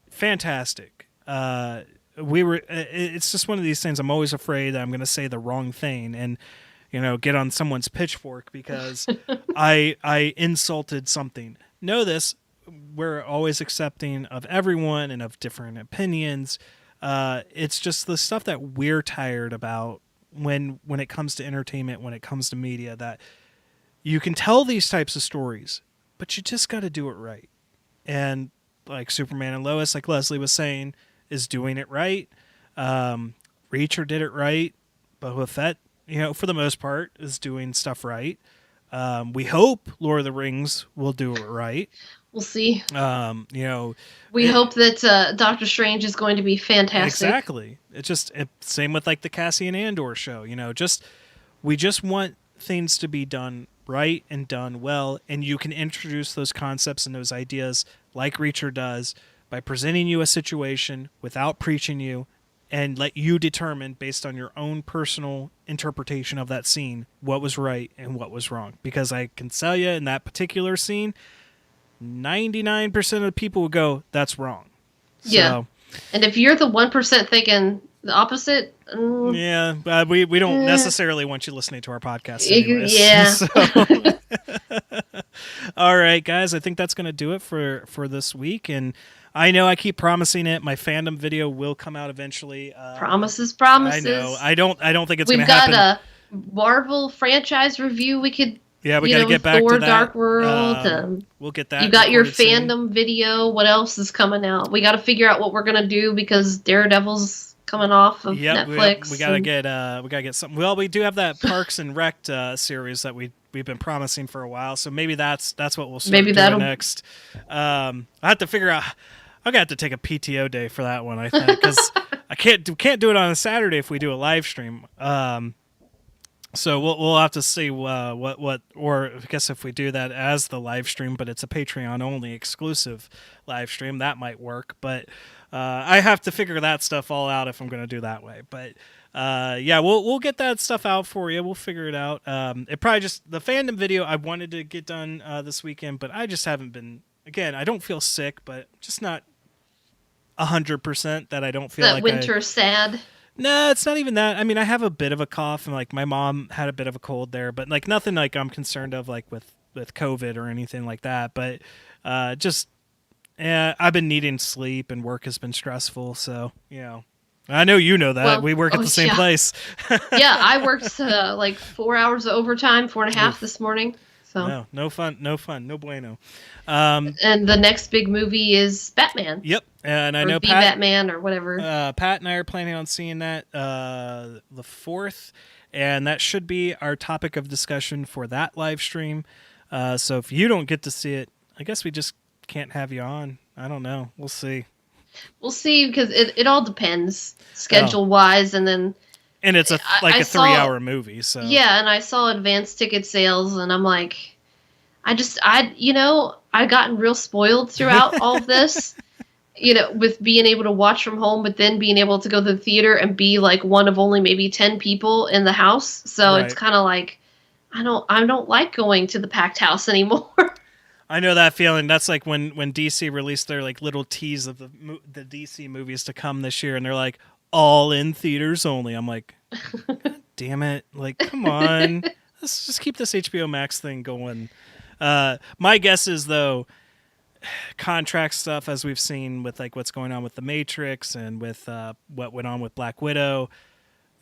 fantastic. It's just one of these things. I'm always afraid that I'm going to say the wrong thing and, get on someone's pitchfork because I insulted something. Know this, we're always accepting of everyone and of different opinions. It's just the stuff that we're tired about when it comes to entertainment, when it comes to media, that you can tell these types of stories, but you just got to do it right. And like Superman and Lois, like Leslie was saying, is doing it right. Reacher did it right. Boba Fett, for the most part, is doing stuff right. We hope Lord of the Rings will do it right. We'll see. We hope that Doctor Strange is going to be fantastic. Exactly. It's same with like the Cassian Andor show. We just want things to be done right and done well, and you can introduce those concepts and those ideas like Reacher does by presenting you a situation without preaching you, and let you determine based on your own personal interpretation of that scene what was right and what was wrong. Because I can tell you, in that particular scene, 99% of the people would go, that's wrong. Yeah. And if you're the 1% thinking the opposite... Yeah, but we don't necessarily want you listening to our podcast anyways. Yeah. All right, guys, I think that's going to do it for this week. And I know I keep promising it. My fandom video will come out eventually. Promises. I know. I don't think it's going to happen. We've got a Marvel franchise review. We could... Yeah, we got to get back Thor, to that. Dark World. We'll get that. You got your soon. fandom video. What else is coming out? We got to figure out what we're gonna do because Daredevil's coming off of Netflix. We gotta get something. Well, we do have that Parks and Rec series that we've been promising for a while. So maybe that's what we'll start doing next. I have to figure out. I'm gonna have to take a PTO day for that one. I think because I can't do it on a Saturday if we do a live stream. So we'll have to see what or I guess if we do that as the live stream, but it's a Patreon only exclusive live stream, that might work. But I have to figure that stuff all out if I'm going to do that way. But yeah, we'll get that stuff out for you. We'll figure it out. It probably just the fandom video I wanted to get done this weekend, but I just haven't been. Again, I don't feel sick, but just not 100% that I don't feel that like winter sad. No, it's not even that. I mean, I have a bit of a cough, and like my mom had a bit of a cold there, but like nothing like I'm concerned of like with COVID or anything like that. But just I've been needing sleep, and work has been stressful. So I know you know that Well, we work at the same yeah. place. Yeah, I worked like 4 hours of overtime, 4.5 this morning. So no fun, no bueno. And the next big movie is Batman. Yep, and I or know The Pat, Batman or whatever. Pat and I are planning on seeing that the 4th, and that should be our topic of discussion for that live stream. So if you don't get to see it, I guess we just can't have you on. I don't know. We'll see. We'll see, because it all depends schedule wise, and then. And it's a 3-hour movie, so yeah. And I saw advanced ticket sales, and I'm like, I gotten real spoiled throughout all of this, with being able to watch from home, but then being able to go to the theater and be like one of only maybe 10 people in the house. So Right. It's kind of like, I don't like going to the packed house anymore. I know that feeling. That's like when DC released their like little tease of the DC movies to come this year, and they're like all in theaters only. I'm like, God damn it! Like, come on, let's just keep this HBO Max thing going. My guess is though, contract stuff, as we've seen with like what's going on with The Matrix and with what went on with Black Widow.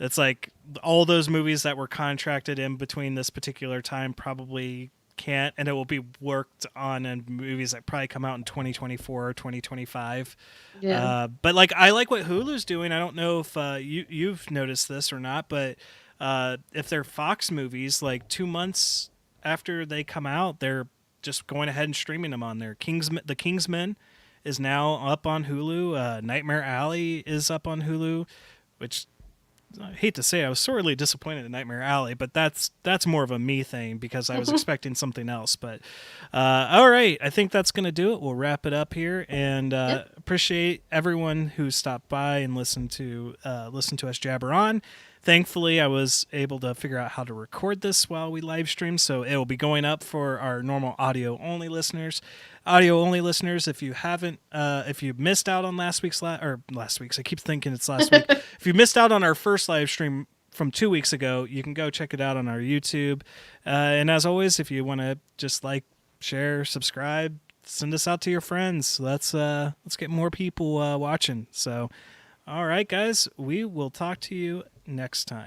It's like all those movies that were contracted in between this particular time probably can't, and it will be worked on in movies that probably come out in 2024 or 2025. Yeah. But like I like what Hulu's doing. I don't know if you've noticed this or not, but if they're Fox movies, like 2 months after they come out, they're just going ahead and streaming them on there. The Kingsman is now up on Hulu. Nightmare Alley is up on Hulu, which I hate to say I was sorely disappointed in Nightmare Alley, but that's more of a me thing because I was expecting something else. But all right, I think that's going to do it. We'll wrap it up here, and appreciate everyone who stopped by and listened to us jabber on. Thankfully, I was able to figure out how to record this while we live stream, so it will be going up for our normal audio only listeners. If you haven't, if you missed out on last week's, I keep thinking it's last week. If you missed out on our first live stream from 2 weeks ago, you can go check it out on our YouTube. And as always, if you want to just like, share, subscribe, send us out to your friends. Let's get more people watching. So, all right, guys, we will talk to you next time.